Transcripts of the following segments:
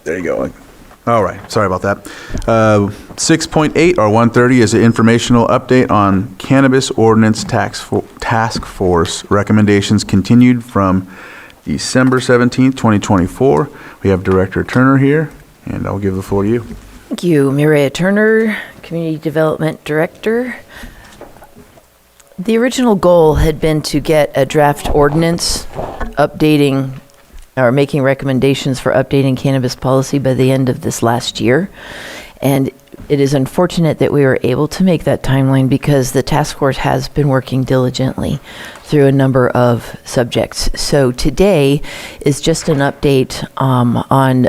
There you go. All right, sorry about that. 6.8 or 130 is an informational update on Cannabis Ordinance Task Force recommendations continued from December 17th, 2024. We have Director Turner here, and I'll give the floor to you. Thank you, Mireya Turner, Community Development Director. The original goal had been to get a draft ordinance updating or making recommendations for updating cannabis policy by the end of this last year. And it is unfortunate that we were able to make that timeline because the task force has been working diligently through a number of subjects. So today is just an update on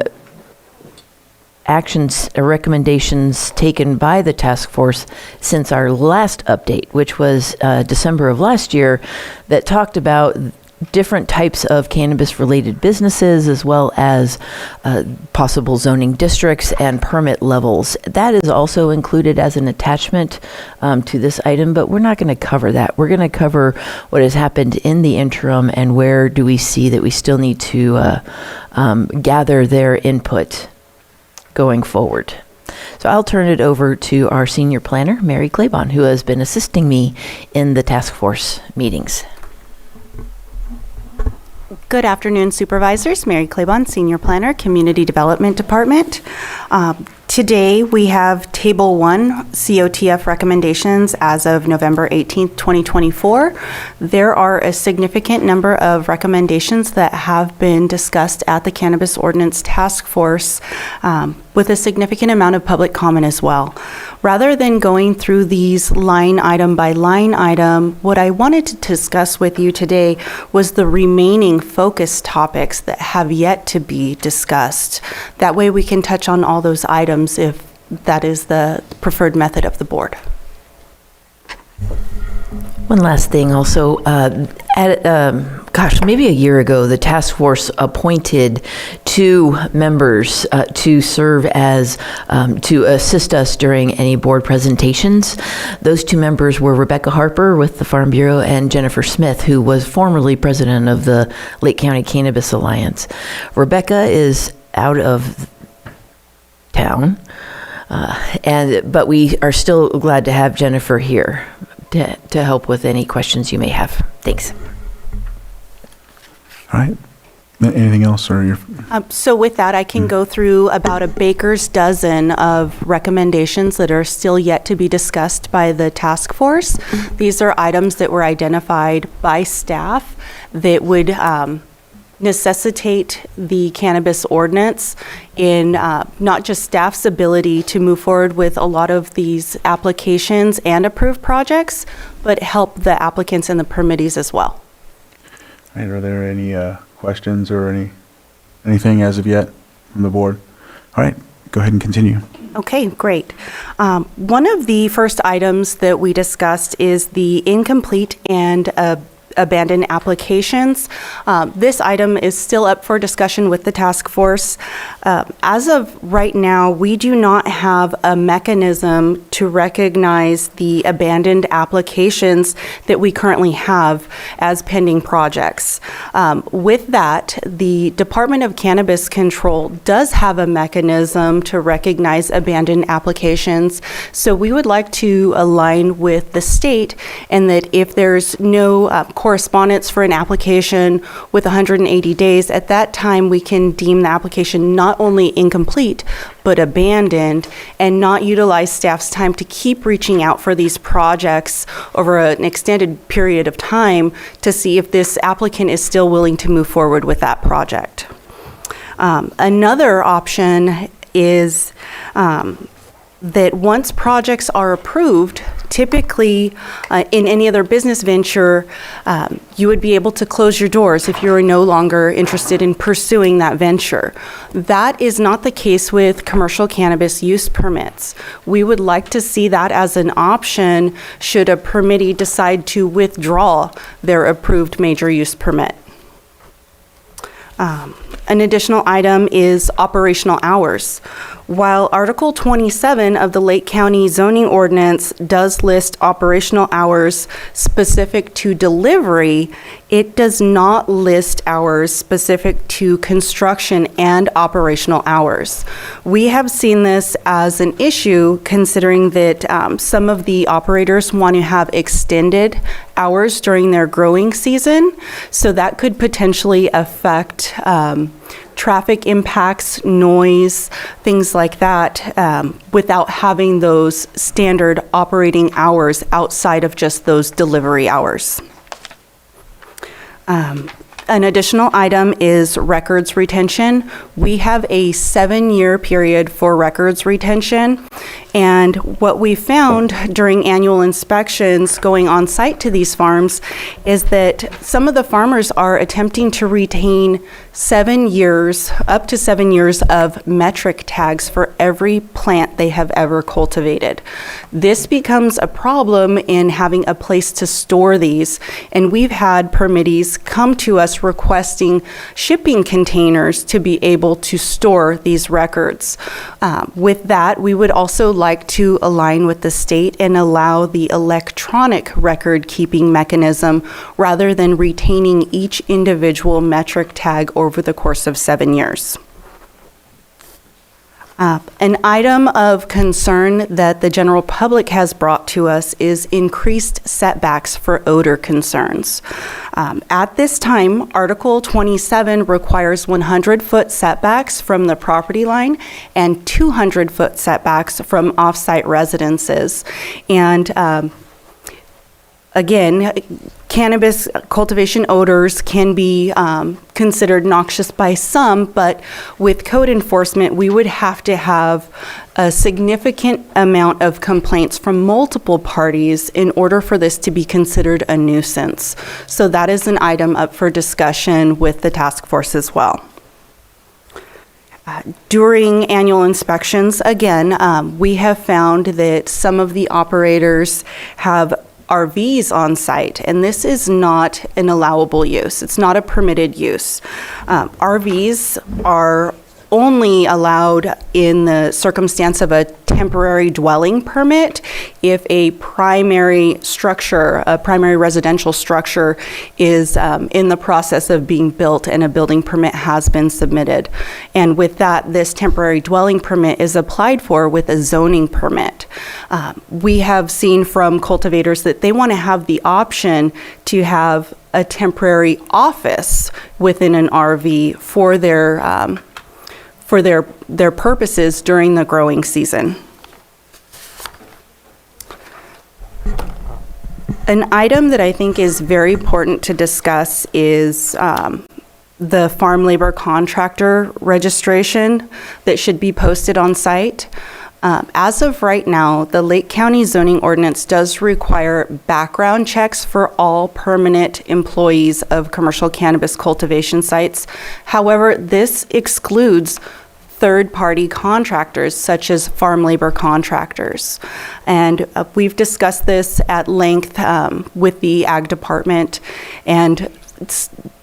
actions or recommendations taken by the task force since our last update, which was December of last year, that talked about different types of cannabis-related businesses as well as possible zoning districts and permit levels. That is also included as an attachment to this item, but we're not going to cover that. We're going to cover what has happened in the interim and where do we see that we still need to gather their input going forward. So I'll turn it over to our senior planner, Mary Claiborne, who has been assisting me in the task force meetings. Good afternoon, Supervisors. Mary Claiborne, Senior Planner, Community Development Department. Today we have Table 1 COTF recommendations as of November 18th, 2024. There are a significant number of recommendations that have been discussed at the Cannabis Ordinance Task Force with a significant amount of public comment as well. Rather than going through these line item by line item, what I wanted to discuss with you today was the remaining focus topics that have yet to be discussed. That way we can touch on all those items if that is the preferred method of the board. One last thing also, maybe a year ago, the task force appointed 2 members to serve as, to assist us during any board presentations. Those 2 members were Rebecca Harper with the Farm Bureau and Jennifer Smith, who was formerly president of the Lake County Cannabis Alliance. Rebecca is out of town, but we are still glad to have Jennifer here to help with any questions you may have. Thanks. All right. Anything else? Or so with that, I can go through about a baker's dozen of recommendations that are still yet to be discussed by the task force. These are items that were identified by staff that would necessitate the cannabis ordinance in not just staff's ability to move forward with a lot of these applications and approved projects, but help the applicants and the permittees as well. All right, are there any questions or anything as of yet from the board? All right, go ahead and continue. Okay, great. One of the first items that we discussed is the incomplete and abandoned applications. This item is still up for discussion with the task force. As of right now, we do not have a mechanism to recognize the abandoned applications that we currently have as pending projects. With that, the Department of Cannabis Control does have a mechanism to recognize abandoned applications. So we would like to align with the state, and that if there's no correspondence for an application with 180 days, at that time we can deem the application not only incomplete but abandoned, and not utilize staff's time to keep reaching out for these projects over an extended period of time to see if this applicant is still willing to move forward with that project. Another option is that once projects are approved, typically in any other business venture, you would be able to close your doors if you're no longer interested in pursuing that venture. That is not the case with commercial cannabis use permits. We would like to see that as an option should a permittee decide to withdraw their approved major use permit. An additional item is operational hours. While Article 27 of the Lake County zoning ordinance does list operational hours specific to delivery, it does not list hours specific to construction and operational hours. We have seen this as an issue considering that some of the operators want to have extended hours during their growing season, so that could potentially affect traffic impacts, noise, things like that, without having those standard operating hours outside of just those delivery hours. An additional item is records retention. We have a 7-year period for records retention. And what we found during annual inspections going on site to these farms is that some of the farmers are attempting to retain 7 years, up to 7 years of metric tags for every plant they have ever cultivated. This becomes a problem in having a place to store these, and we've had permittees come to us requesting shipping containers to be able to store these records. With that, we would also like to align with the state and allow the electronic record keeping mechanism rather than retaining each individual metric tag over the course of 7 years. An item of concern that the general public has brought to us is increased setbacks for odor concerns. At this time, Article 27 requires 100-foot setbacks from the property line and 200-foot setbacks from off-site residences. And again, cannabis cultivation odors can be considered noxious by some, but with code enforcement, we would have to have a significant amount of complaints from multiple parties in order for this to be considered a nuisance. So that is an item up for discussion with the task force as well. During annual inspections, again, we have found that some of the operators have RVs on site, and this is not an allowable use. It's not a permitted use. RVs are only allowed in the circumstance of a temporary dwelling permit if a primary structure, a primary residential structure is in the process of being built and a building permit has been submitted. And with that, this temporary dwelling permit is applied for with a zoning permit. We have seen from cultivators that they want to have the option to have a temporary office within an RV for their purposes during the growing season. An item that I think is very important to discuss is the farm labor contractor registration that should be posted on site. As of right now, the Lake County zoning ordinance does require background checks for all permanent employees of commercial cannabis cultivation sites. However, this excludes third-party contractors such as farm labor contractors. And we've discussed this at length with the Ag Department and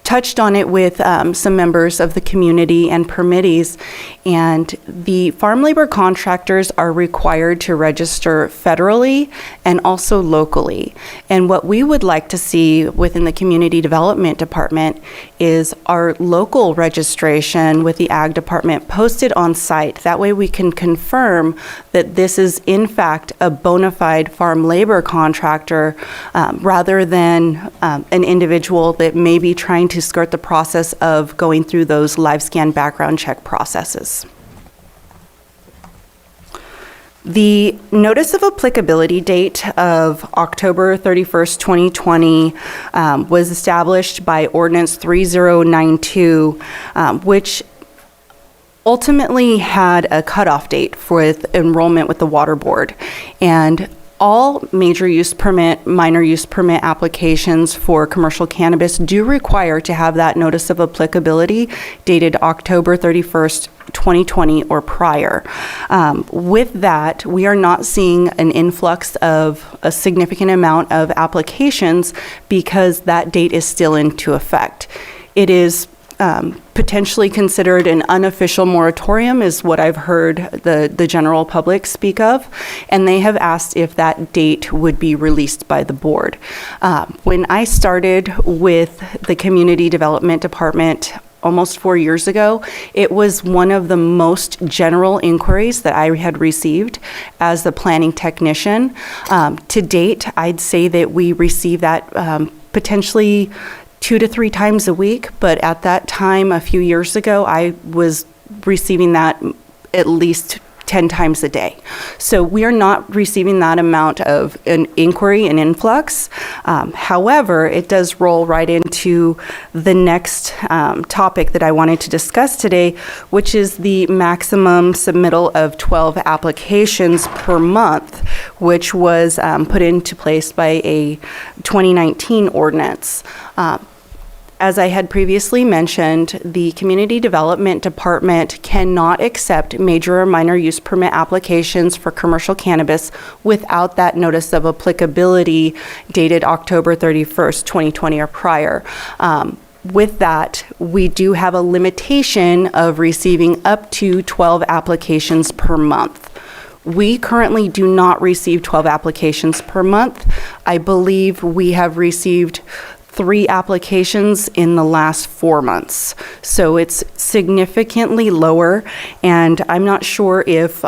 touched on it with some members of the community and permittees. And the farm labor contractors are required to register federally and also locally. And what we would like to see within the Community Development Department is our local registration with the Ag Department posted on site. That way we can confirm that this is in fact a bona fide farm labor contractor rather than an individual that may be trying to skirt the process of going through those live scan background check processes. The notice of applicability date of October 31st, 2020 was established by Ordinance 3092, which ultimately had a cutoff date for enrollment with the Water Board. And all major use permit, minor use permit applications for commercial cannabis do require to have that notice of applicability dated October 31st, 2020 or prior. With that, we are not seeing an influx of a significant amount of applications because that date is still into effect. It is potentially considered an unofficial moratorium is what I've heard the general public speak of, and they have asked if that date would be released by the board. When I started with the Community Development Department almost 4 years ago, it was one of the most general inquiries that I had received as the planning technician. To date, I'd say that we receive that potentially 2 to 3 times a week, but at that time, a few years ago, I was receiving that at least 10 times a day. So we are not receiving that amount of an inquiry and influx. However, it does roll right into the next topic that I wanted to discuss today, which is the maximum submittal of 12 applications per month, which was put into place by a 2019 ordinance. As I had previously mentioned, the Community Development Department cannot accept major or minor use permit applications for commercial cannabis without that notice of applicability dated October 31st, 2020 or prior. With that, we do have a limitation of receiving up to 12 applications per month. We currently do not receive 12 applications per month. I believe we have received 3 applications in the last 4 months. So it's significantly lower, and I'm not sure if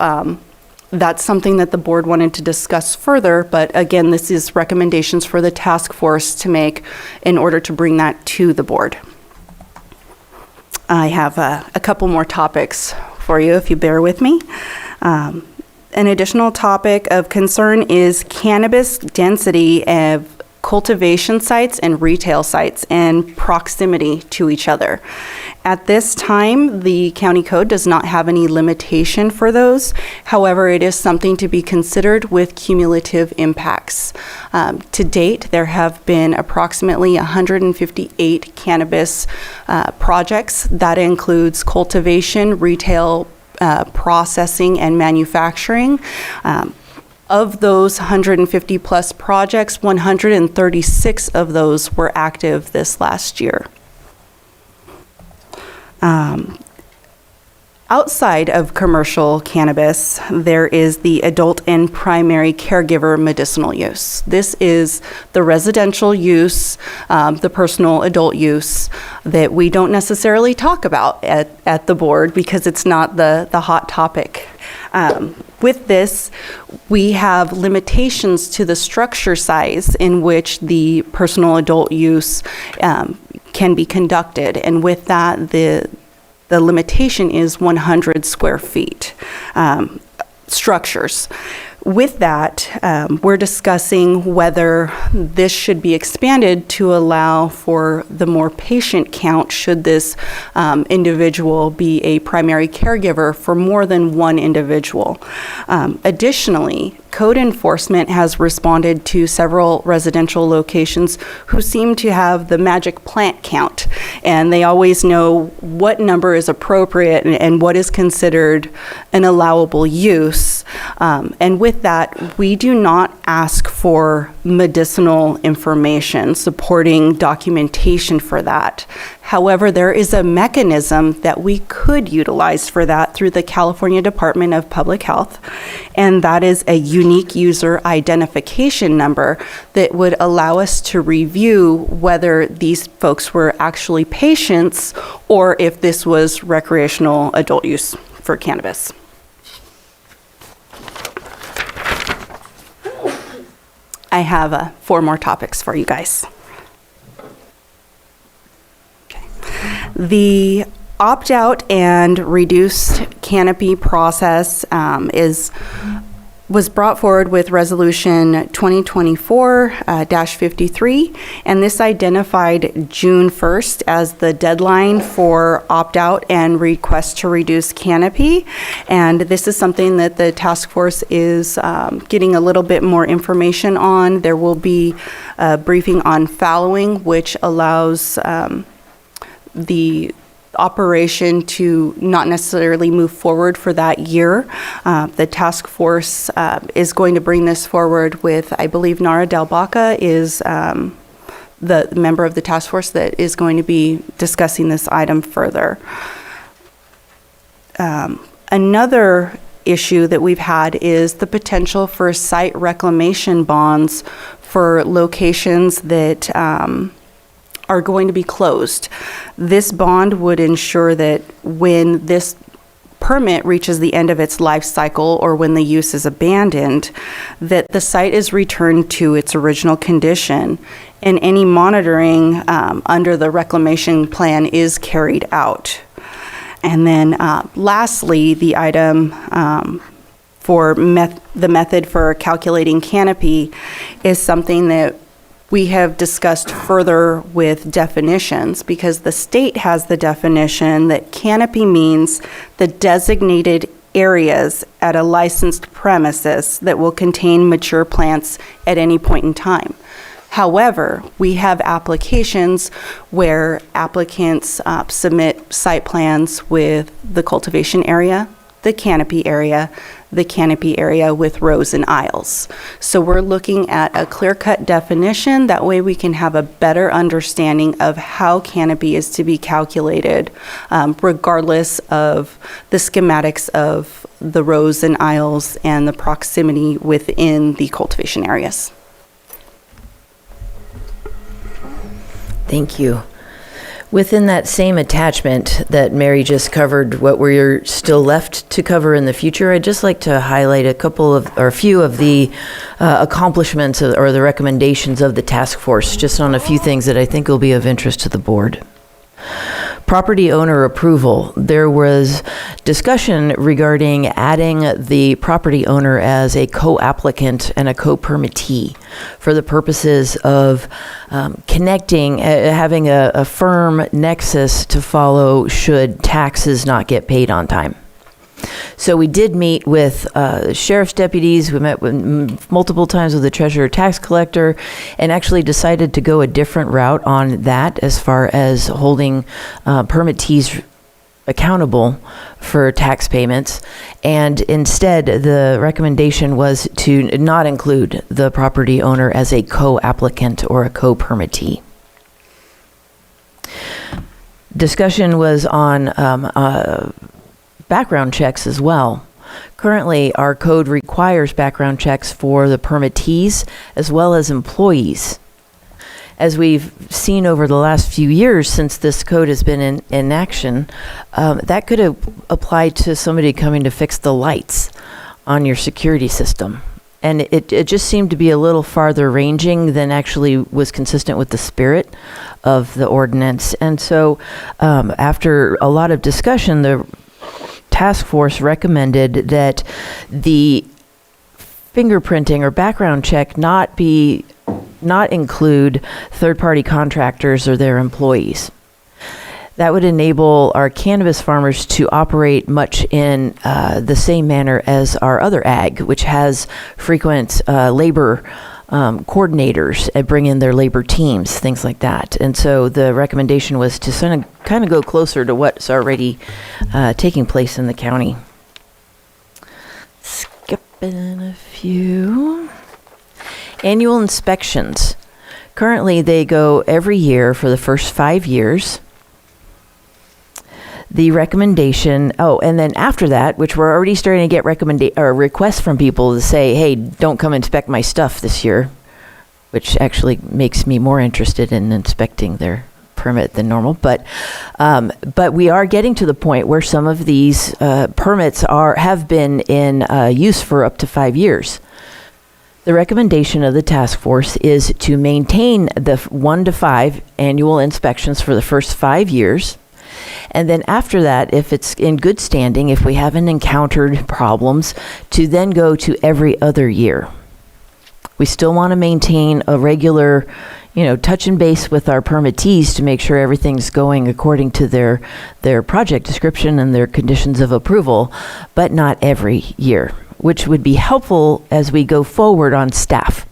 that's something that the board wanted to discuss further, but again, this is recommendations for the task force to make in order to bring that to the board. I have a couple more topics for you, if you bear with me. An additional topic of concern is cannabis density of cultivation sites and retail sites and proximity to each other. At this time, the county code does not have any limitation for those. However, it is something to be considered with cumulative impacts. To date, there have been approximately 158 cannabis projects. That includes cultivation, retail, processing, and manufacturing. Of those 150 plus projects, 136 of those were active this last year. Outside of commercial cannabis, there is the adult and primary caregiver medicinal use. This is the residential use, the personal adult use that we don't necessarily talk about at the board because it's not the hot topic. With this, we have limitations to the structure size in which the personal adult use can be conducted. And with that, the limitation is 100 square feet structures. With that, we're discussing whether this should be expanded to allow for the more patient count should this individual be a primary caregiver for more than one individual. Additionally, code enforcement has responded to several residential locations who seem to have the magic plant count, and they always know what number is appropriate and what is considered an allowable use. And with that, we do not ask for medicinal information supporting documentation for that. However, there is a mechanism that we could utilize for that through the California Department of Public Health, and that is a unique user identification number that would allow us to review whether these folks were actually patients or if this was recreational adult use for cannabis. I have 4 more topics for you guys. Okay. The opt-out and reduced canopy process was brought forward with Resolution 2024-53, and this identified June 1st as the deadline for opt-out and request to reduce canopy. And this is something that the task force is getting a little bit more information on. There will be a briefing on fallowing, which allows the operation to not necessarily move forward for that year. The task force is going to bring this forward with, I believe Nara Del Baca is the member of the task force that is going to be discussing this item further. Another issue that we've had is the potential for site reclamation bonds for locations that are going to be closed. This bond would ensure that when this permit reaches the end of its life cycle or when the use is abandoned, that the site is returned to its original condition and any monitoring under the reclamation plan is carried out. And then lastly, the item for the method for calculating canopy is something that we have discussed further with definitions, because the state has the definition that canopy means the designated areas at a licensed premises that will contain mature plants at any point in time. However, we have applications where applicants submit site plans with the cultivation area, the canopy area with rows and aisles. So we're looking at a clear-cut definition. That way we can have a better understanding of how canopy is to be calculated, regardless of the schematics of the rows and aisles and the proximity within the cultivation areas. Thank you. Within that same attachment that Mary just covered, what we're still left to cover in the future, I'd just like to highlight a few of the accomplishments or the recommendations of the task force, just on a few things that I think will be of interest to the board. Property owner approval. There was discussion regarding adding the property owner as a co-applicant and a co-permittee for the purposes of connecting, having a firm nexus to follow should taxes not get paid on time. So we did meet with sheriff's deputies. We met with multiple times with the treasurer tax collector and actually decided to go a different route on that as far as holding permittees accountable for tax payments. And instead, the recommendation was to not include the property owner as a co-applicant or a co-permittee. Discussion was on background checks as well. Currently, our code requires background checks for the permittees as well as employees. As we've seen over the last few years since this code has been in action, that could have applied to somebody coming to fix the lights on your security system. And it just seemed to be a little farther ranging than actually was consistent with the spirit of the ordinance. And so after a lot of discussion, the task force recommended that the fingerprinting or background check not include third-party contractors or their employees. That would enable our cannabis farmers to operate much in the same manner as our other ag, which has frequent labor coordinators and bring in their labor teams, things like that. And so the recommendation was to kind of go closer to what's already taking place in the county. Skipping a few. Annual inspections. Currently, they go every year for the first 5 years. The recommendation, and then after that, which we're already starting to get requests from people to say, hey, don't come inspect my stuff this year, which actually makes me more interested in inspecting their permit than normal. But we are getting to the point where some of these permits have been in use for up to 5 years. The recommendation of the task force is to maintain the 1 to 5 annual inspections for the first 5 years. And then after that, if it's in good standing, if we haven't encountered problems, to then go to every other year. We still want to maintain a regular, touch and base with our permittees to make sure everything's going according to their project description and their conditions of approval, but not every year, which would be helpful as we go forward on staff.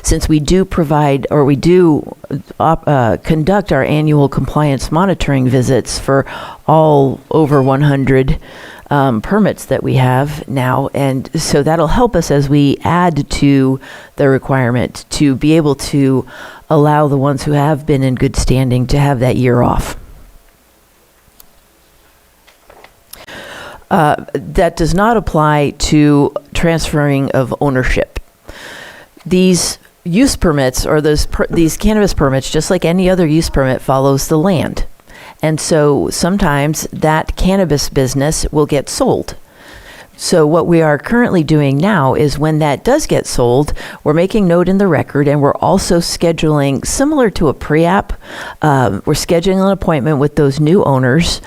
Since we do provide, or we do conduct our annual compliance monitoring visits for all over 100 permits that we have now. And so that'll help us as we add to the requirement to be able to allow the ones who have been in good standing to have that year off. That does not apply to transferring of ownership. These use permits or these cannabis permits, just like any other use permit, follows the land. And so sometimes that cannabis business will get sold. So what we are currently doing now is when that does get sold, we're making note in the record, and we're also scheduling, similar to a pre-app, we're scheduling an appointment with those new owners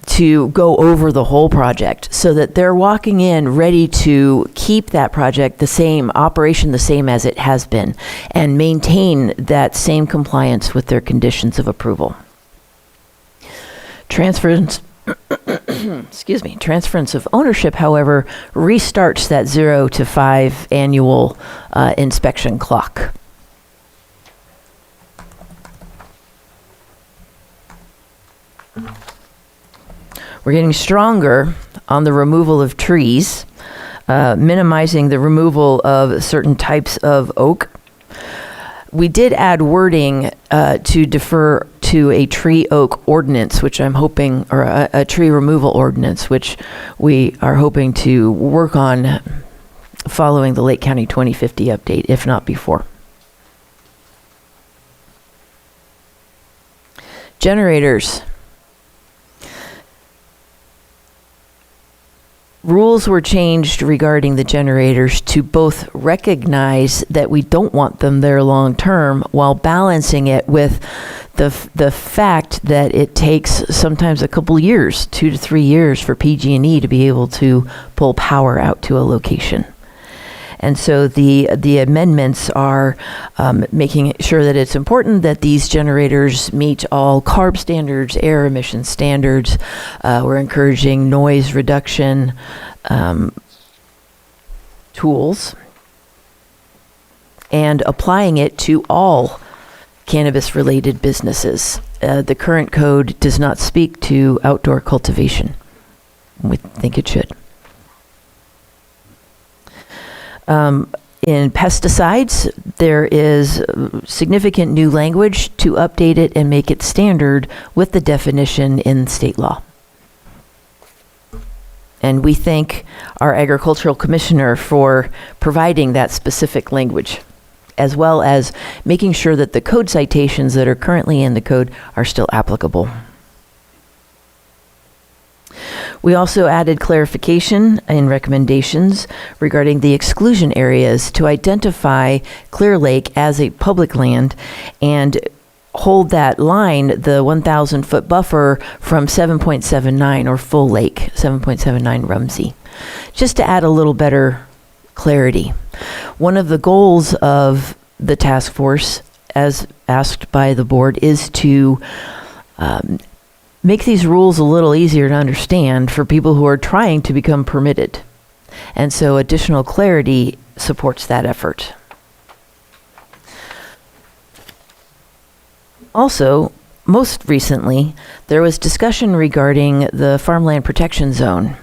to go over the whole project so that they're walking in ready to keep that project the same operation, the same as it has been, and maintain that same compliance with their conditions of approval. Transference transference of ownership, however, restarts that 0 to 5 annual inspection clock. We're getting stronger on the removal of trees, minimizing the removal of certain types of oak. We did add wording to defer to a tree oak ordinance, which I'm hoping, or a tree removal ordinance, which we are hoping to work on following the Lake County 2050 update, if not before. Generators. Rules were changed regarding the generators to both recognize that we don't want them there long term while balancing it with the fact that it takes sometimes a couple years, 2 to 3 years, for PG&E to be able to pull power out to a location. And so the amendments are making sure that it's important that these generators meet all CARB standards, air emission standards. We're encouraging noise reduction tools and applying it to all cannabis-related businesses. The current code does not speak to outdoor cultivation. We think it should. In pesticides, there is significant new language to update it and make it standard with the definition in state law. And we thank our agricultural commissioner for providing that specific language, as well as making sure that the code citations that are currently in the code are still applicable. We also added clarification in recommendations regarding the exclusion areas to identify Clear Lake as a public land and hold that line, the 1,000-foot buffer, from 7.79 or full lake, 7.79 Rumsey, just to add a little better clarity. One of the goals of the task force, as asked by the board, is to make these rules a little easier to understand for people who are trying to become permitted. And so additional clarity supports that effort. Also, most recently, there was discussion regarding the farmland protection zone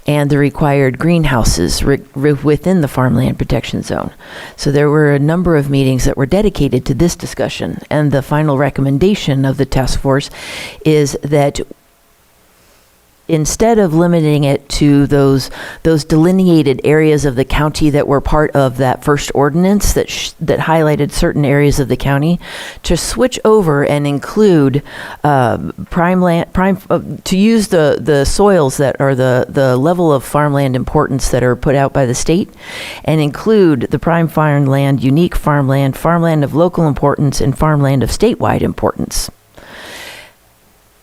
and the required greenhouses within the farmland protection zone. So there were a number of meetings that were dedicated to this discussion, and the final recommendation of the task force is that instead of limiting it to those delineated areas of the county that were part of that first ordinance that highlighted certain areas of the county, to switch over and include prime land, to use the soils that are the level of farmland importance that are put out by the state, and include the prime farmland, unique farmland, farmland of local importance, and farmland of statewide importance.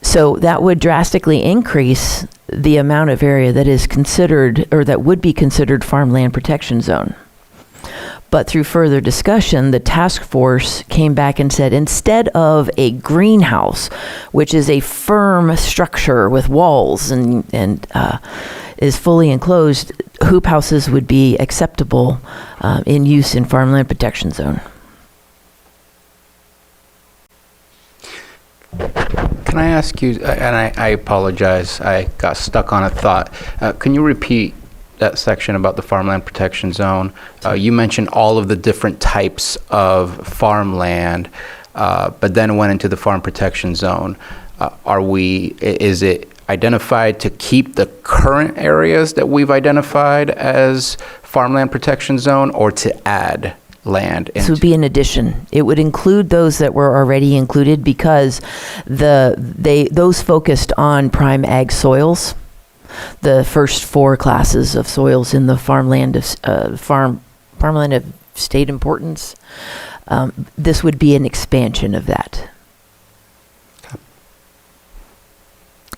So that would drastically increase the amount of area that is considered, or that would be considered, farmland protection zone. But through further discussion, the task force came back and said, instead of a greenhouse, which is a firm structure with walls and is fully enclosed, hoop houses would be acceptable in use in farmland protection zone. Can I ask you, and I apologize, I got stuck on a thought. Can you repeat that section about the farmland protection zone? You mentioned all of the different types of farmland, but then went into the farm protection zone. Is it identified to keep the current areas that we've identified as farmland protection zone, or to add land? This would be an addition. It would include those that were already included because those focused on prime ag soils, the first 4 classes of soils in the farmland of state importance. This would be an expansion of that.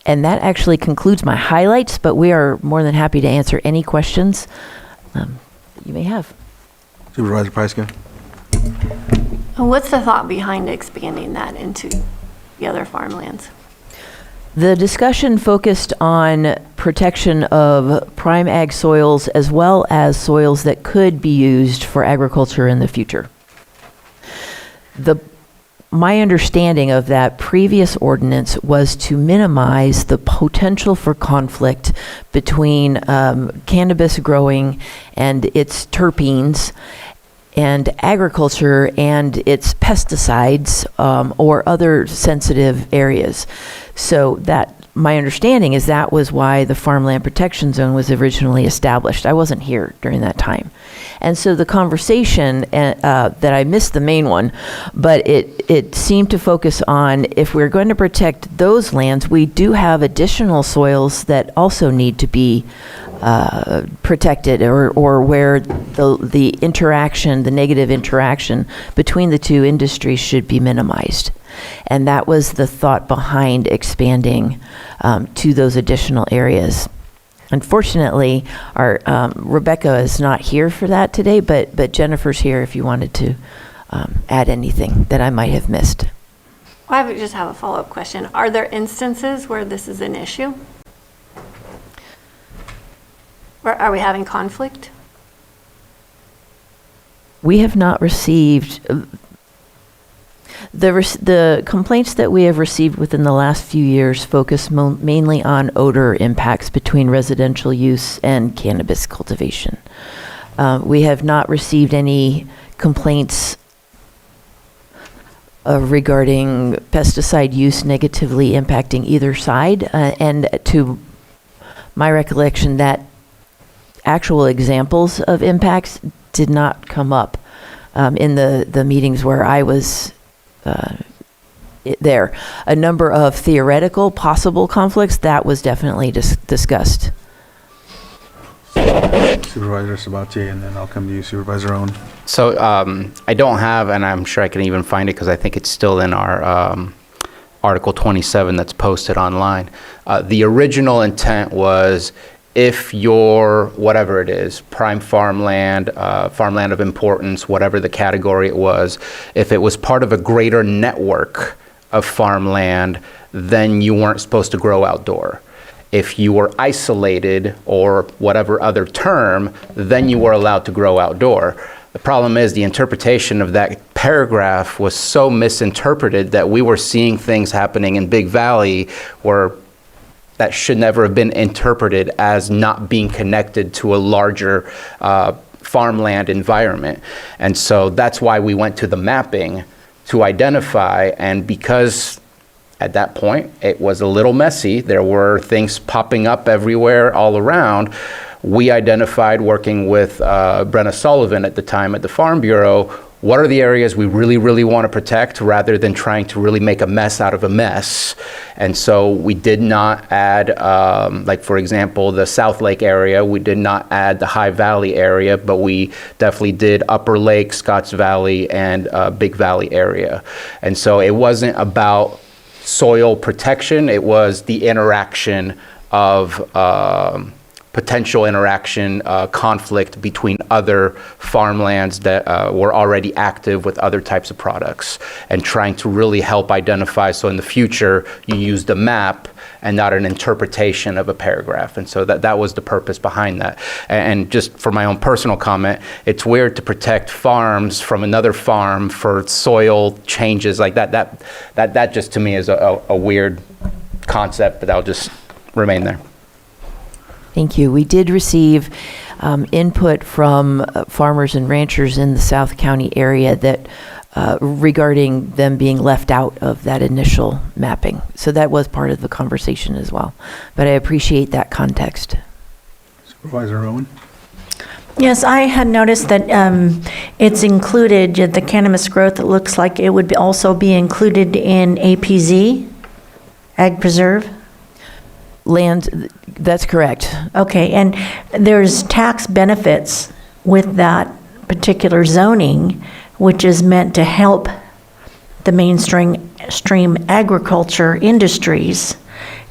And that actually concludes my highlights, but we are more than happy to answer any questions you may have. Supervisor Pyska? What's the thought behind expanding that into the other farmlands? The discussion focused on protection of prime ag soils as well as soils that could be used for agriculture in the future. My understanding of that previous ordinance was to minimize the potential for conflict between cannabis growing and its terpenes and agriculture and its pesticides or other sensitive areas. So that my understanding is that was why the farmland protection zone was originally established. I wasn't here during that time. And so the conversation that I missed the main one, but it seemed to focus on if we're going to protect those lands, we do have additional soils that also need to be protected, or where the interaction, the negative interaction between the two industries should be minimized. And that was the thought behind expanding to those additional areas. Unfortunately, our Rebecca is not here for that today, but Jennifer's here if you wanted to add anything that I might have missed. I would just have a follow-up question. Are there instances where this is an issue? Or are we having conflict? We have not received the complaints that we have received within the last few years focus mainly on odor impacts between residential use and cannabis cultivation. We have not received any complaints regarding pesticide use negatively impacting either side. And to my recollection, that actual examples of impacts did not come up in the meetings where I was there. A number of theoretical possible conflicts, that was definitely discussed. Supervisor Sabatier, and then I'll come to you, Supervisor Owen. So I don't have, and I'm sure I can even find it because I think it's still in our Article 27 that's posted online. The original intent was if your, whatever it is, prime farmland, farmland of importance, whatever the category it was, if it was part of a greater network of farmland, then you weren't supposed to grow outdoor. If you were isolated or whatever other term, then you were allowed to grow outdoor. The problem is the interpretation of that paragraph was so misinterpreted that we were seeing things happening in Big Valley where that should never have been interpreted as not being connected to a larger farmland environment. And so that's why we went to the mapping to identify, and because at that point it was a little messy, there were things popping up everywhere all around, we identified, working with Brenna Sullivan at the time at the Farm Bureau, what are the areas we really, really want to protect rather than trying to really make a mess out of a mess. And so we did not add, like for example, the South Lake area, we did not add the High Valley area, but we definitely did Upper Lake, Scotts Valley, and Big Valley area. And so it wasn't about soil protection, it was the interaction of potential interaction, conflict between other farmlands that were already active with other types of products, and trying to really help identify, so in the future you use the map and not an interpretation of a paragraph. And so that was the purpose behind that. And just for my own personal comment, it's weird to protect farms from another farm for soil changes like that. That just to me is a weird concept, but that'll just remain there. Thank you. We did receive input from farmers and ranchers in the South County area that regarding them being left out of that initial mapping. So that was part of the conversation as well. But I appreciate that context. Supervisor Owen? Yes, I had noticed that it's included, the cannabis growth, it looks like it would also be included in APZ, Ag Preserve. Land, that's correct. Okay, and there's tax benefits with that particular zoning, which is meant to help the mainstream agriculture industries.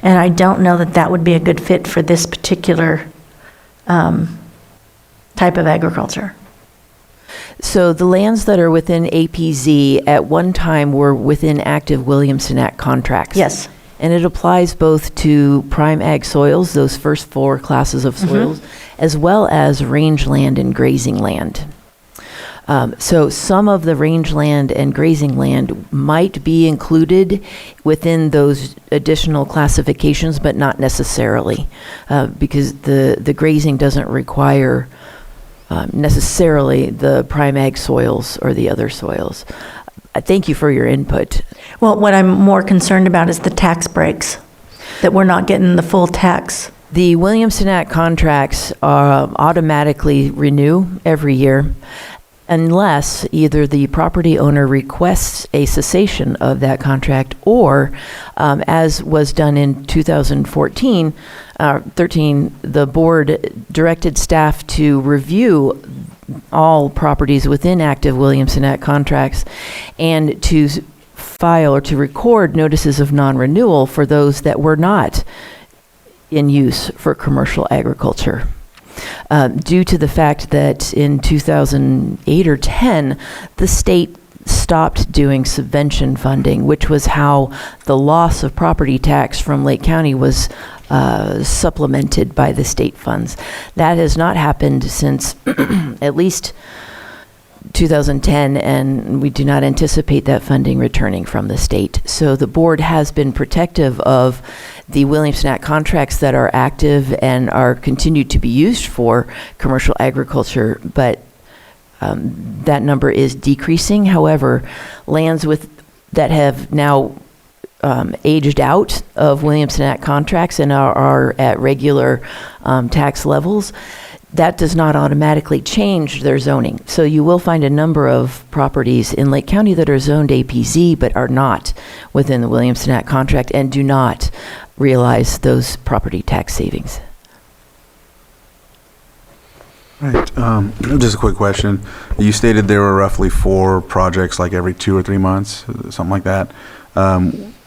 And I don't know that that would be a good fit for this particular type of agriculture. So the lands that are within APZ at one time were within active Williamson Act contracts. Yes. And it applies both to prime ag soils, those first 4 classes of soils, as well as rangeland and grazing land. So some of the rangeland and grazing land might be included within those additional classifications, but not necessarily, because the grazing doesn't require necessarily the prime ag soils or the other soils. Thank you for your input. Well, what I'm more concerned about is the tax breaks, that we're not getting the full tax. The Williamson Act contracts automatically renew every year unless either the property owner requests a cessation of that contract or, as was done in 2013, the board directed staff to review all properties within active Williamson Act contracts and to file or to record notices of non-renewal for those that were not in use for commercial agriculture. Due to the fact that in 2008 or 10, the state stopped doing subvention funding, which was how the loss of property tax from Lake County was supplemented by the state funds. That has not happened since at least 2010, and we do not anticipate that funding returning from the state. So the board has been protective of the Williamson Act contracts that are active and are continued to be used for commercial agriculture, but that number is decreasing. However, lands that have now aged out of Williamson Act contracts and are at regular tax levels, that does not automatically change their zoning. So you will find a number of properties in Lake County that are zoned APZ but are not within the Williamson Act contract and do not realize those property tax savings. Right. Just a quick question. You stated there were roughly 4 projects like every 2 or 3 months, something like that.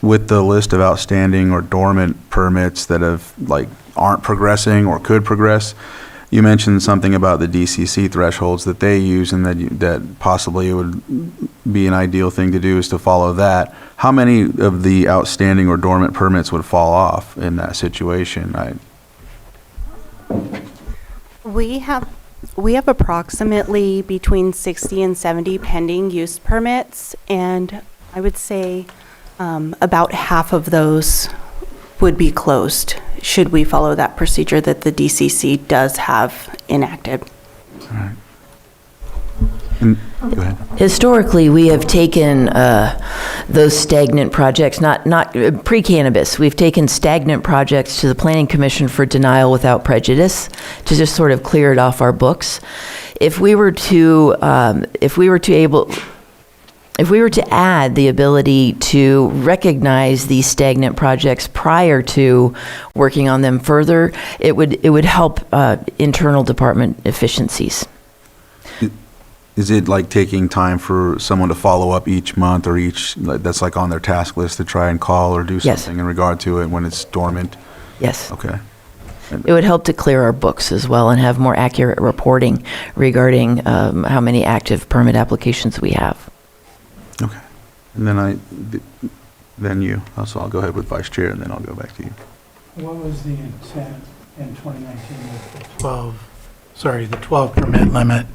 With the list of outstanding or dormant permits that aren't progressing or could progress, you mentioned something about the DCC thresholds that they use and that possibly it would be an ideal thing to do is to follow that. How many of the outstanding or dormant permits would fall off in that situation? We have approximately between 60 and 70 pending use permits, and I would say about half of those would be closed should we follow that procedure that the DCC does have enacted. All right. Go ahead. Historically, we have taken those stagnant projects, not pre-cannabis, we've taken stagnant projects to the Planning Commission for denial without prejudice to just sort of clear it off our books. If we were to add the ability to recognize these stagnant projects prior to working on them further, it would help internal department efficiencies. Is it like taking time for someone to follow up each month or that's like on their task list to try and call or do Yes. something in regard to it when it's dormant? Yes. Okay. It would help to clear our books as well and have more accurate reporting regarding how many active permit applications we have. Okay. And then you. So I'll go ahead with Vice Chair, and then I'll go back to you. What was the intent in 2019 with the 12 permit limit?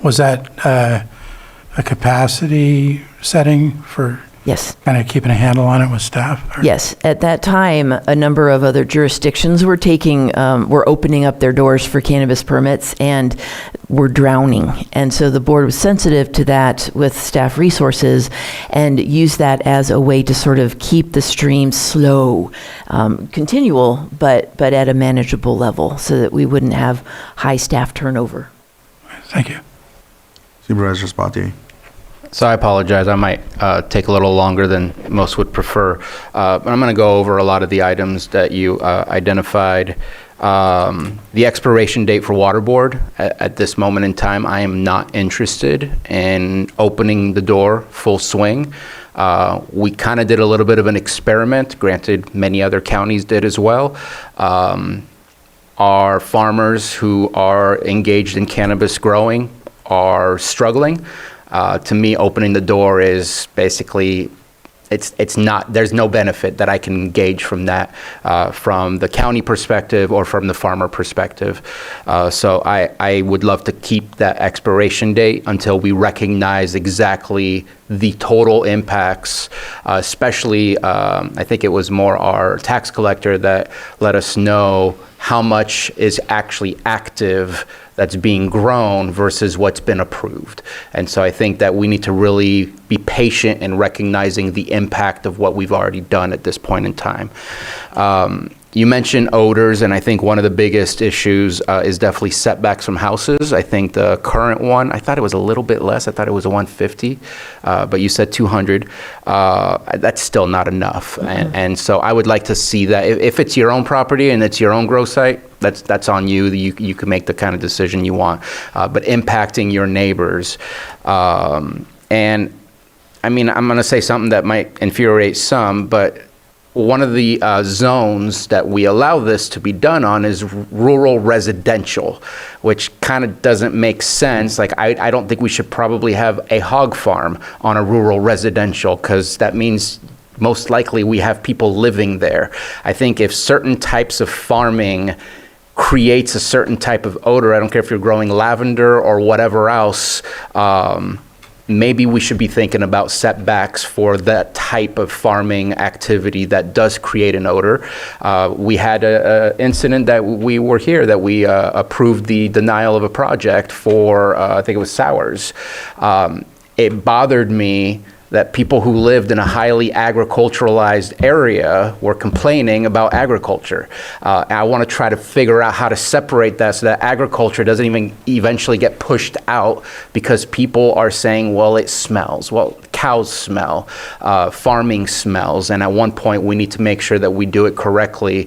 Was that a capacity setting for Yes. kind of keeping a handle on it with staff? Or- Yes, at that time, a number of other jurisdictions were were opening up their doors for cannabis permits and were drowning. And so the board was sensitive to that with staff resources and used that as a way to sort of keep the stream slow, continual, but at a manageable level so that we wouldn't have high staff turnover. Thank you. Supervisor Spatier. So I apologize. I might take a little longer than most would prefer. But I'm going to go over a lot of the items that you identified. The expiration date for water board, at this moment in time, I am not interested in opening the door full swing. We kind of did a little bit of an experiment. Granted, many other counties did as well. Our farmers who are engaged in cannabis growing are struggling. To me, opening the door is basically, it's not, there's no benefit that I can gauge from that, from the county perspective or from the farmer perspective. So I would love to keep that expiration date until we recognize exactly the total impacts, especially, I think it was more our tax collector that let us know how much is actually active that's being grown versus what's been approved. And so I think that we need to really be patient in recognizing the impact of what we've already done at this point in time. You mentioned odors, and I think one of the biggest issues is definitely setbacks from houses. I think the current one, I thought it was a little bit less. I thought it was a 150, but you said 200. That's still not enough. Mm-hmm. And so I would like to see that. If it's your own property and it's your own grow site, that's on you. You can make the kind of decision you want. But impacting your neighbors. And I mean, I'm going to say something that might infuriate some, but one of the zones that we allow this to be done on is rural residential, which kind of doesn't make sense. Like, I don't think we should probably have a hog farm on a rural residential, because that means most likely we have people living there. I think if certain types of farming creates a certain type of odor, I don't care if you're growing lavender or whatever else, maybe we should be thinking about setbacks for that type of farming activity that does create an odor. We had an incident that we were here that we approved the denial of a project for, I think it was sours. It bothered me that people who lived in a highly agriculturalized area were complaining about agriculture. I want to try to figure out how to separate that so that agriculture doesn't even eventually get pushed out because people are saying, well, it smells. Well, cows smell, farming smells, and at one point we need to make sure that we do it correctly,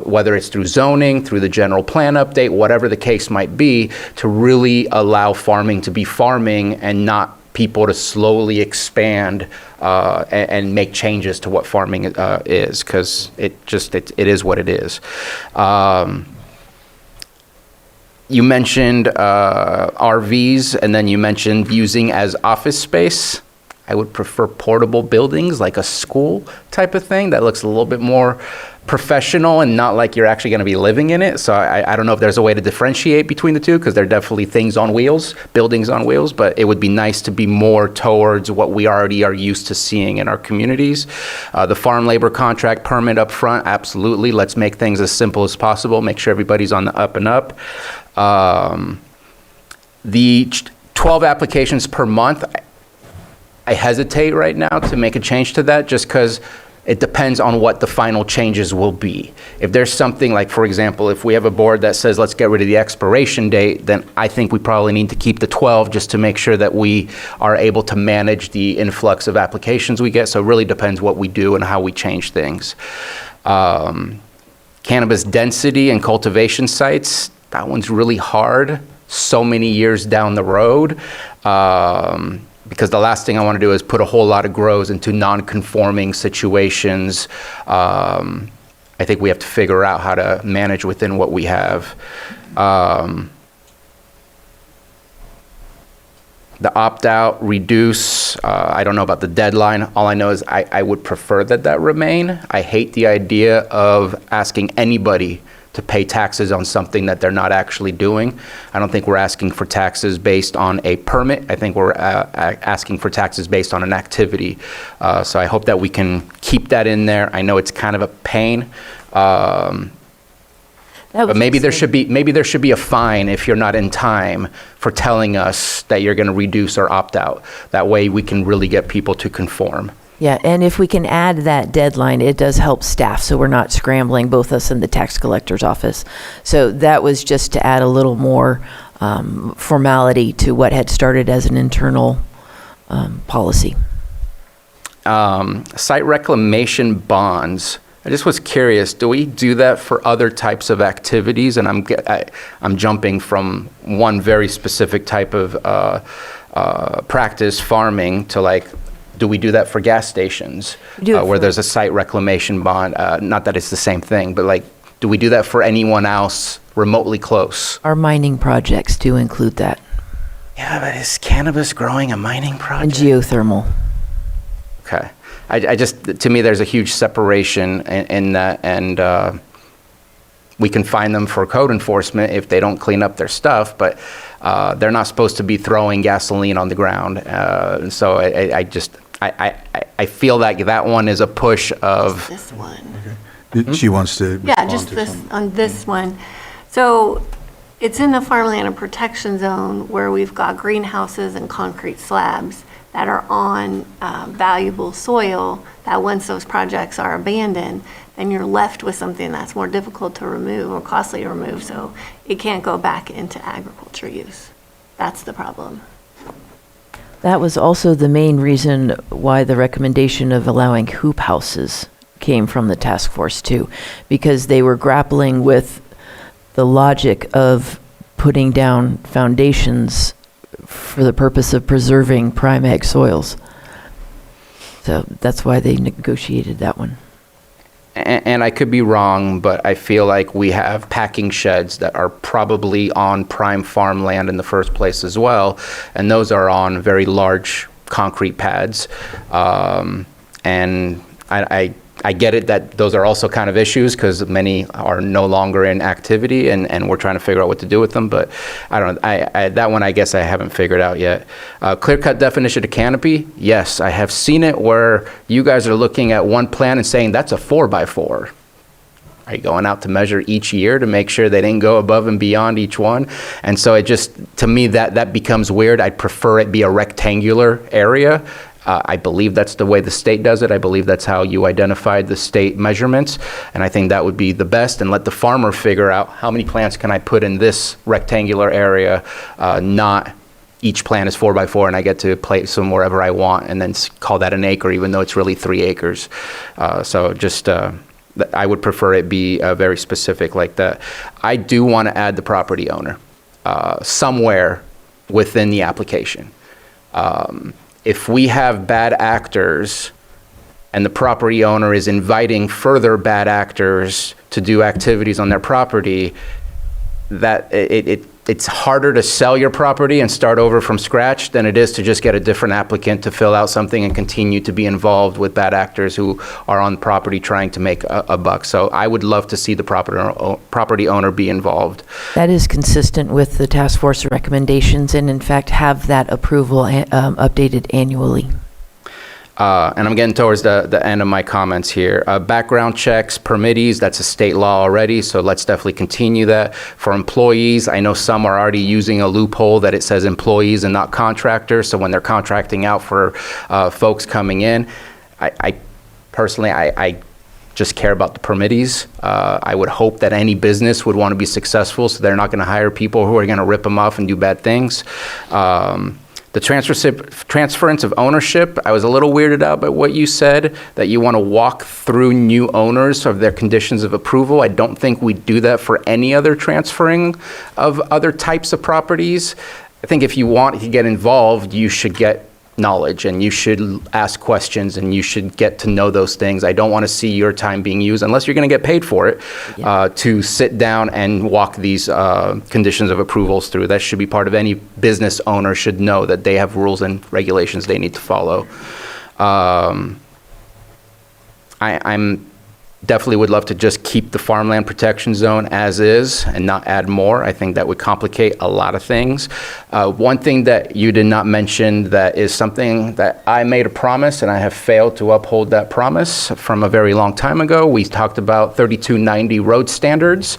whether it's through zoning, through the general plan update, whatever the case might be, to really allow farming to be farming and not people to slowly expand and make changes to what farming is, because it is what it is. You mentioned RVs, and then you mentioned using as office space. I would prefer portable buildings, like a school type of thing that looks a little bit more professional and not like you're actually going to be living in it. So I don't know if there's a way to differentiate between the two, because they're definitely things on wheels, buildings on wheels, but it would be nice to be more towards what we already are used to seeing in our communities. The farm labor contract permit up front, absolutely. Let's make things as simple as possible, make sure everybody's on the up and up. The 12 applications per month, I hesitate right now to make a change to that, just because it depends on what the final changes will be. If there's something like, for example, if we have a board that says, let's get rid of the expiration date, then I think we probably need to keep the 12 just to make sure that we are able to manage the influx of applications we get. So it really depends what we do and how we change things. Cannabis density and cultivation sites, that one's really hard so many years down the road. Because the last thing I want to do is put a whole lot of grows into non-conforming situations. I think we have to figure out how to manage within what we have. The opt-out, reduce, I don't know about the deadline. All I know is I would prefer that remain. I hate the idea of asking anybody to pay taxes on something that they're not actually doing. I don't think we're asking for taxes based on a permit. I think we're asking for taxes based on an activity. So I hope that we can keep that in there. I know it's kind of a pain. But maybe there should be a fine if you're not in time for telling us that you're going to reduce or opt out. That way we can really get people to conform. Yeah, and if we can add that deadline, it does help staff, so we're not scrambling, both us and the tax collector's office. So that was just to add a little more formality to what had started as an internal policy. Site reclamation bonds. I just was curious, do we do that for other types of activities? And I'm jumping from one very specific type of practice, farming, to like, do we do that for gas stations where there's a site reclamation bond? Not that it's the same thing, but like, do we do that for anyone else remotely close? Our mining projects do include that. Yeah, but is cannabis growing a mining And project? geothermal. Okay. I just, to me, there's a huge separation in that, and we can fine them for code enforcement if they don't clean up their stuff, but they're not supposed to be throwing gasoline on the ground. So I feel like that one is a push of, This one. She wants to Yeah, respond just to this, some- on this one. So it's in the farmland and protection zone where we've got greenhouses and concrete slabs that are on valuable soil, that once those projects are abandoned, then you're left with something that's more difficult to remove or costly to remove, so it can't go back into agriculture use. That's the problem. That was also the main reason why the recommendation of allowing hoop houses came from the task force too, because they were grappling with the logic of putting down foundations for the purpose of preserving prime ag soils. So that's why they negotiated that one. and I could be wrong, but I feel like we have packing sheds that are probably on prime farmland in the first place as well, and those are on very large concrete pads. And I get it that those are also kind of issues because many are no longer in activity, and we're trying to figure out what to do with them. But I don't know. That one I guess I haven't figured out yet. Clear-cut definition of canopy. Yes, I have seen it where you guys are looking at one plan and saying that's a 4x4. Are you going out to measure each year to make sure they didn't go above and beyond each one? And so it just, to me, that becomes weird. I'd prefer it be a rectangular area. I believe that's the way the state does it. I believe that's how you identified the state measurements. And I think that would be the best, and let the farmer figure out how many plants can I put in this rectangular area, not each plant is 4x4 and I get to place them wherever I want and then call that an acre, even though it's really 3 acres. So just, I would prefer it be very specific like that. I do want to add the property owner somewhere within the application. If we have bad actors and the property owner is inviting further bad actors to do activities on their property, that it's harder to sell your property and start over from scratch than it is to just get a different applicant to fill out something and continue to be involved with bad actors who are on property trying to make a buck. So I would love to see the property owner be involved. That is consistent with the task force recommendations, and in fact have that approval updated annually. And I'm getting towards the end of my comments here. Background checks, permittees, that's a state law already, so let's definitely continue that. For employees, I know some are already using a loophole that it says employees and not contractors, so when they're contracting out for folks coming in, I personally just care about the permittees. I would hope that any business would want to be successful, so they're not going to hire people who are going to rip them off and do bad things. The transference of ownership, I was a little weirded out by what you said, that you want to walk through new owners of their conditions of approval. I don't think we do that for any other transferring of other types of properties. I think if you want to get involved, you should get knowledge, and you should ask questions, and you should get to know those things. I don't want to see your time being used, unless you're going to get paid for it, to sit down and walk these conditions of approvals through. That should be part of any business owner should know that they have rules and regulations they need to follow. I'm definitely would love to just keep the farmland protection zone as is and not add more. I think that would complicate a lot of things. One thing that you did not mention that is something that I made a promise, and I have failed to uphold that promise from a very long time ago. We talked about 3290 road standards,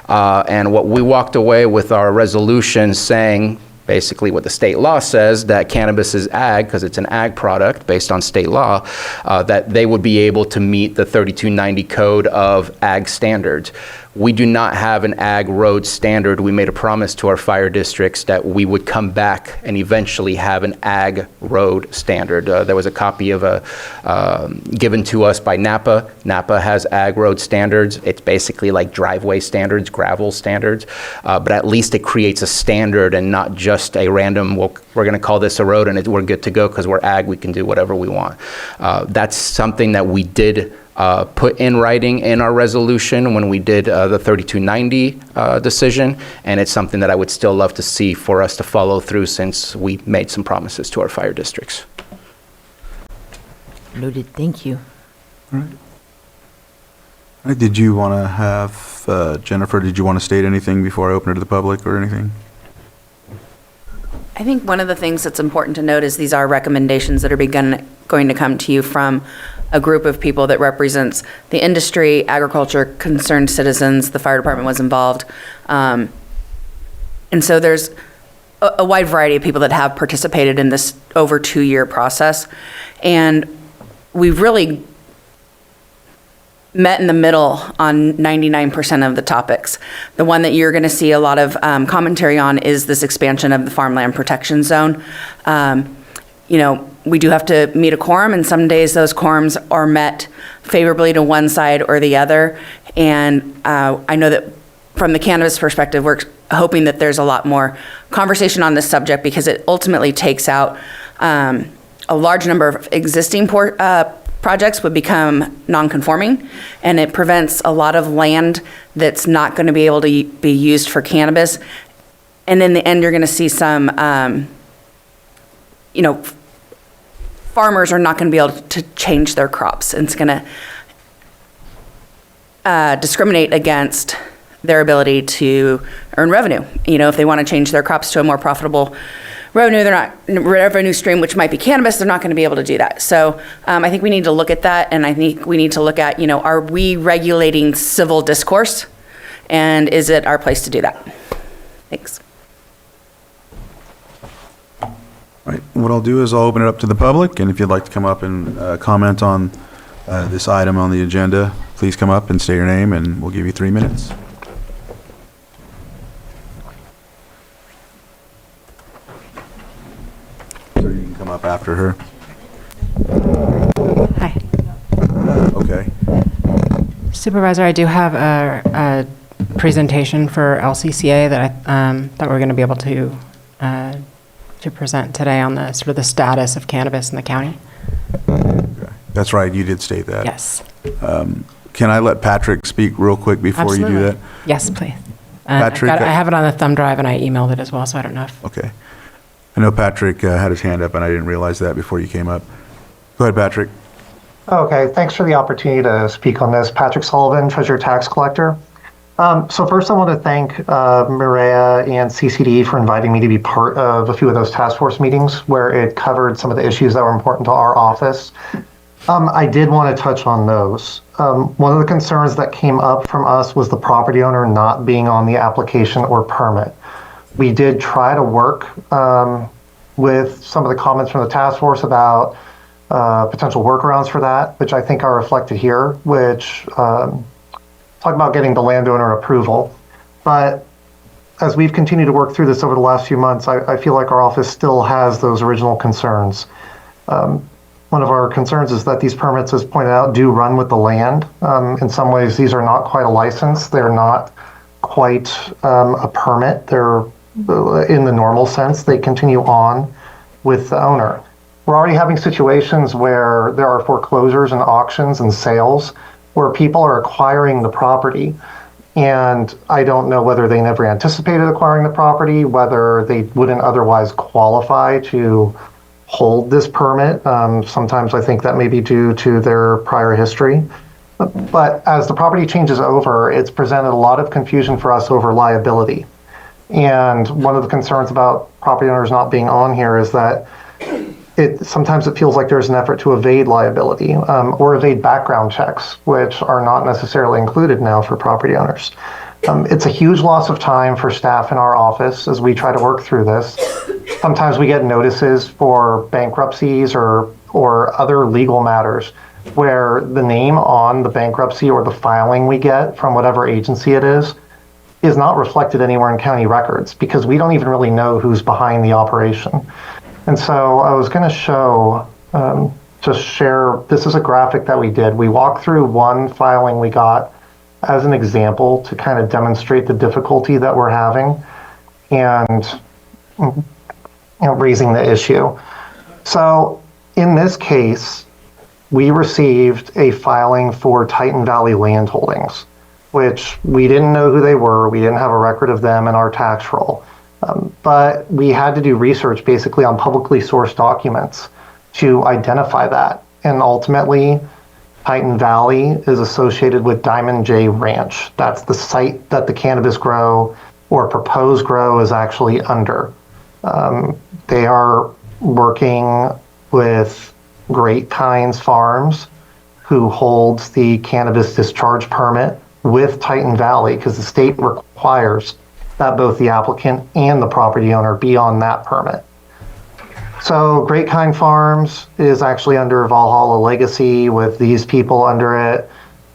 and what we walked away with our resolution saying, basically what the state law says, that cannabis is ag, because it's an ag product based on state law, that they would be able to meet the 3290 code of ag standards. We do not have an ag road standard. We made a promise to our fire districts that we would come back and eventually have an ag road standard. There was a copy of given to us by Napa. Napa has ag road standards. It's basically like driveway standards, gravel standards, but at least it creates a standard and not just a random, well, we're going to call this a road and we're good to go because we're ag, we can do whatever we want. That's something that we did put in writing in our resolution when we did the 3290 decision, and it's something that I would still love to see for us to follow through, since we made some promises to our fire districts. Noted, thank you. All right, did you want to have, Jennifer, did you want to state anything before I open it to the public or anything? I think one of the things that's important to note is these are recommendations that are going to come to you from a group of people that represents the industry, agriculture, concerned citizens. The fire department was involved. And so there's a wide variety of people that have participated in this over 2-year process. And we've really met in the middle on 99% of the topics. The one that you're going to see a lot of commentary on is this expansion of the farmland protection zone. We do have to meet a quorum, and some days those quorums are met favorably to one side or the other. And I know that from the cannabis perspective, we're hoping that there's a lot more conversation on this subject, because it ultimately takes out a large number of existing projects would become non-conforming, and it prevents a lot of land that's not going to be able to be used for cannabis. And in the end, you're going to see some, farmers are not going to be able to change their crops, and it's going to discriminate against their ability to earn revenue. If they want to change their crops to a more profitable revenue stream, which might be cannabis, they're not going to be able to do that. So I think we need to look at that, and I think we need to look at, are we regulating civil discourse, and is it our place to do that? Thanks. All right, what I'll do is I'll open it up to the public, and if you'd like to come up and comment on this item on the agenda, please come up and state your name, and we'll give you 3 minutes. So you can come up after her. Hi. Okay. Supervisor, I do have a presentation for LCCA that we're going to be able to present today on the sort of the status of cannabis in the county. Okay. That's right, you did state that. Yes. Can I let Patrick speak real quick before Absolutely. you do that? Yes, please. Patrick, I have it on the thumb drive, and I emailed it as well, so I don't know if... Okay. I know Patrick had his hand up, and I didn't realize that before you came up. Go ahead, Patrick. Okay, thanks for the opportunity to speak on this. Patrick Sullivan, Treasurer Tax Collector. So first I want to thank Maria and CCD for inviting me to be part of a few of those task force meetings where it covered some of the issues that were important to our office. I did want to touch on those. One of the concerns that came up from us was the property owner not being on the application or permit. We did try to work with some of the comments from the task force about potential workarounds for that, which I think are reflected here, which talk about getting the landowner approval. But as we've continued to work through this over the last few months, I feel like our office still has those original concerns. One of our concerns is that these permits, as pointed out, do run with the land. In some ways, these are not quite a license. They're not quite a permit. They're in the normal sense. They continue on with the owner. We're already having situations where there are foreclosures and auctions and sales where people are acquiring the property. And I don't know whether they never anticipated acquiring the property, whether they wouldn't otherwise qualify to hold this permit. Sometimes I think that may be due to their prior history. But as the property changes over, it's presented a lot of confusion for us over liability. And one of the concerns about property owners not being on here is that sometimes it feels like there's an effort to evade liability or evade background checks, which are not necessarily included now for property owners. It's a huge loss of time for staff in our office as we try to work through this. Sometimes we get notices for bankruptcies or other legal matters where the name on the bankruptcy or the filing we get from whatever agency it is not reflected anywhere in county records because we don't even really know who's behind the operation. And so I was going to show, just share, this is a graphic that we did. We walked through one filing we got as an example to kind of demonstrate the difficulty that we're having and raising the issue. So in this case, we received a filing for Titan Valley Land Holdings, which we didn't know who they were. We didn't have a record of them in our tax roll. But we had to do research basically on publicly sourced documents to identify that. And ultimately, Titan Valley is associated with Diamond J Ranch. That's the site that the cannabis grow or proposed grow is actually under. They are working with Great Kinds Farms, who holds the cannabis discharge permit with Titan Valley, because the state requires that both the applicant and the property owner be on that permit. So Great Kind Farms is actually under Valhalla Legacy with these people under it.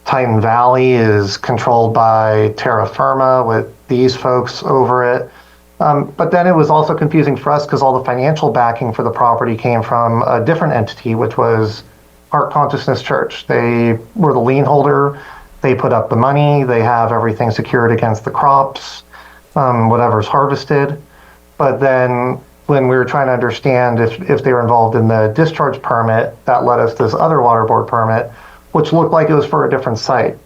Titan Valley is controlled by Terra Firma with these folks over it. But then it was also confusing for us because all the financial backing for the property came from a different entity, which was Heart Consciousness Church. They were the lien holder. They put up the money. They have everything secured against the crops, whatever's harvested. But then when we were trying to understand if they were involved in the discharge permit, that led us to this other water board permit, which looked like it was for a different site.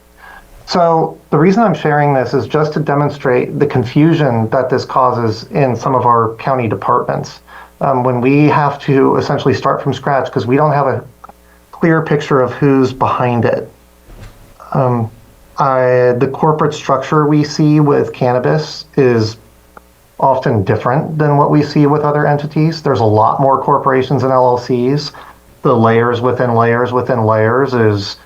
So the reason I'm sharing this is just to demonstrate the confusion that this causes in some of our county departments when we have to essentially start from scratch because we don't have a clear picture of who's behind it. The corporate structure we see with cannabis is often different than what we see with other entities. There's a lot more corporations and LLCs. The layers within layers within layers is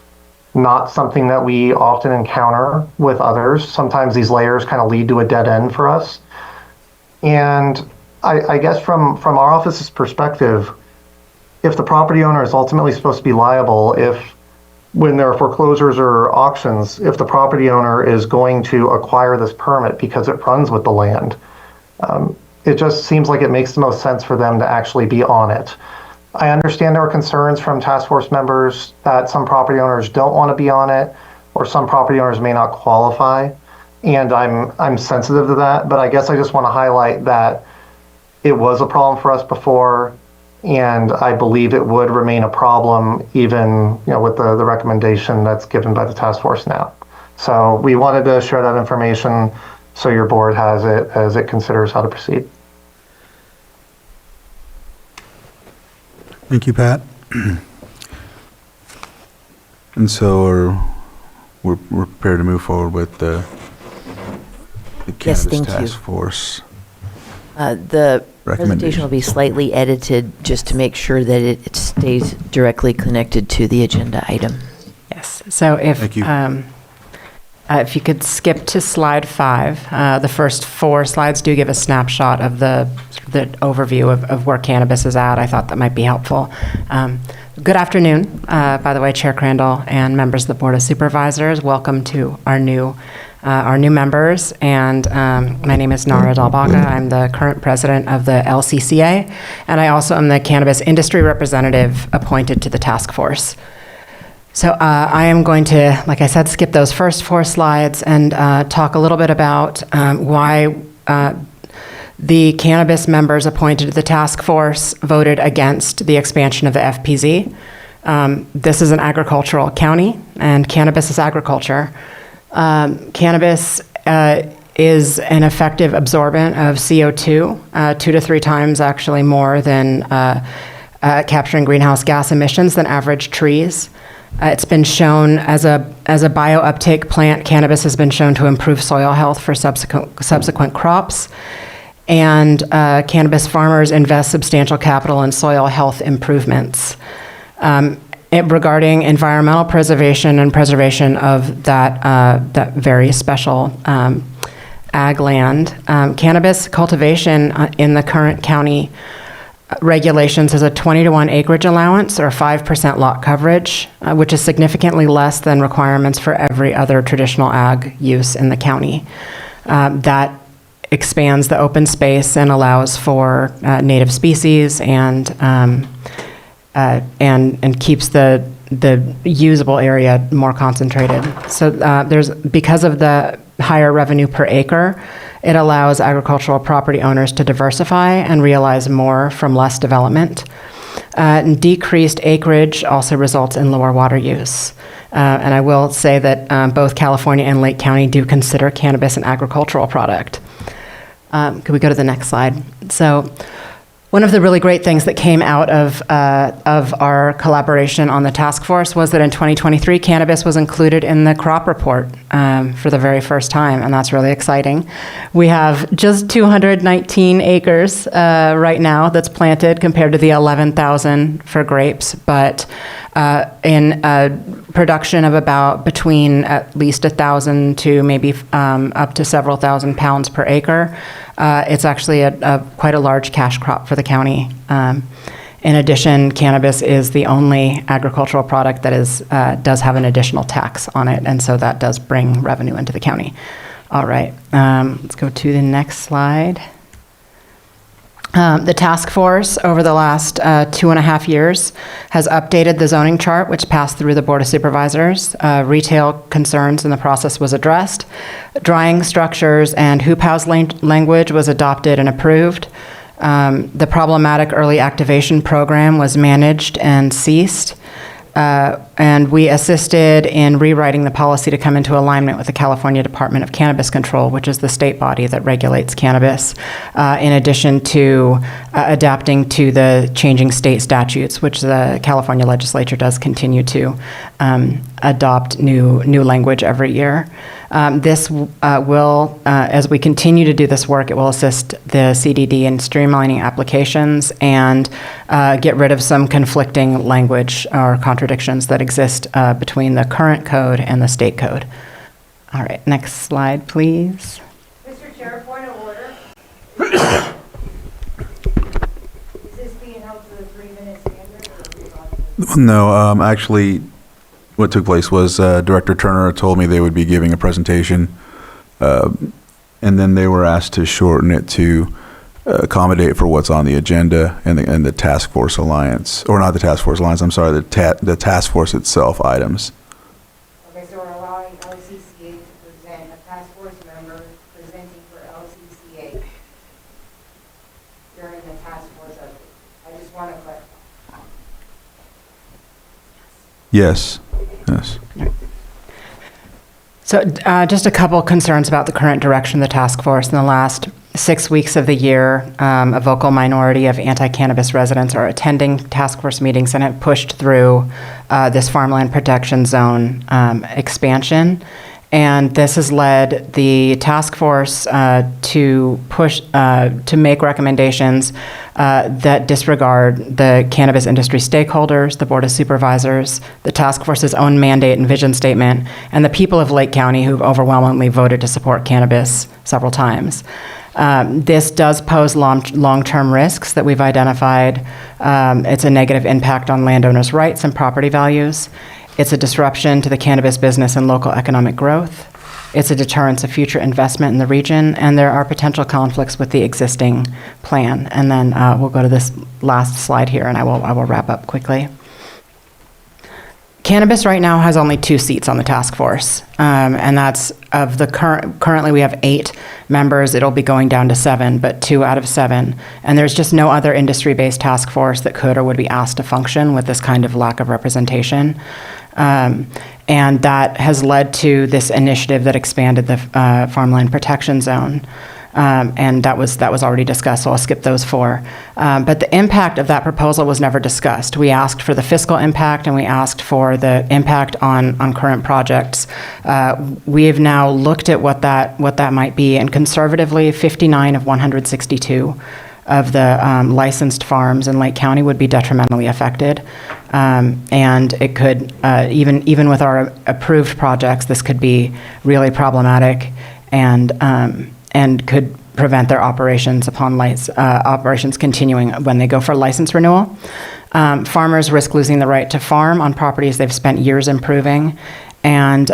not something that we often encounter with others. Sometimes these layers kind of lead to a dead end for us. And I guess from our office's perspective, if the property owner is ultimately supposed to be liable, when there are foreclosures or auctions, if the property owner is going to acquire this permit because it runs with the land, it just seems like it makes the most sense for them to actually be on it. I understand there are concerns from task force members that some property owners don't want to be on it, or some property owners may not qualify, and I'm sensitive to that. But I guess I just want to highlight that it was a problem for us before, and I believe it would remain a problem even with the recommendation that's given by the task force now. So we wanted to share that information so your board has it as it considers how to proceed. Thank you, Pat. And so we're prepared to move forward with the Yes, Cannabis thank you. Task Force. The presentation will be slightly edited just to make sure that it stays directly connected to the agenda item. Yes. So Thank you. If you could skip to slide 5, the first 4 slides do give a snapshot of the overview of where cannabis is at. I thought that might be helpful. Good afternoon, by the way, Chair Crandall and members of the Board of Supervisors. Welcome to our new members. And my name is Nara Dalbaga. I'm the current president of the LCCA, and I also am the cannabis industry representative appointed to the task force. So I am going to, like I said, skip those first 4 slides and talk a little bit about why The cannabis members appointed to the task force voted against the expansion of the FPZ. This is an agricultural county, and cannabis is agriculture. Cannabis is an effective absorbent of CO2, 2 to 3 times actually more than capturing greenhouse gas emissions than average trees. It's been shown as a biouptake plant, cannabis has been shown to improve soil health for subsequent crops. And cannabis farmers invest substantial capital in soil health improvements. Regarding environmental preservation and preservation of that very special ag land, cannabis cultivation in the current county regulations has a 20-to-1 acreage allowance or 5% lot coverage, which is significantly less than requirements for every other traditional ag use in the county. That expands the open space and allows for native species and keeps the usable area more concentrated. So because of the higher revenue per acre, it allows agricultural property owners to diversify and realize more from less development. Decreased acreage also results in lower water use. And I will say that both California and Lake County do consider cannabis an agricultural product. Could we go to the next slide? So one of the really great things that came out of our collaboration on the task force was that in 2023, cannabis was included in the crop report for the very first time, and that's really exciting. We have just 219 acres right now that's planted compared to the 11,000 for grapes, but in production of about between at least 1,000 to maybe up to several thousand pounds per acre. It's actually quite a large cash crop for the county. In addition, cannabis is the only agricultural product that does have an additional tax on it, and so that does bring revenue into the county. All right, let's go to the next slide. The task force over the last 2.5 years has updated the zoning chart, which passed through the Board of Supervisors. Retail concerns in the process was addressed. Drying structures and hoop house language was adopted and approved. The problematic early activation program was managed and ceased. And we assisted in rewriting the policy to come into alignment with the California Department of Cannabis Control, which is the state body that regulates cannabis, in addition to adapting to the changing state statutes, which the California legislature does continue to adopt new language every year. This will, as we continue to do this work, it will assist the CDD in streamlining applications and get rid of some conflicting language or contradictions that exist between the current code and the state code. All right, next slide, please. Mr. Chair, point of order. Is this being held to the 3-minute standard? No, actually, what took place was Director Turner told me they would be giving a presentation, and then they were asked to shorten it to accommodate for what's on the agenda and the task force alliance, or not the task force alliance, I'm sorry, the task force itself items. Okay, so we're allowing LCCA to present, a task force member presenting for LCCA during the task force update. I just want to clarify. Yes, yes. So just a couple concerns about the current direction of the task force. In the last 6 weeks of the year, a vocal minority of anti-cannabis residents are attending task force meetings and have pushed through this farmland protection zone expansion. And this has led the task force to push, to make recommendations that disregard the cannabis industry stakeholders, the Board of Supervisors, the task force's own mandate and vision statement, and the people of Lake County who've overwhelmingly voted to support cannabis several times. This does pose long-term risks that we've identified. It's a negative impact on landowners' rights and property values. It's a disruption to the cannabis business and local economic growth. It's a deterrence of future investment in the region, and there are potential conflicts with the existing plan. And then we'll go to this last slide here, and I will wrap up quickly. Cannabis right now has only 2 seats on the task force, and that's of the currently we have 8 members. It'll be going down to 7, but 2 out of 7. And there's just no other industry-based task force that could or would be asked to function with this kind of lack of representation. And that has led to this initiative that expanded the farmland protection zone. And that was already discussed, so I'll skip those 4. But the impact of that proposal was never discussed. We asked for the fiscal impact and we asked for the impact on current projects. We have now looked at what that might be, and conservatively, 59 of 162 of the licensed farms in Lake County would be detrimentally affected. And it could, even with our approved projects, this could be really problematic and could prevent their operations upon operations continuing when they go for license renewal. Farmers risk losing the right to farm on properties they've spent years improving, and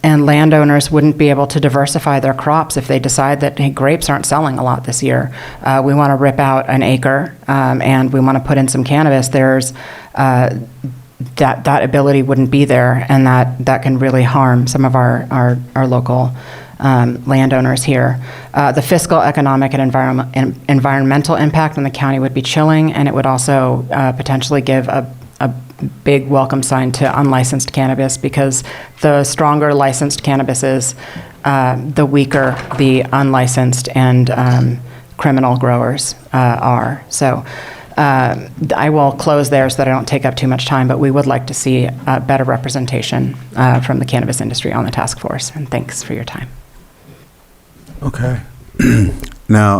landowners wouldn't be able to diversify their crops if they decide that, hey, grapes aren't selling a lot this year. We want to rip out an acre and we want to put in some cannabis. There's that ability wouldn't be there, and that can really harm some of our local landowners here. The fiscal, economic, and environmental impact on the county would be chilling, and it would also potentially give a big welcome sign to unlicensed cannabis, because the stronger licensed cannabis is, the weaker the unlicensed and criminal growers are. So I will close there so that I don't take up too much time, but we would like to see better representation from the cannabis industry on the task force, and thanks for your time. Okay. Now,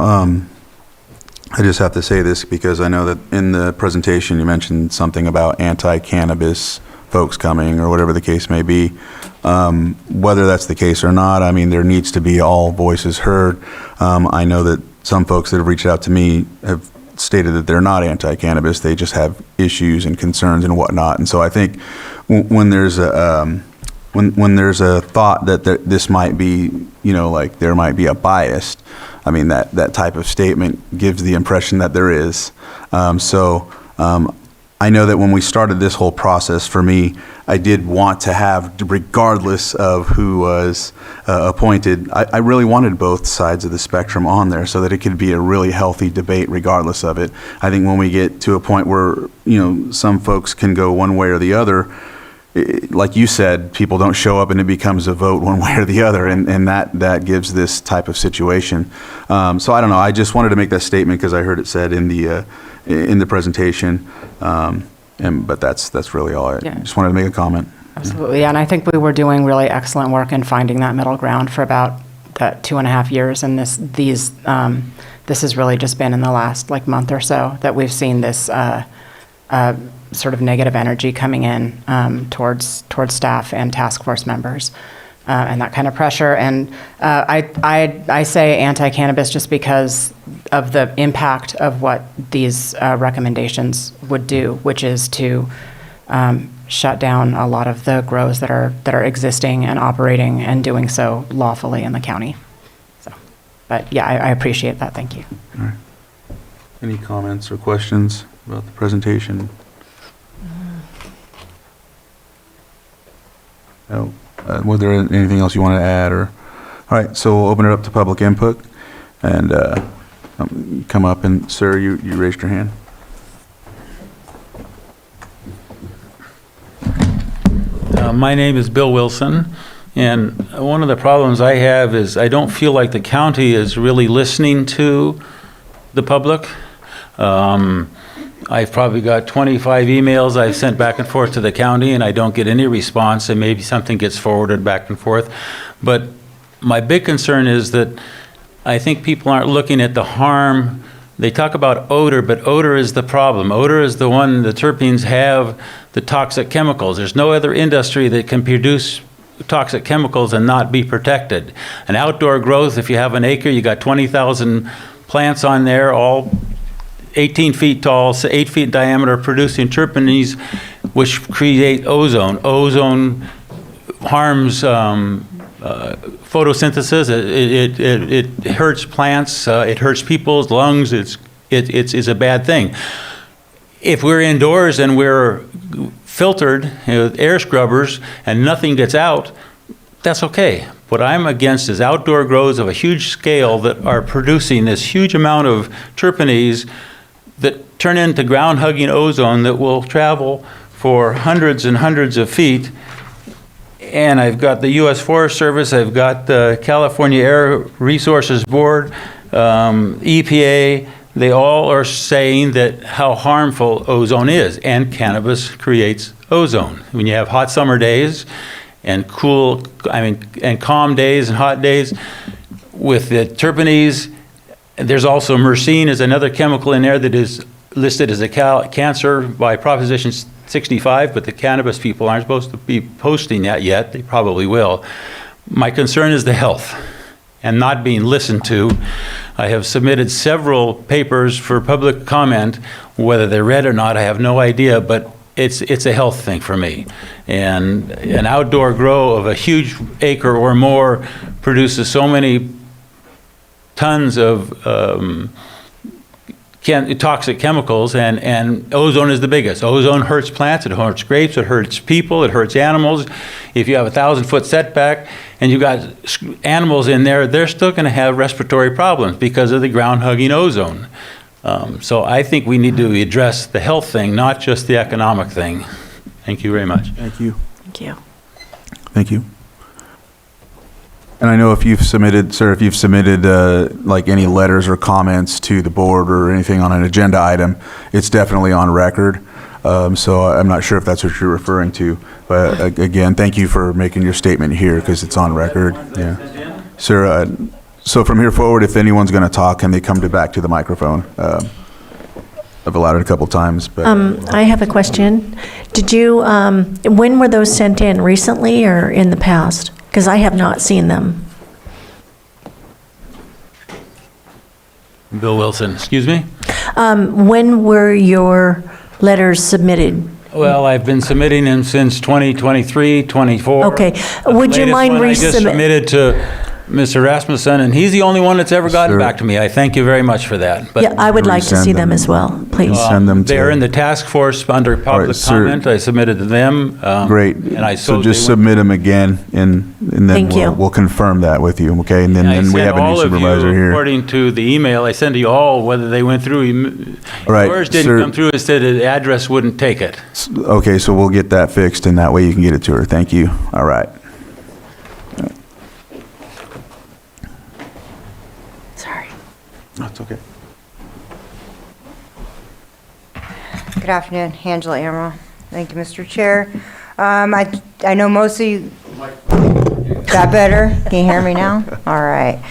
I just have to say this because I know that in the presentation you mentioned something about anti-cannabis folks coming, or whatever the case may be. Whether that's the case or not, I mean, there needs to be all voices heard. I know that some folks that have reached out to me have stated that they're not anti-cannabis, they just have issues and concerns and whatnot. And so I think when there's a when there's a thought that this might be, like there might be a bias, I mean, that type of statement gives the impression that there is. I know that when we started this whole process, for me, I did want to have, regardless of who was appointed, I really wanted both sides of the spectrum on there so that it could be a really healthy debate regardless of it. I think when we get to a point where, some folks can go one way or the other, like you said, people don't show up and it becomes a vote one way or the other, and that gives this type of situation. So I don't know, I just wanted to make that statement because I heard it said in the presentation, but that's really all. I just wanted to make a comment. Absolutely, yeah, and I think we were doing really excellent work in finding that middle ground for about 2.5 years, and this has really just been in the last month or so that we've seen this sort of negative energy coming in towards staff and task force members, and that kind of pressure. And I say anti-cannabis just because of the impact of what these recommendations would do, which is to shut down a lot of the grows that are existing and operating and doing so lawfully in the county. So, but yeah, I appreciate that. Thank you. All right. Any comments or questions about the presentation? No. Was there anything else you want to add? Or all right, so we'll open it up to public input, and come up, and sir, you raised your hand. My name is Bill Wilson, and one of the problems I have is I don't feel like the county is really listening to the public. I've probably got 25 emails I've sent back and forth to the county, and I don't get any response, and maybe something gets forwarded back and forth. But my big concern is that I think people aren't looking at the harm. They talk about odor, but odor is the problem. Odor is the one, the terpenes have the toxic chemicals. There's no other industry that can produce toxic chemicals and not be protected. An outdoor growth, if you have an acre, you got 20,000 plants on there, all 18 feet tall, 8 feet in diameter, producing terpenes, which create ozone. Ozone harms photosynthesis. It hurts plants. It hurts people's lungs. It's a bad thing. If we're indoors and we're filtered, air scrubbers, and nothing gets out, that's okay. What I'm against is outdoor grows of a huge scale that are producing this huge amount of terpenes that turn into ground-hugging ozone that will travel for hundreds and hundreds of feet. And I've got the U.S. Forest Service, I've got the California Air Resources Board, EPA, they all are saying that how harmful ozone is, and cannabis creates ozone. When you have hot summer days and and calm days and hot days with the terpenes, there's also myrcene is another chemical in there that is listed as a cancer by Proposition 65, but the cannabis people aren't supposed to be posting that yet. They probably will. My concern is the health and not being listened to. I have submitted several papers for public comment. Whether they're read or not, I have no idea, but it's a health thing for me. And an outdoor grow of a huge acre or more produces so many tons of toxic chemicals, and ozone is the biggest. Ozone hurts plants, it hurts grapes, it hurts people, it hurts animals. If you have a 1,000-foot setback and you've got animals in there, they're still going to have respiratory problems because of the ground-hugging ozone. So I think we need to address the health thing, not just the economic thing. Thank you very much. Thank you. Thank you. Thank you. And I know if you've submitted, sir, like any letters or comments to the board or anything on an agenda item, it's definitely on record. So I'm not sure if that's what you're referring to. But again, thank you for making your statement here because it's on record. Yeah. Sir, so from here forward, if anyone's going to talk, can they come back to the microphone? I've allowed it a couple times. But I have a question. Did you, when were those sent in? Recently or in the past? Because I have not seen them. Bill Wilson, excuse me? When were your letters submitted? Well, I've been submitting them since 2023, 24. Okay. The Would you latest mind one I just resubmit? submitted to Mr. Rasmussen, and he's the only one that's ever gotten Sure. back to me. I thank you very much for that. But Yeah, I would like to resend see them. them as well, please. Send them to. they're in the task force under public sir. comment. I submitted to them. Great. And I So suppose just they submit them again, and then Thank you. we'll confirm that with you, okay? And then we have a new supervisor here. According to the email I sent to you all, whether they went through. All right, Yours didn't sir. come through. It said the address wouldn't take it. Okay, so we'll get that fixed, and that way you can get it to her. Thank you. All right. Sorry. That's okay. Good afternoon, Angela Amaral. Thank you, Mr. Chair. I know most of you, that better? Can you hear me now? All right.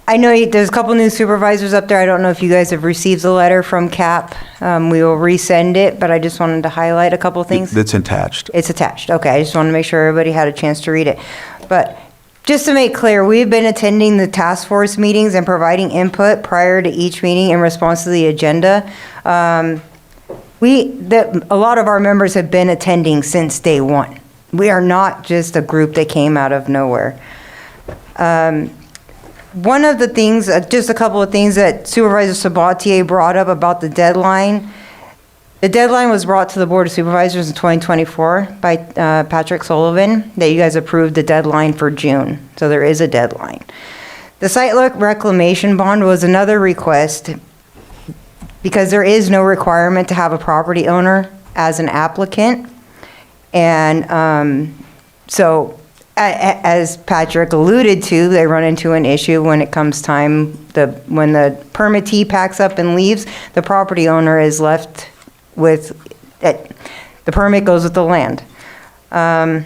I know there's a couple new supervisors up there. I don't know if you guys have received the letter from CAP. We will resend it, but I just wanted to highlight a couple things. That's attached. It's attached. Okay, I just want to make sure everybody had a chance to read it. But just to make clear, we've been attending the task force meetings and providing input prior to each meeting in response to the agenda. A lot of our members have been attending since day one. We are not just a group that came out of nowhere. One of the things, just a couple of things that Supervisor Sabatier brought up about the deadline. The deadline was brought to the Board of Supervisors in 2024 by Patrick Sullivan, that you guys approved the deadline for June. So there is a deadline. The site reclamation bond was another request because there is no requirement to have a property owner as an applicant. And so as Patrick alluded to, they run into an issue when it comes time, when the permittee packs up and leaves, the property owner is left with, the permit goes with the land. I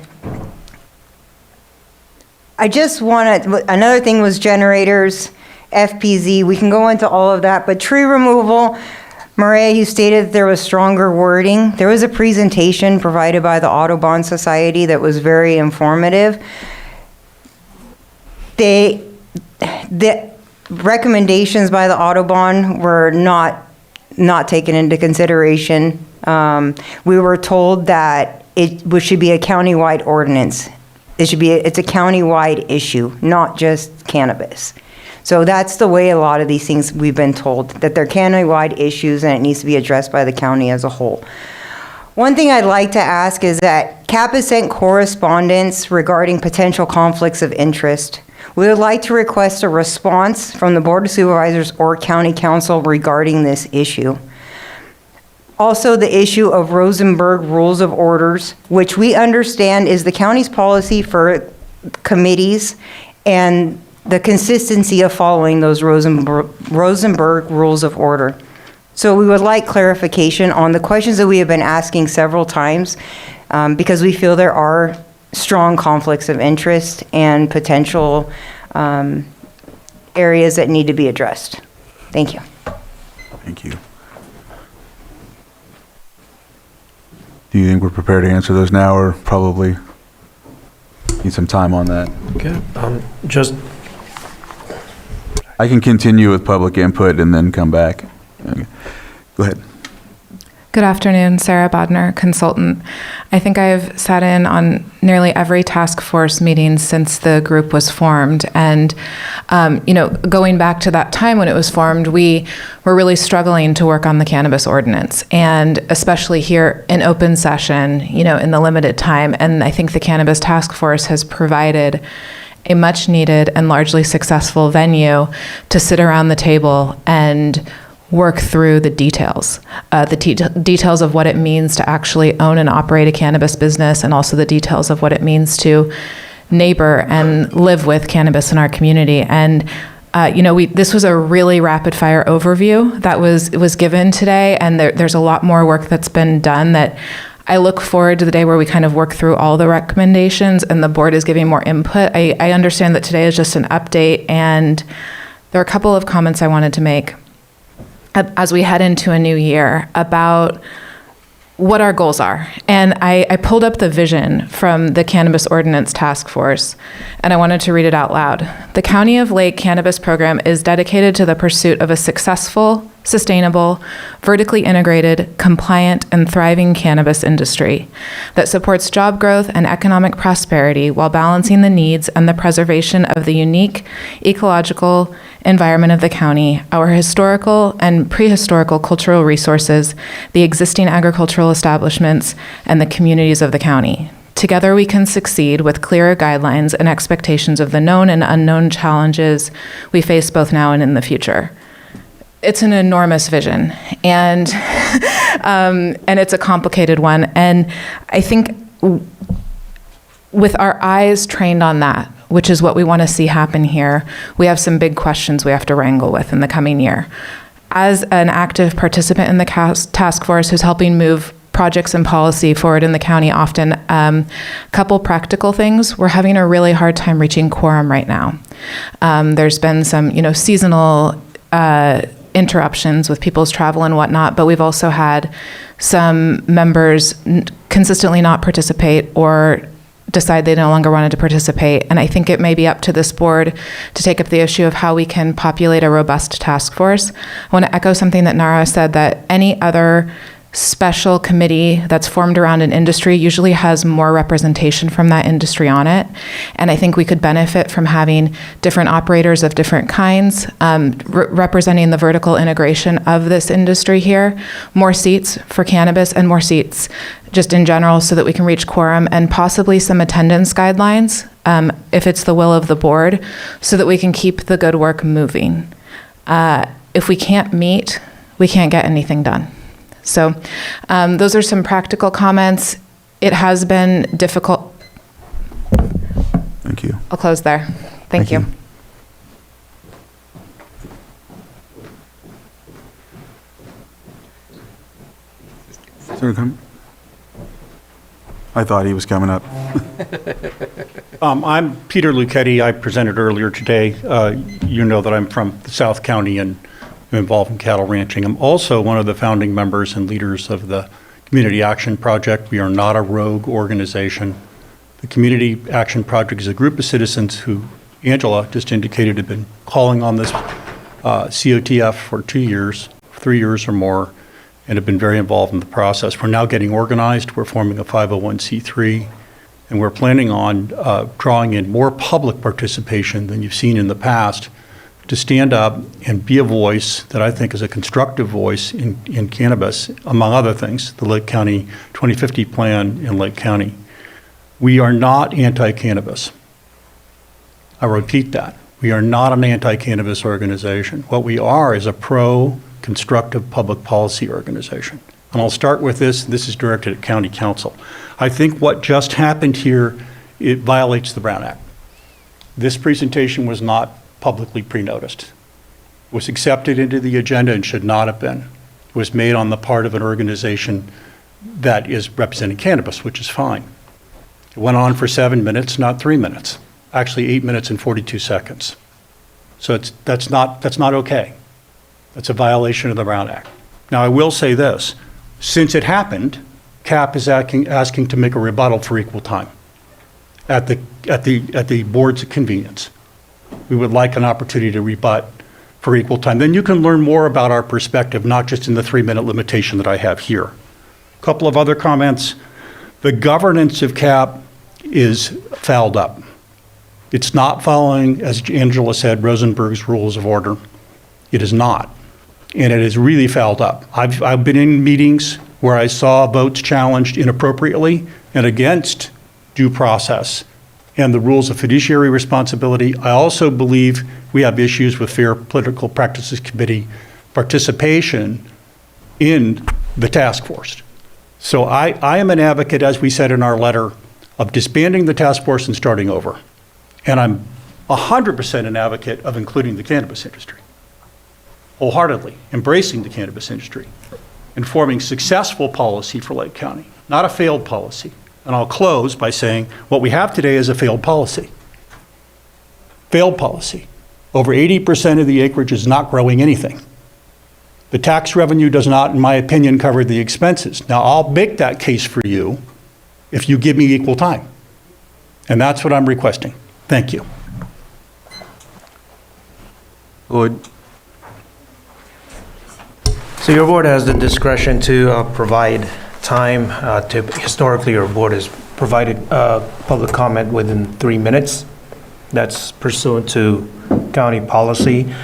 just another thing was generators, FPZ, we can go into all of that, but tree removal, Maria, you stated there was stronger wording. There was a presentation provided by the Audubon Society that was very informative. The recommendations by the Audubon were not taken into consideration. We were told that it should be a countywide ordinance. It's a countywide issue, not just cannabis. So that's the way a lot of these things we've been told, that they're countywide issues and it needs to be addressed by the county as a whole. One thing I'd like to ask is that CAPA sent correspondence regarding potential conflicts of interest. We would like to request a response from the Board of Supervisors or County Council regarding this issue. Also, the issue of Rosenberg Rules of Orders, which we understand is the county's policy for committees and the consistency of following those Rosenberg Rules of Order. So we would like clarification on the questions that we have been asking several times because we feel there are strong conflicts of interest and potential areas that need to be addressed. Thank you. Thank you. Do you think we're prepared to answer those now, or probably need some time on that? Okay, I can continue with public input and then come back. Okay. Go ahead. Good afternoon, Sarah Bodner, consultant. I think I've sat in on nearly every task force meeting since the group was formed. And, going back to that time when it was formed, we were really struggling to work on the cannabis ordinance, and especially here in open session, in the limited time. And I think the Cannabis Task Force has provided a much needed and largely successful venue to sit around the table and work through the details, details of what it means to actually own and operate a cannabis business, and also the details of what it means to neighbor and live with cannabis in our community. And this was a really rapid fire overview that was given today, and there's a lot more work that's been done that I look forward to the day where we kind of work through all the recommendations and the board is giving more input. I understand that today is just an update, and there are a couple of comments I wanted to make as we head into a new year about what our goals are. And I pulled up the vision from the Cannabis Ordinance Task Force, and I wanted to read it out loud. The County of Lake Cannabis Program is dedicated to the pursuit of a successful, sustainable, vertically integrated, compliant, and thriving cannabis industry that supports job growth and economic prosperity while balancing the needs and the preservation of the unique ecological environment of the county, our historical and prehistorical cultural resources, the existing agricultural establishments, and the communities of the county. Together we can succeed with clearer guidelines and expectations of the known and unknown challenges we face both now and in the future. It's an enormous vision, and it's a complicated one. And I think with our eyes trained on that, which is what we want to see happen here, we have some big questions we have to wrangle with in the coming year. As an active participant in the task force who's helping move projects and policy forward in the county often, a couple practical things. We're having a really hard time reaching quorum right now. There's been some, seasonal interruptions with people's travel and whatnot, but we've also had some members consistently not participate or decide they no longer wanted to participate. And I think it may be up to this board to take up the issue of how we can populate a robust task force. I want to echo something that Nara said, that any other special committee that's formed around an industry usually has more representation from that industry on it. And I think we could benefit from having different operators of different kinds representing the vertical integration of this industry here, more seats for cannabis and more seats just in general so that we can reach quorum, and possibly some attendance guidelines if it's the will of the board, so that we can keep the good work moving. If we can't meet, we can't get anything done. So those are some practical comments. It has been difficult. Thank you. I'll close there. Thank you. Is there a comment? I thought he was coming up. I'm Peter Lucchetti. I presented earlier today. You know that I'm from South County and I'm involved in cattle ranching. I'm also one of the founding members and leaders of the Community Action Project. We are not a rogue organization. The Community Action Project is a group of citizens who Angela just indicated have been calling on this COTF for 2 years, 3 years or more, and have been very involved in the process. We're now getting organized. We're forming a 501c3, and we're planning on drawing in more public participation than you've seen in the past to stand up and be a voice that I think is a constructive voice in cannabis, among other things, the Lake County 2050 plan in Lake County. We are not anti-cannabis. I repeat that. We are not an anti-cannabis organization. What we are is a pro-constructive public policy organization. And I'll start with this. This is directed at County Council. I think what just happened here, it violates the Brown Act. This presentation was not publicly pre-noticed. It was accepted into the agenda and should not have been. It was made on the part of an organization that is representing cannabis, which is fine. It went on for 7 minutes, not 3 minutes. Actually 8 minutes and 42 seconds. So that's not okay. That's a violation of the Brown Act. Now I will say this, since it happened, CAP is asking to make a rebuttal for equal time at the board's convenience. We would like an opportunity to rebut for equal time. Then you can learn more about our perspective, not just in the 3-minute limitation that I have here. A couple of other comments. The governance of CAP is fouled up. It's not following, as Angela said, Rosenberg's rules of order. It is not. And it is really fouled up. I've been in meetings where I saw votes challenged inappropriately and against due process and the rules of fiduciary responsibility. I also believe we have issues with Fair Political Practices Committee participation in the task force. So I am an advocate, as we said in our letter, of disbanding the task force and starting over. And I'm 100% an advocate of including the cannabis industry, wholeheartedly embracing the cannabis industry and forming successful policy for Lake County, not a failed policy. And I'll close by saying what we have today is a failed policy. Failed policy. Over 80% of the acreage is not growing anything. The tax revenue does not, in my opinion, cover the expenses. Now, I'll make that case for you if you give me equal time. And that's what I'm requesting. Thank you. Lloyd? So your board has the discretion to provide time. Historically, your board has provided public comment within 3 minutes. That's pursuant to county policy.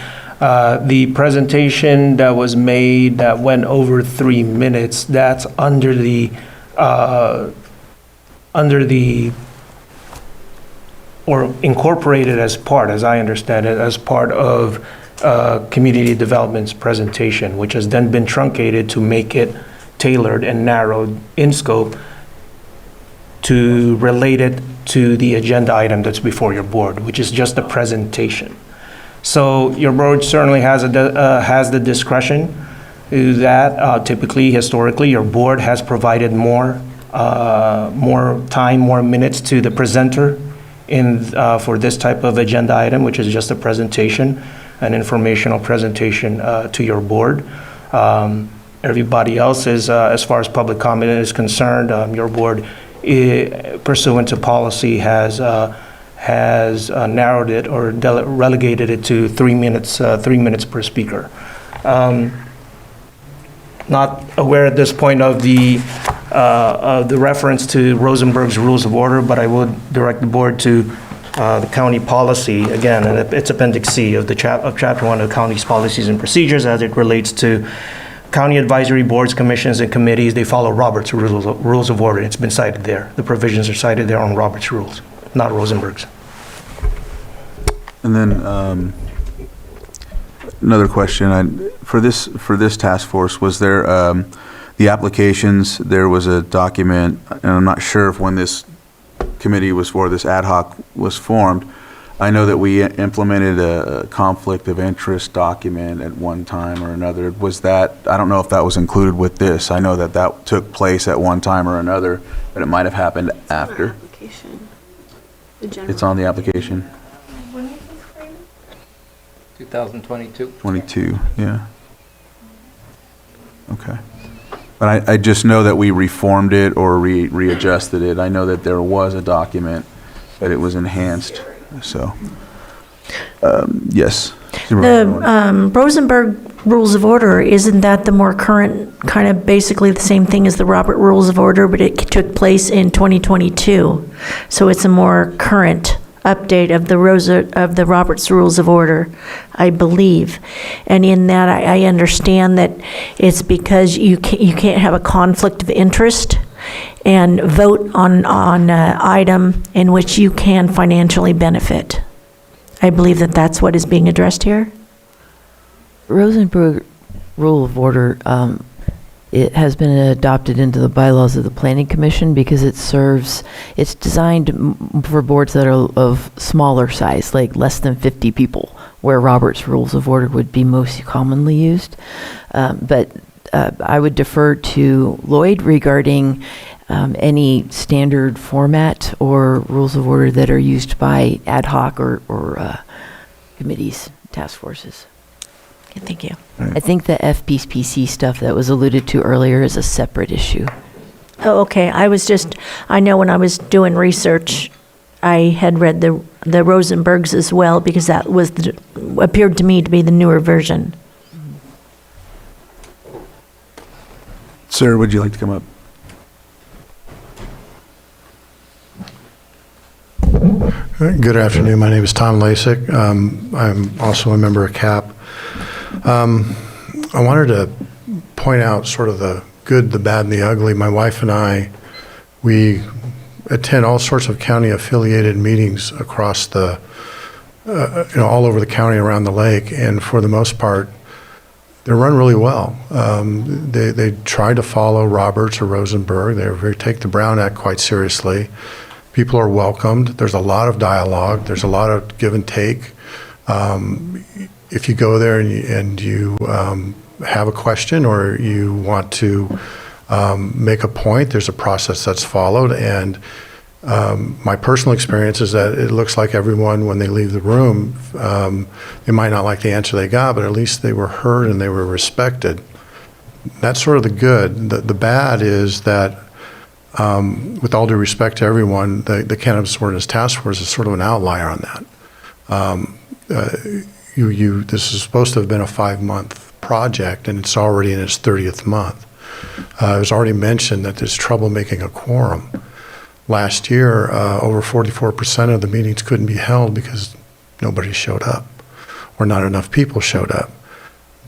The presentation that was made that went over 3 minutes, that's under the or incorporated as part, as I understand it, as part of community development's presentation, which has then been truncated to make it tailored and narrowed in scope to relate it to the agenda item that's before your board, which is just a presentation. So your board certainly has the discretion to that. Typically, historically, your board has provided more time, more minutes to the presenter for this type of agenda item, which is just a presentation, an informational presentation to your board. Everybody else is, as far as public comment is concerned, your board, pursuant to policy, has narrowed it or relegated it to 3 minutes, 3 minutes per speaker. Not aware at this point of the reference to Rosenberg's Rules of Order, but I would direct the board to the county policy, again, and it's Appendix C of Chapter 1 of the county's policies and procedures as it relates to county advisory boards, commissions, and committees. They follow Robert's Rules of Order. It's been cited there. The provisions are cited there on Robert's rules, not Rosenberg's. And then another question, for this task force, was there the applications, there was a document, and I'm not sure if when this committee was for this ad hoc was formed, I know that we implemented a conflict of interest document at one time or another. Was that, I don't know if that was included with this. I know that took place at one time or another, but it might have happened after. It's on the application. When was this created? 2022. 22, yeah. Okay. But I just know that we reformed it or readjusted it. I know that there was a document, but it was enhanced, so, yes. The Rosenberg Rules of Order, isn't that the more current, kind of basically the same thing as the Robert Rules of Order, but it took place in 2022? So it's a more current update of the Roberts Rules of Order, I believe. And in that, I understand that it's because you can't have a conflict of interest and vote on an item in which you can financially benefit. I believe that that's what is being addressed here. Rosenberg Rule of Order, it has been adopted into the bylaws of the Planning Commission because it's designed for boards that are of smaller size, like less than 50 people, where Robert's Rules of Order would be most commonly used. But I would defer to Lloyd regarding any standard format or rules of order that are used by ad hoc or committees, task forces. Okay, thank you. I think the FPPC stuff that was alluded to earlier is a separate issue. Oh, okay. I know when I was doing research, I had read the Rosenbergs as well because that appeared to me to be the newer version. Sir, would you like to come up? Good afternoon. My name is Tom Lasik. I'm also a member of CAP. I wanted to point out sort of the good, the bad, and the ugly. My wife and I, we attend all sorts of county-affiliated meetings across the, all over the county around the lake, and for the most part, they're run really well. They try to follow Roberts or Rosenberg. They take the Brown Act quite seriously. People are welcomed. There's a lot of dialogue. There's a lot of give and take. If you go there and you have a question or you want to make a point, there's a process that's followed. And my personal experience is that it looks like everyone, when they leave the room, they might not like the answer they got, but at least they were heard and they were respected. That's sort of the good. The bad is that, with all due respect to everyone, the Cannabis Ordinance Task Force is sort of an outlier on that. This is supposed to have been a 5-month project, and it's already in its 30th month. It was already mentioned that there's trouble making a quorum. Last year, over 44% of the meetings couldn't be held because nobody showed up, or not enough people showed up.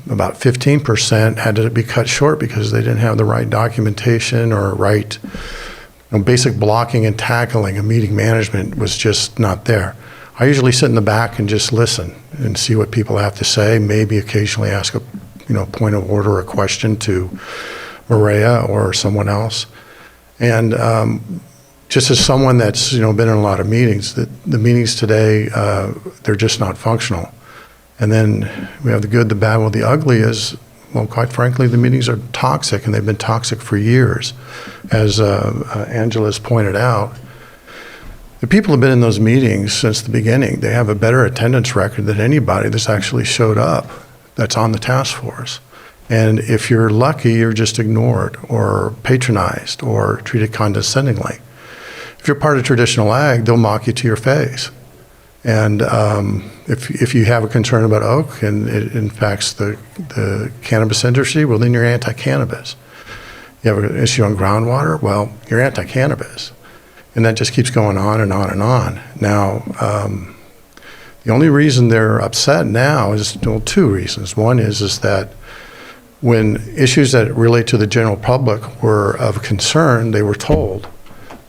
About 15% had to be cut short because they didn't have the right documentation or right basic blocking and tackling and meeting management was just not there. I usually sit in the back and just listen and see what people have to say, maybe occasionally ask a point of order or a question to Maria or someone else. And just as someone that's been in a lot of meetings, the meetings today, they're just not functional. And then we have the good, the bad. Well, the ugly is, well, quite frankly, the meetings are toxic, and they've been toxic for years. As Angela's pointed out, the people have been in those meetings since the beginning. They have a better attendance record than anybody that's actually showed up that's on the task force. And if you're lucky, you're just ignored or patronized or treated condescendingly. If you're part of traditional ag, they'll mock you to your face. And if you have a concern about oak and it impacts the cannabis industry, well, then you're anti-cannabis. You have an issue on groundwater, well, you're anti-cannabis. And that just keeps going on and on and on. Now, the only reason they're upset now is, well, 2 reasons. One is that when issues that relate to the general public were of concern, they were told,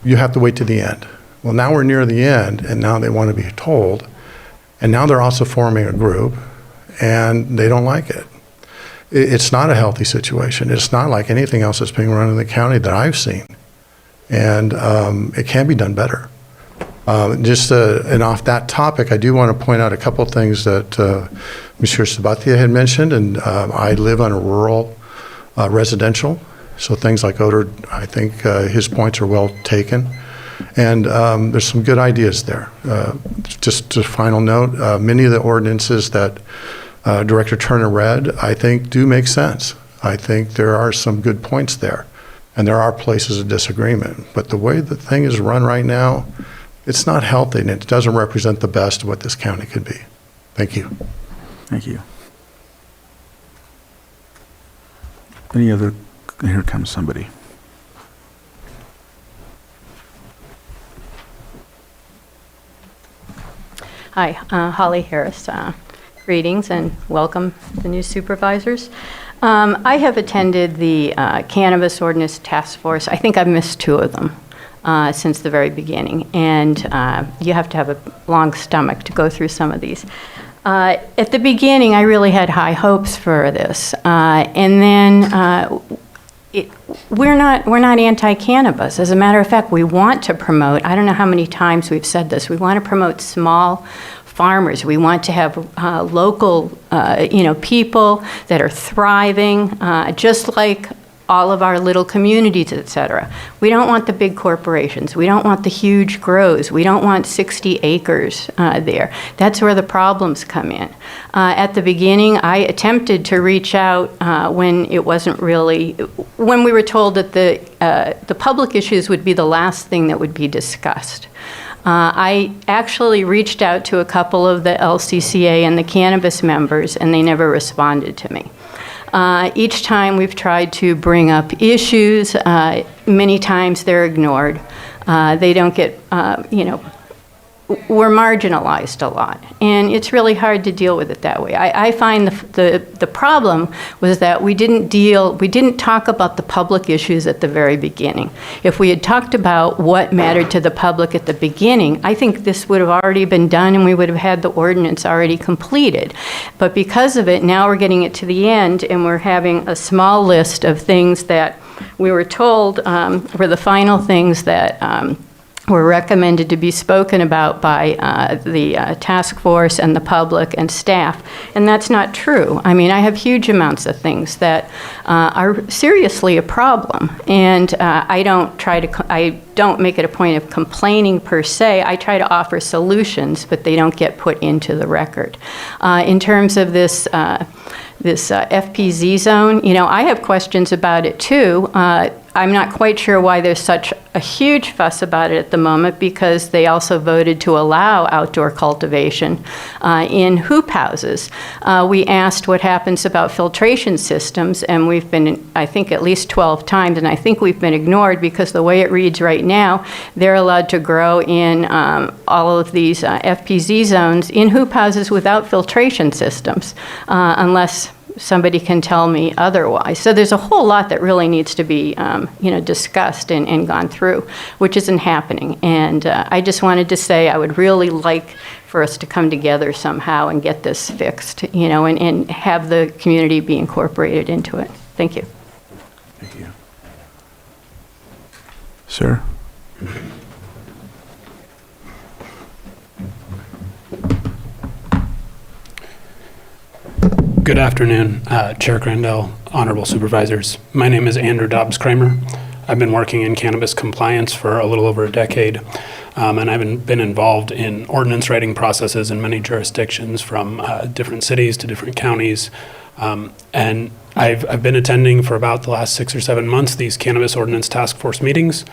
you have to wait to the end. Well, now we're near the end, and now they want to be told. And now they're also forming a group, and they don't like it. It's not a healthy situation. It's not like anything else that's being run in the county that I've seen. And it can be done better. And off that topic, I do want to point out a couple of things that Monsieur Sabathia had mentioned, and I live on a rural residential, so things like odor, I think his points are well taken. And there's some good ideas there. Just a final note, many of the ordinances that Director Turner read, I think do make sense. I think there are some good points there. And there are places of disagreement. But the way the thing is run right now, it's not healthy, and it doesn't represent the best of what this county could be. Thank you. Thank you. Any other? Here comes somebody. Hi, Holly Harris. Greetings and welcome the new supervisors. I have attended the Cannabis Ordinance Task Force. I think I've missed 2 of them since the very beginning, and you have to have a long stomach to go through some of these. At the beginning, I really had high hopes for this, and then we're not anti-cannabis. As a matter of fact, we want to promote, I don't know how many times we've said this, we want to promote small farmers. We want to have local, people that are thriving, just like all of our little communities, et cetera. We don't want the big corporations. We don't want the huge grows. We don't want 60 acres there. That's where the problems come in. At the beginning, I attempted to reach out when it wasn't really, when we were told that the public issues would be the last thing that would be discussed. I actually reached out to a couple of the LCCA and the cannabis members, and they never responded to me. Each time we've tried to bring up issues, many times they're ignored. They don't get, we're marginalized a lot, and it's really hard to deal with it that way. I find the problem was that we didn't talk about the public issues at the very beginning. If we had talked about what mattered to the public at the beginning, I think this would have already been done and we would have had the ordinance already completed. But because of it, now we're getting it to the end and we're having a small list of things that we were told were the final things that were recommended to be spoken about by the task force and the public and staff, and that's not true. I mean, I have huge amounts of things that are seriously a problem, and I don't make it a point of complaining per se. I try to offer solutions, but they don't get put into the record. In terms of this FPZ zone, I have questions about it too. I'm not quite sure why there's such a huge fuss about it at the moment, because they also voted to allow outdoor cultivation in hoop houses. We asked what happens about filtration systems, and we've been, I think, at least 12 times, and I think we've been ignored because the way it reads right now, they're allowed to grow in all of these FPZ zones in hoop houses without filtration systems, unless somebody can tell me otherwise. So there's a whole lot that really needs to be, discussed and gone through, which isn't happening. And I just wanted to say I would really like for us to come together somehow and get this fixed, and have the community be incorporated into it. Thank you. Thank you. Sir? Good afternoon, Chair Crandell, Honorable Supervisors. My name is Andrew Dobbs Kramer. I've been working in cannabis compliance for a little over a decade, and I've been involved in ordinance writing processes in many jurisdictions, from different cities to different counties. And I've been attending for about the last 6 or 7 months these Cannabis Ordinance Task Force meetings.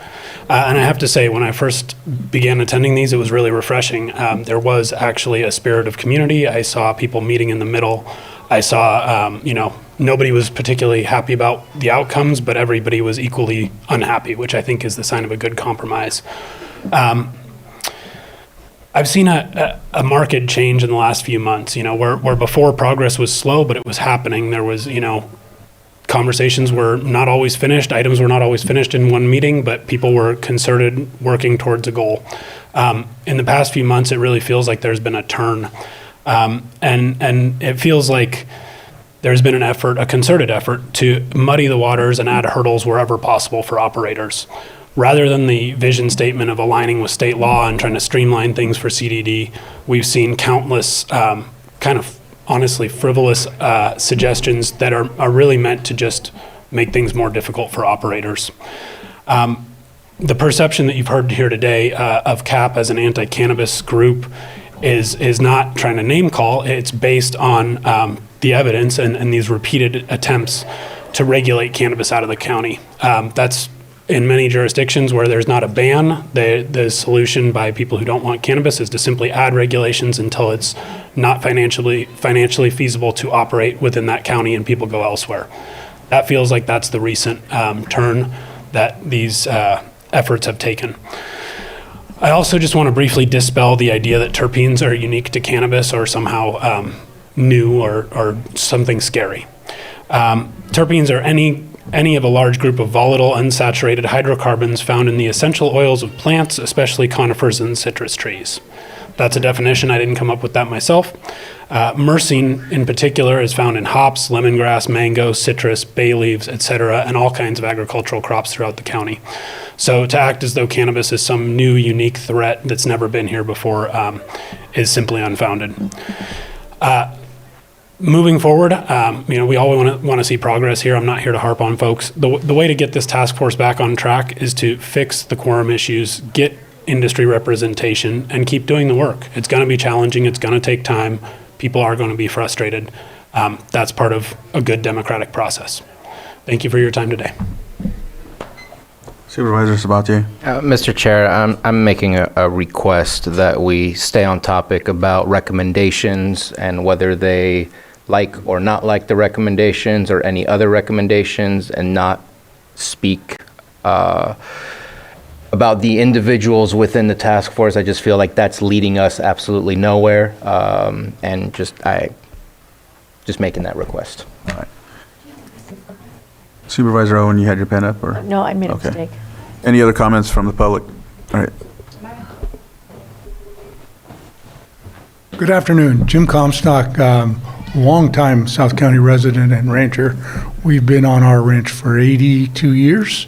And I have to say, when I first began attending these, it was really refreshing. There was actually a spirit of community. I saw people meeting in the middle. I saw, nobody was particularly happy about the outcomes, but everybody was equally unhappy, which I think is the sign of a good compromise. I've seen a marked change in the last few months, where before progress was slow, but it was happening. There was, conversations were not always finished, items were not always finished in one meeting, but people were concerted working towards a goal. In the past few months, it really feels like there's been a turn. And it feels like there's been an effort, a concerted effort, to muddy the waters and add hurdles wherever possible for operators. Rather than the vision statement of aligning with state law and trying to streamline things for CDD, we've seen countless kind of honestly frivolous suggestions that are really meant to just make things more difficult for operators. The perception that you've heard here today of CAP as an anti-cannabis group is not trying to name call. It's based on the evidence and these repeated attempts to regulate cannabis out of the county. That's in many jurisdictions where there's not a ban. The solution by people who don't want cannabis is to simply add regulations until it's not financially feasible to operate within that county and people go elsewhere. That feels like that's the recent turn that these efforts have taken. I also just want to briefly dispel the idea that terpenes are unique to cannabis or somehow new or something scary. Terpenes are any of a large group of volatile, unsaturated hydrocarbons found in the essential oils of plants, especially conifers and citrus trees. That's a definition. I didn't come up with that myself. Myrcene, in particular, is found in hops, lemongrass, mango, citrus, bay leaves, etc., and all kinds of agricultural crops throughout the county. So to act as though cannabis is some new, unique threat that's never been here before is simply unfounded. Moving forward, we all want to see progress here. I'm not here to harp on folks. The way to get this task force back on track is to fix the quorum issues, get industry representation, and keep doing the work. It's going to be challenging. It's going to take time. People are going to be frustrated. That's part of a good democratic process. Thank you for your time today. Supervisor Sabatier. Mr. Chair, I'm making a request that we stay on topic about recommendations and whether they like or not like the recommendations or any other recommendations, and not speak about the individuals within the task force. I just feel like that's leading us absolutely nowhere, and just making that request. All right. Supervisor Owen, you had your pen up, or? No, I made a Okay. mistake. Any other comments from the public? All right. Good afternoon. Jim Comstock, longtime South County resident and rancher. We've been on our ranch for 82 years,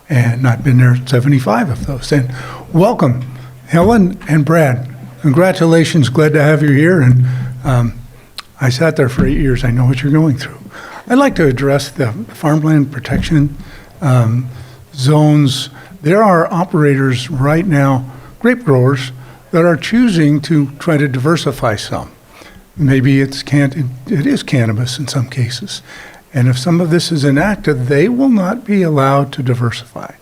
and I've been there 75 of those. And welcome, Helen and Brad. Congratulations. Glad to have you here. And I sat there for 8 years. I know what you're going through. I'd like to address the farmland protection zones. There are operators right now, grape growers, that are choosing to try to diversify some. Maybe it is cannabis in some cases. And if some of this is enacted, they will not be allowed to diversify.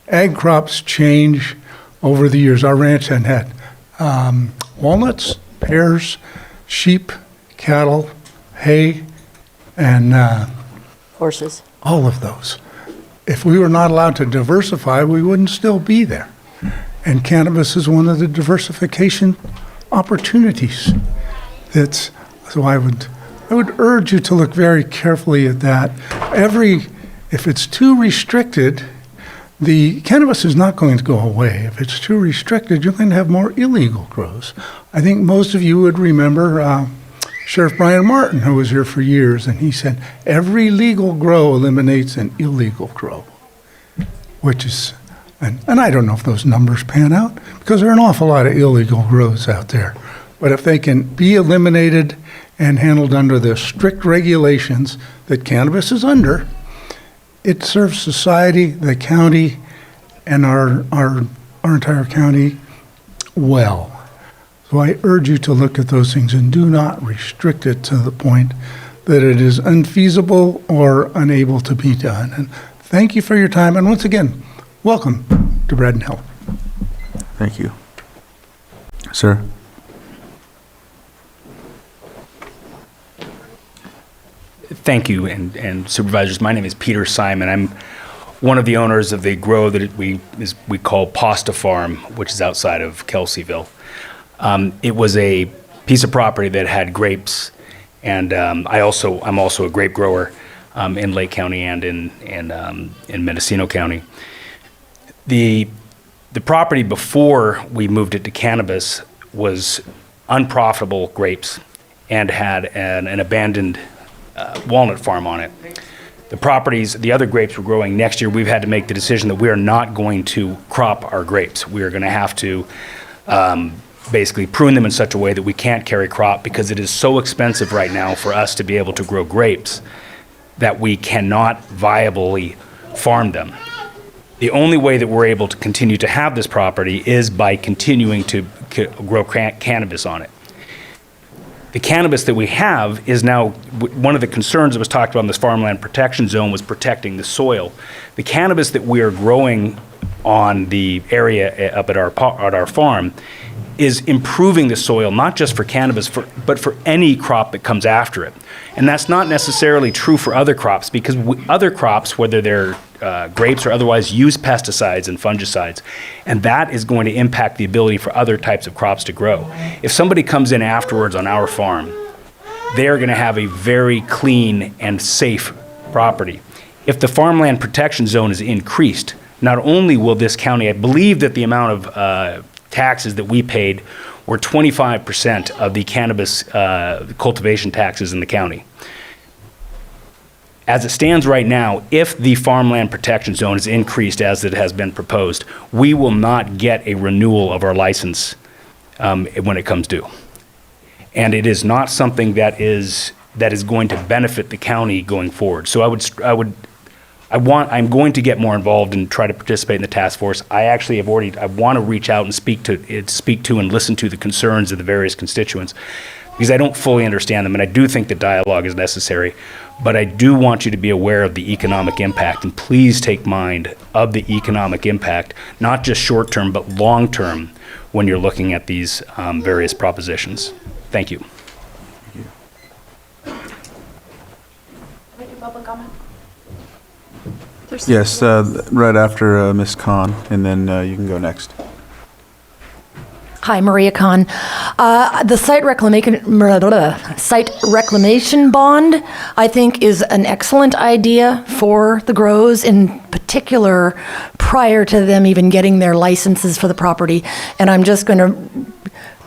Ag crops change over the years. Our ranch had walnuts, pears, sheep, cattle, hay, and Horses. all of those. If we were not allowed to diversify, we wouldn't still be there. And cannabis is one of the diversification opportunities. So I would urge you to look very carefully at that. If it's too restricted, the cannabis is not going to go away. If it's too restricted, you're going to have more illegal grows. I think most of you would remember Sheriff Brian Martin, who was here for years, and he said, every legal grow eliminates an illegal grow, which is, and I don't know if those numbers pan out, because there are an awful lot of illegal grows out there. But if they can be eliminated and handled under the strict regulations that cannabis is under, it serves society, the county, and our entire county well. So I urge you to look at those things and do not restrict it to the point that it is unfeasible or unable to be done. And thank you for your time. And once again, welcome to Brad and Helen. Thank you. Sir? Thank you, and supervisors. My name is Peter Simon. I'm one of the owners of the grow that we call Pasta Farm, which is outside of Kelseyville. It was a piece of property that had grapes, and I'm also a grape grower in Lake County and in Mendocino County. The property before we moved it to cannabis was unprofitable grapes and had an abandoned walnut farm on it. The other grapes were growing next year. We've had to make the decision that we are not going to crop our grapes. We are going to have to basically prune them in such a way that we can't carry crop, because it is so expensive right now for us to be able to grow grapes that we cannot viably farm them. The only way that we're able to continue to have this property is by continuing to grow cannabis on it. The cannabis that we have is now, one of the concerns that was talked about in this farmland protection zone was protecting the soil. The cannabis that we are growing on the area up at our farm is improving the soil, not just for cannabis, but for any crop that comes after it. And that's not necessarily true for other crops, because other crops, whether they're grapes or otherwise, use pesticides and fungicides, and that is going to impact the ability for other types of crops to grow. If somebody comes in afterwards on our farm, they're going to have a very clean and safe property. If the farmland protection zone is increased, not only will this county, I believe that the amount of taxes that we paid were 25% of the cannabis cultivation taxes in the county. As it stands right now, if the farmland protection zone is increased as it has been proposed, we will not get a renewal of our license when it comes due. And it is not something that is going to benefit the county going forward. So I'm going to get more involved and try to participate in the task force. I want to reach out and speak to and listen to the concerns of the various constituents, because I don't fully understand them, and I do think that dialogue is necessary. But I do want you to be aware of the economic impact, and please take mind of the economic impact, not just short-term, but long-term, when you're looking at these various propositions. Thank you. Public comment? Yes, right after Ms. Khan, and then you can go next. Hi, Maria Kahn. The site reclamation bond, I think, is an excellent idea for the grows, in particular, prior to them even getting their licenses for the property. And I'm just going to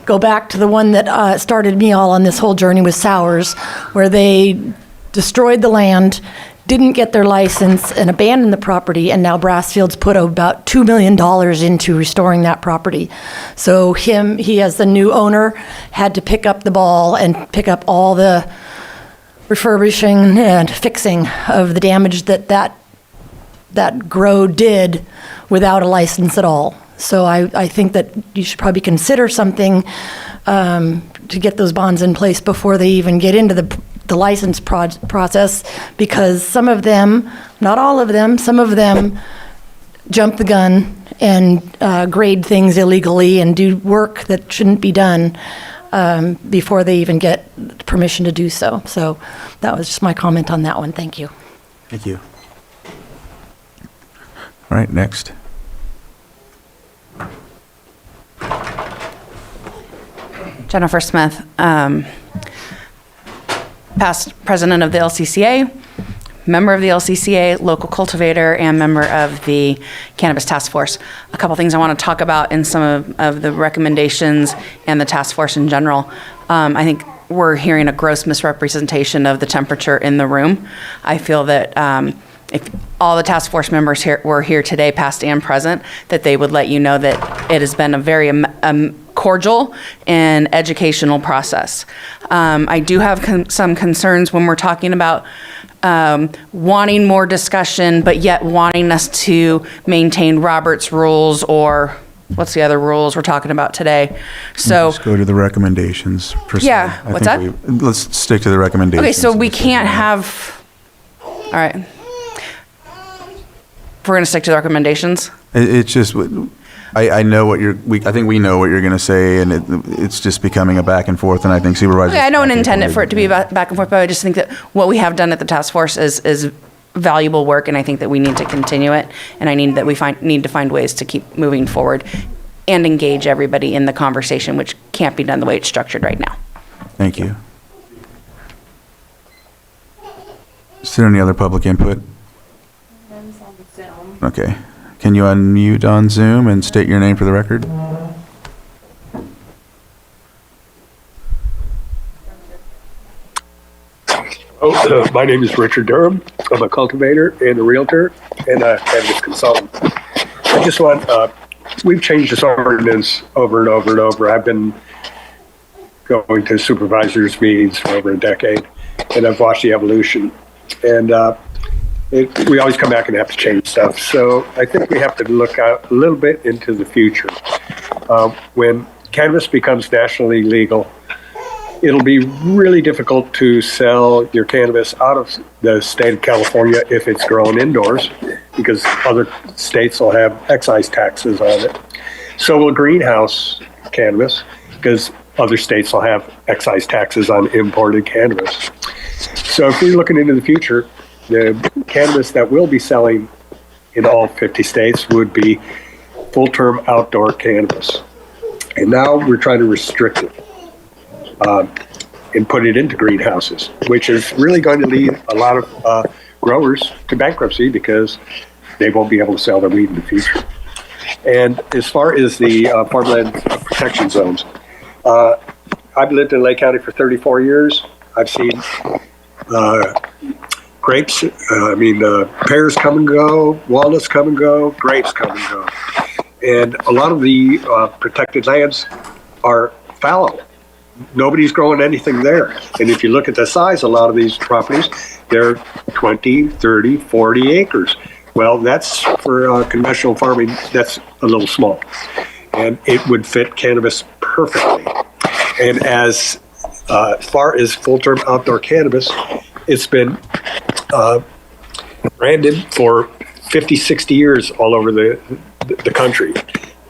go back to the one that started me all on this whole journey with Sowers, where they destroyed the land, didn't get their license, and abandoned the property, and now Brassfield's put about $2 million into restoring that property. So he as the new owner, had to pick up the ball and pick up all the refurbishing and fixing of the damage that grow did without a license at all. So I think that you should probably consider something to get those bonds in place before they even get into the license process, because some of them, not all of them, some of them jump the gun and grade things illegally and do work that shouldn't be done before they even get permission to do so. So that was just my comment on that one. Thank you. Thank you. All right, next. Jennifer Smith, past president of the LCCA, member of the LCCA, local cultivator, and member of the Cannabis Task Force. A couple things I want to talk about in some of the recommendations and the task force in general. I think we're hearing a gross misrepresentation of the temperature in the room. I feel that if all the task force members were here today, past and present, that they would let you know that it has been a very cordial and educational process. I do have some concerns when we're talking about wanting more discussion, but yet wanting us to maintain Robert's rules, or what's the other rules we're talking about today? So Let's go to the recommendations. Yeah, what's that? Let's stick to the recommendations. Okay, so we can't have, all right. We're going to stick to the recommendations? It's just, I know what I think we know what you're going to say, and it's just becoming a back and forth, and I think Supervisor. Okay, I don't intend it for it to be back and forth, but I just think that what we have done at the task force is valuable work, and I think that we need to continue it, and I need to find ways to keep moving forward and engage everybody in the conversation, which can't be done the way it's structured right now. Thank you. Is there any other public input? Okay. Can you unmute on Zoom and state your name for the record? My name is Richard Durham. I'm a cultivator and a realtor and a cannabis consultant. I just want, we've changed this ordinance over and over and over. I've been going to supervisors meetings for over a decade, and I've watched the evolution. And we always come back and have to change stuff. So I think we have to look out a little bit into the future. When cannabis becomes nationally legal, it'll be really difficult to sell your cannabis out of the state of California if it's grown indoors, because other states will have excise taxes on it. So will greenhouse cannabis because other states will have excise taxes on imported cannabis. So if we're looking into the future, the cannabis that we'll be selling in all 50 states would be full-term outdoor cannabis. And now we're trying to restrict it and put it into greenhouses, which is really going to lead a lot of growers to bankruptcy because they won't be able to sell their weed in the future. And as far as the farmland protection zones, I've lived in Lake County for 34 years. I've seen grapes, pears come and go, walnuts come and go, grapes come and go. And a lot of the protected lands are fallow. Nobody's growing anything there. And if you look at the size, a lot of these properties, they're 20, 30, 40 acres. Well, that's for conventional farming, that's a little small. And it would fit cannabis perfectly. And as far as full-term outdoor cannabis, it's been branded for 50, 60 years all over the country.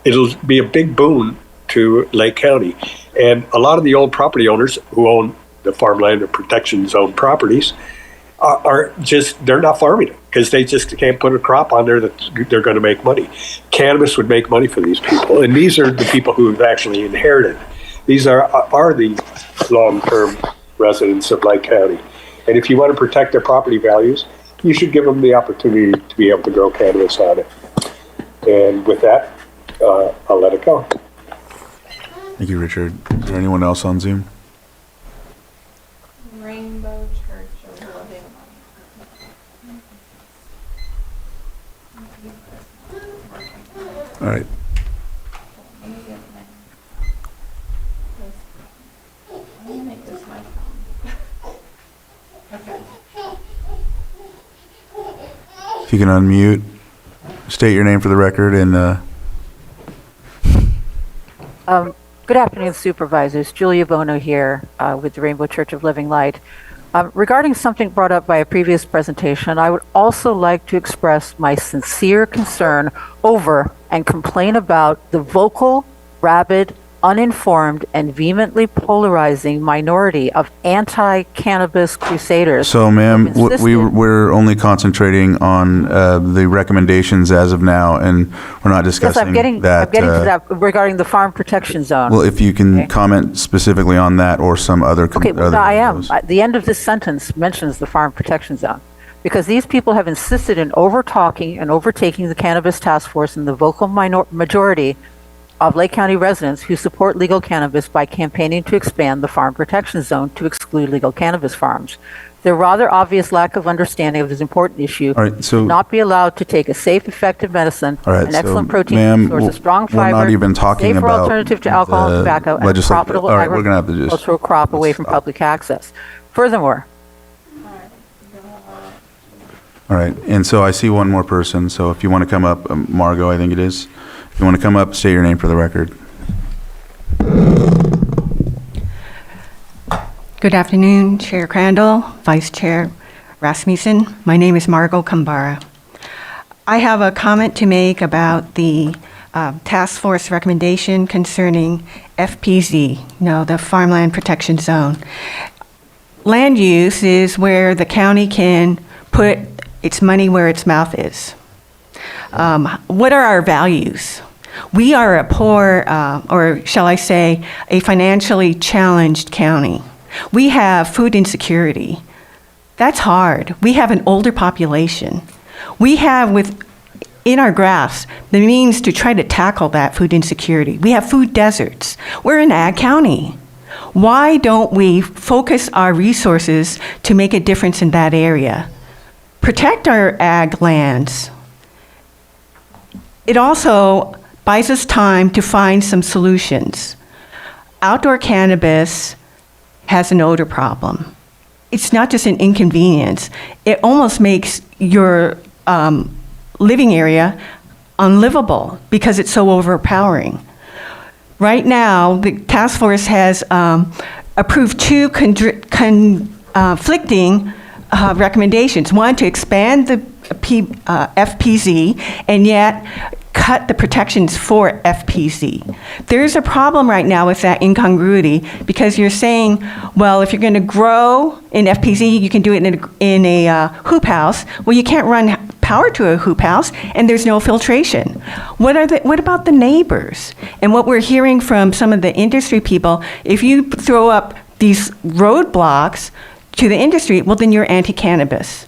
It'll be a big boon to Lake County. And a lot of the old property owners who own the farmland or protection zone properties they're not farming it because they just can't put a crop on there that they're going to make money. Cannabis would make money for these people. And these are the people who have actually inherited. These are the long-term residents of Lake County. And if you want to protect their property values, you should give them the opportunity to be able to grow cannabis on it. And with that, I'll let it go. Thank you, Richard. Is there anyone else on Zoom? Rainbow Church of Living. All right. If you can unmute, state your name for the record and Good afternoon, Supervisors. Julia Bono here with the Rainbow Church of Living Light. Regarding something brought up by a previous presentation, I would also like to express my sincere concern over and complain about the vocal, rabid, uninformed, and vehemently polarizing minority of anti-cannabis crusaders. so, ma'am, we're only concentrating on the recommendations as of now, and we're not discussing I'm getting to that regarding the farm protection zone. Well, if you can comment specifically on that or some other. Okay, well, other I am. those. The end of this sentence mentions the farm protection zone because these people have insisted in over-talking and overtaking the Cannabis Task Force and the vocal majority of Lake County residents who support legal cannabis by campaigning to expand the farm protection zone to exclude legal cannabis farms. Their rather obvious lack of understanding of this important issue All right, so- should not be allowed to take a safe, effective medicine, All right, an so, excellent protein ma'am, source, a strong we're fiber, not even talking safer about alternative to alcohol and the tobacco, and a legislative- profitable all right, we're gonna have to just- agricultural crop away from public access. Furthermore, All right, and so I see one more person, so if you want to come up, Margot, I think it is. If you want to come up, state your name for the record. Good afternoon, Chair Crandall, Vice Chair Rasmussen. My name is Margot Kambara. I have a comment to make about the task force recommendation concerning FPZ, the Farmland Protection Zone. Land use is where the county can put its money where its mouth is. What are our values? We are a poor, or shall I say, a financially challenged county. We have food insecurity. That's hard. We have an older population. We have in our graphs the means to try to tackle that food insecurity. We have food deserts. We're an ag county. Why don't we focus our resources to make a difference in that area? Protect our ag lands. It also buys us time to find some solutions. Outdoor cannabis has an odor problem. It's not just an inconvenience. It almost makes your living area unlivable because it's so overpowering. Right now, the task force has approved two conflicting recommendations. One, to expand the FPZ, and yet cut the protections for FPC. There's a problem right now with that incongruity because you're saying, well, if you're going to grow in FPC, you can do it in a hoop house. Well, you can't run power to a hoop house, and there's no filtration. What about the neighbors? And what we're hearing from some of the industry people, if you throw up these roadblocks to the industry, well, then you're anti-cannabis.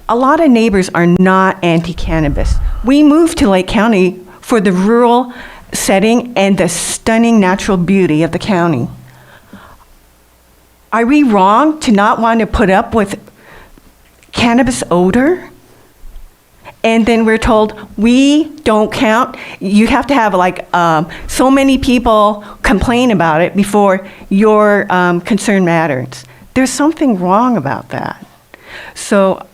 A lot of neighbors are not anti-cannabis. We moved to Lake County for the rural setting and the stunning natural beauty of the county. Are we wrong to not want to put up with cannabis odor? And then we're told, we don't count. You have to have like so many people complain about it before your concern matters. There's something wrong about that. So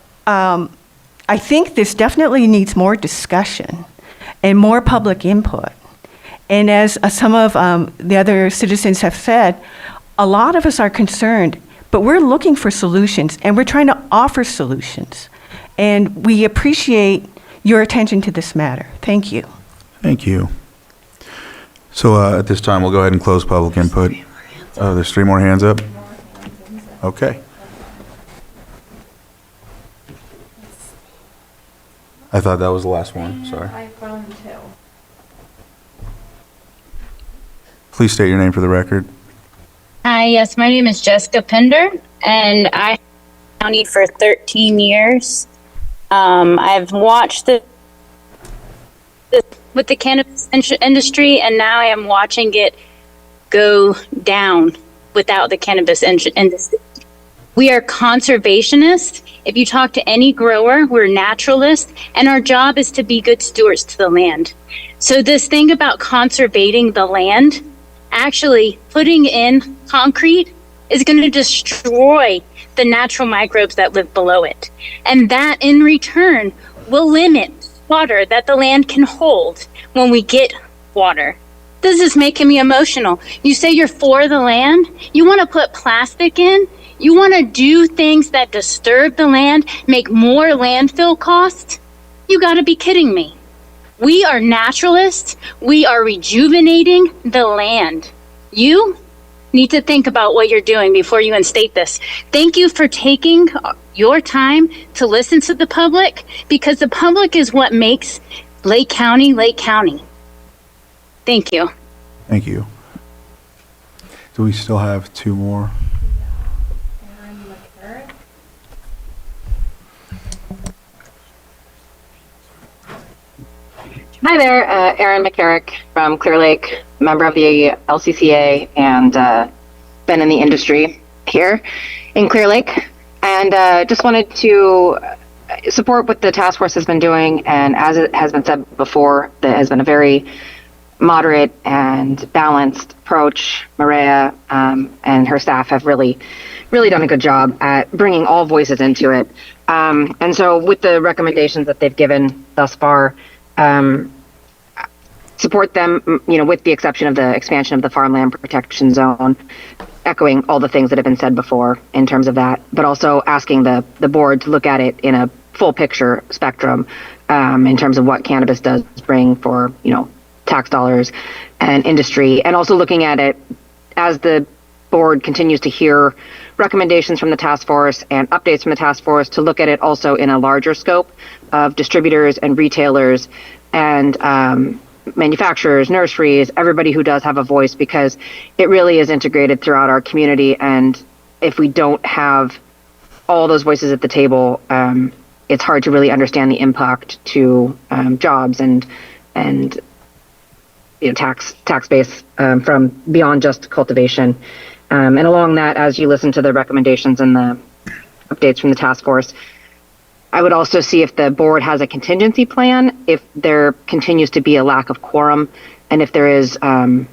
I think this definitely needs more discussion and more public input. And as some of the other citizens have said, a lot of us are concerned, but we're looking for solutions and we're trying to offer solutions. And we appreciate your attention to this matter. Thank you. Thank you. So at this time, we'll go ahead and close public input. There's 3 more hands up. Okay. I thought that was the last one. Sorry. I found 2. Please state your name for the record. Hi, yes, my name is Jessica Pender, and I county for 13 years. I've watched with the cannabis industry, and now I am watching it go down without the cannabis industry. We are conservationists. If you talk to any grower, we're naturalists, and our job is to be good stewards to the land. So this thing about conservating the land, actually putting in concrete is going to destroy the natural microbes that live below it. And that in return will limit water that the land can hold when we get water. This is making me emotional. You say you're for the land, you want to put plastic in, you want to do things that disturb the land, make more landfill costs? You got to be kidding me. We are naturalists. We are rejuvenating the land. You need to think about what you're doing before you instate this. Thank you for taking your time to listen to the public, because the public is what makes Lake County, Lake County. Thank you. Thank you. Do we still have 2 more? Hi there, Erin McCarrick from Clear Lake, member of the LCCA, and been in the industry here in Clear Lake, and just wanted to support what the task force has been doing. And as it has been said before, that has been a very moderate and balanced approach. Maria and her staff have really done a good job at bringing all voices into it. And so with the recommendations that they've given thus far, support them, with the exception of the expansion of the farmland protection zone, echoing all the things that have been said before in terms of that, but also asking the board to look at it in a full picture spectrum in terms of what cannabis does bring for, tax dollars and industry, and also looking at it as the board continues to hear recommendations from the task force and updates from the task force, to look at it also in a larger scope of distributors and retailers and manufacturers, nurseries, everybody who does have a voice, because it really is integrated throughout our community. And if we don't have all those voices at the table, it's hard to really understand the impact to jobs and tax base from beyond just cultivation. And along that, as you listen to the recommendations and the updates from the task force, I would also see if the board has a contingency plan, if there continues to be a lack of quorum, and if there is any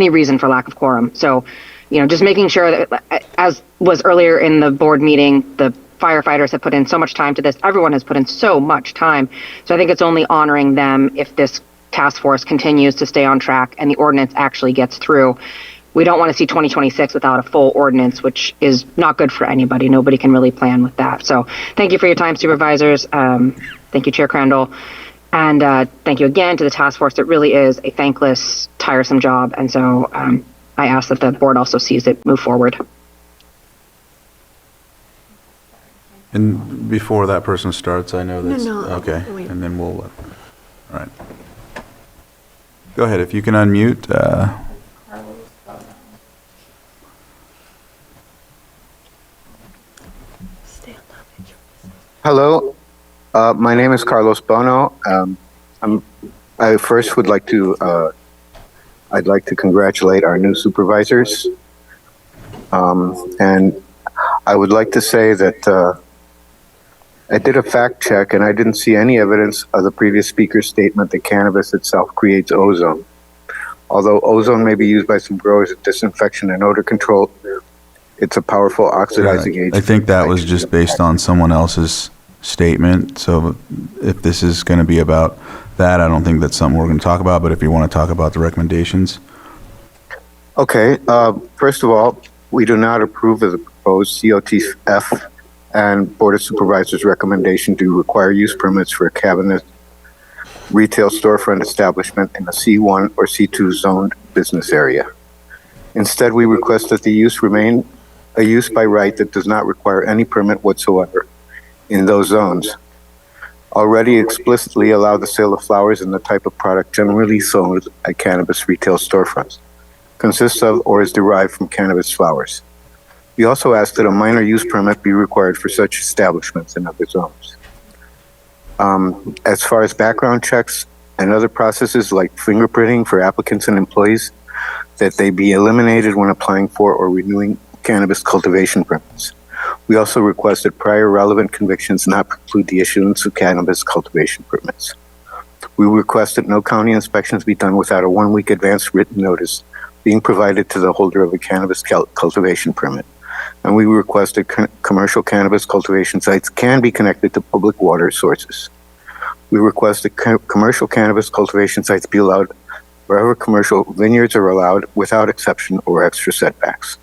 reason for lack of quorum. So, just making sure that, as was earlier in the board meeting, the firefighters have put in so much time to this. Everyone has put in so much time. So I think it's only honoring them if this task force continues to stay on track and the ordinance actually gets through. We don't want to see 2026 without a full ordinance, which is not good for anybody. Nobody can really plan with that. So thank you for your time, supervisors. Thank you, Chair Crandall. And thank you again to the task force. It really is a thankless, tiresome job. And so I ask that the board also sees it move forward. And before that person starts, I know that's, No, okay, wait. and then we'll, all right. Go ahead, if you can unmute. Hello, my name is Carlos Bono. I first would like to, I'd like to congratulate our new supervisors. And I would like to say that I did a fact check and I didn't see any evidence of the previous speaker's statement that cannabis itself creates ozone. Although ozone may be used by some growers as disinfection and odor control, it's a powerful oxidizing agent. I think that was just based on someone else's statement, so if this is going to be about that, I don't think that's something we're going to talk about, but if you want to talk about the recommendations. Okay, first of all, we do not approve of the proposed COTF and Board of Supervisors recommendation to require use permits for a cabinet retail storefront establishment in a C1 or C2 zoned business area. Instead, we request that the use remain a use by right that does not require any permit whatsoever in those zones. Already explicitly allow the sale of flowers and the type of product generally sold at cannabis retail storefronts, consists of or is derived from cannabis flowers. We also ask that a minor use permit be required for such establishments in other zones. As far as background checks and other processes like fingerprinting for applicants and employees, that they be eliminated when applying for or renewing cannabis cultivation permits. We also request that prior relevant convictions not preclude the issuance of cannabis cultivation permits. We request that no county inspections be done without a 1-week advance written notice being provided to the holder of a cannabis cultivation permit. And we request that commercial cannabis cultivation sites can be connected to public water sources. We request that commercial cannabis cultivation sites be allowed wherever commercial vineyards are allowed without exception or extra setbacks.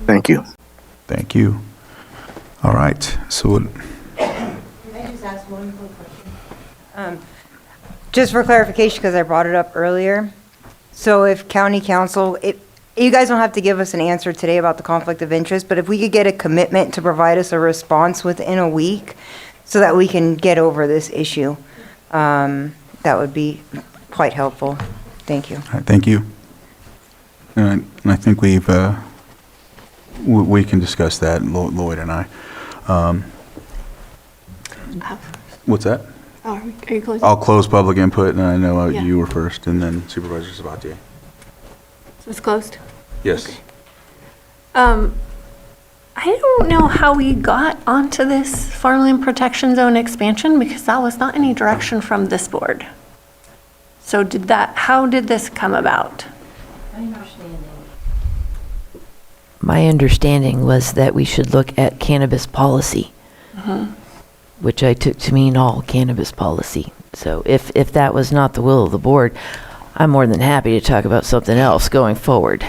Thank you. Thank you. All right, so Can I just ask one quick question? Just for clarification, because I brought it up earlier. So if county council, you guys don't have to give us an answer today about the conflict of interest, but if we could get a commitment to provide us a response within a week so that we can get over this issue, that would be quite helpful. Thank you. all right, thank you. And I think we can discuss that, Lloyd and I. What's that? Are you closing? I'll close public input, and I know Yeah. you were first, and then Supervisor Sabatier. So it's closed? Yes. I don't know how we got onto this farmland protection zone expansion because that was not any direction from this board. So how did this come about? My understanding was that we should look at cannabis policy, which I took to mean all cannabis policy. So if that was not the will of the board, I'm more than happy to talk about something else going forward.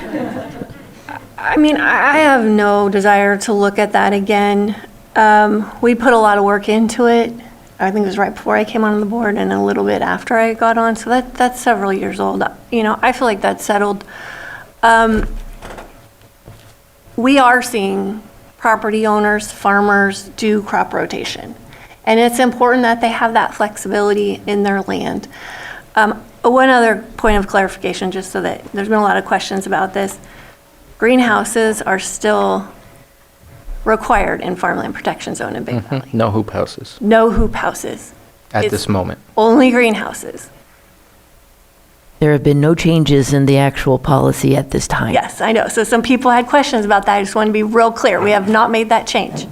I mean, I have no desire to look at that again. We put a lot of work into it. I think it was right before I came on the board and a little bit after I got on. So that's several years old. You know, I feel like that's settled. We are seeing property owners, farmers do crop rotation. And it's important that they have that flexibility in their land. One other point of clarification, just so that there's been a lot of questions about this. Greenhouses are still required in farmland protection zone in Big Valley. No hoop houses No hoop houses. at It's this moment. Only greenhouses. There have been no changes in the actual policy at this time. Yes, I know. So some people had questions about that. I just want to be real clear. We have not made that change.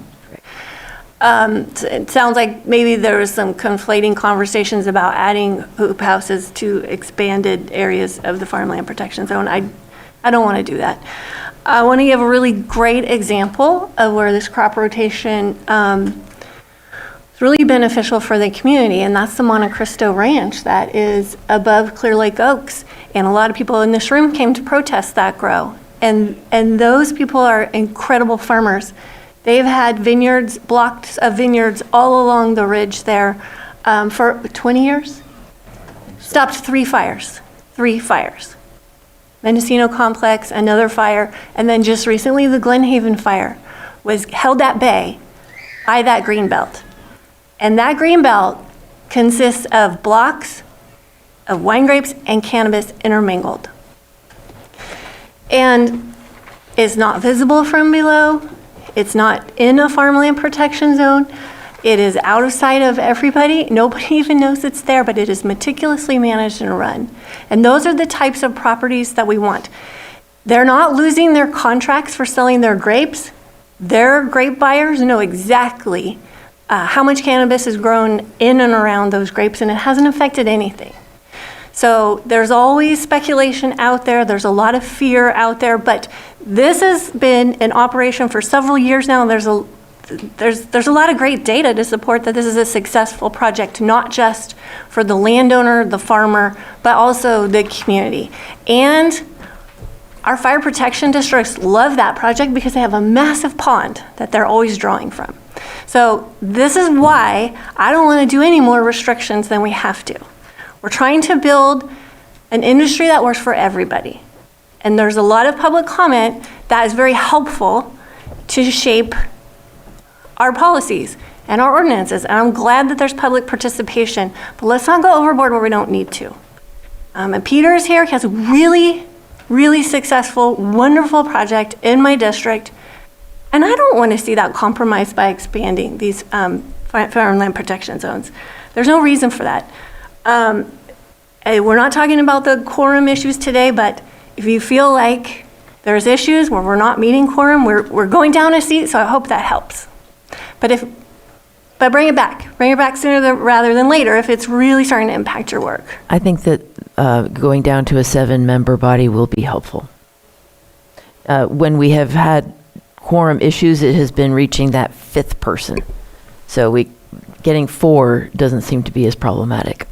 It sounds like maybe there was some conflating conversations about adding hoop houses to expanded areas of the farmland protection zone. I don't want to do that. I want to give a really great example of where this crop rotation is really beneficial for the community, and that's the Monte Cristo Ranch that is above Clear Lake Oaks. And a lot of people in this room came to protest that grow. And those people are incredible farmers. They've had vineyards, blocks of vineyards all along the ridge there for 20 years. Stopped 3 fires. 3 fires. Mendocino Complex, another fire, and then just recently the Glen Haven fire was held at bay by that green belt. And that green belt consists of blocks of wine grapes and cannabis intermingled. And it's not visible from below. It's not in a farmland protection zone. It is out of sight of everybody. Nobody even knows it's there, but it is meticulously managed and run. And those are the types of properties that we want. They're not losing their contracts for selling their grapes. Their grape buyers know exactly how much cannabis is grown in and around those grapes, and it hasn't affected anything. So there's always speculation out there. There's a lot of fear out there, but this has been in operation for several years now, and there's a lot of great data to support that this is a successful project, not just for the landowner, the farmer, but also the community. And our fire protection districts love that project because they have a massive pond that they're always drawing from. So this is why I don't want to do any more restrictions than we have to. We're trying to build an industry that works for everybody. And there's a lot of public comment that is very helpful to shape our policies and our ordinances. And I'm glad that there's public participation, but let's not go overboard where we don't need to. And Peter is here. He has a really, really successful, wonderful project in my district. And I don't want to see that compromised by expanding these farmland protection zones. There's no reason for that. We're not talking about the quorum issues today, but if you feel like there's issues where we're not meeting quorum, we're going down a seat, so I hope that helps. But bring it back sooner rather than later if it's really starting to impact your work. I think that going down to a 7-member body will be helpful. When we have had quorum issues, it has been reaching that 5th person. So getting 4 doesn't seem to be as problematic.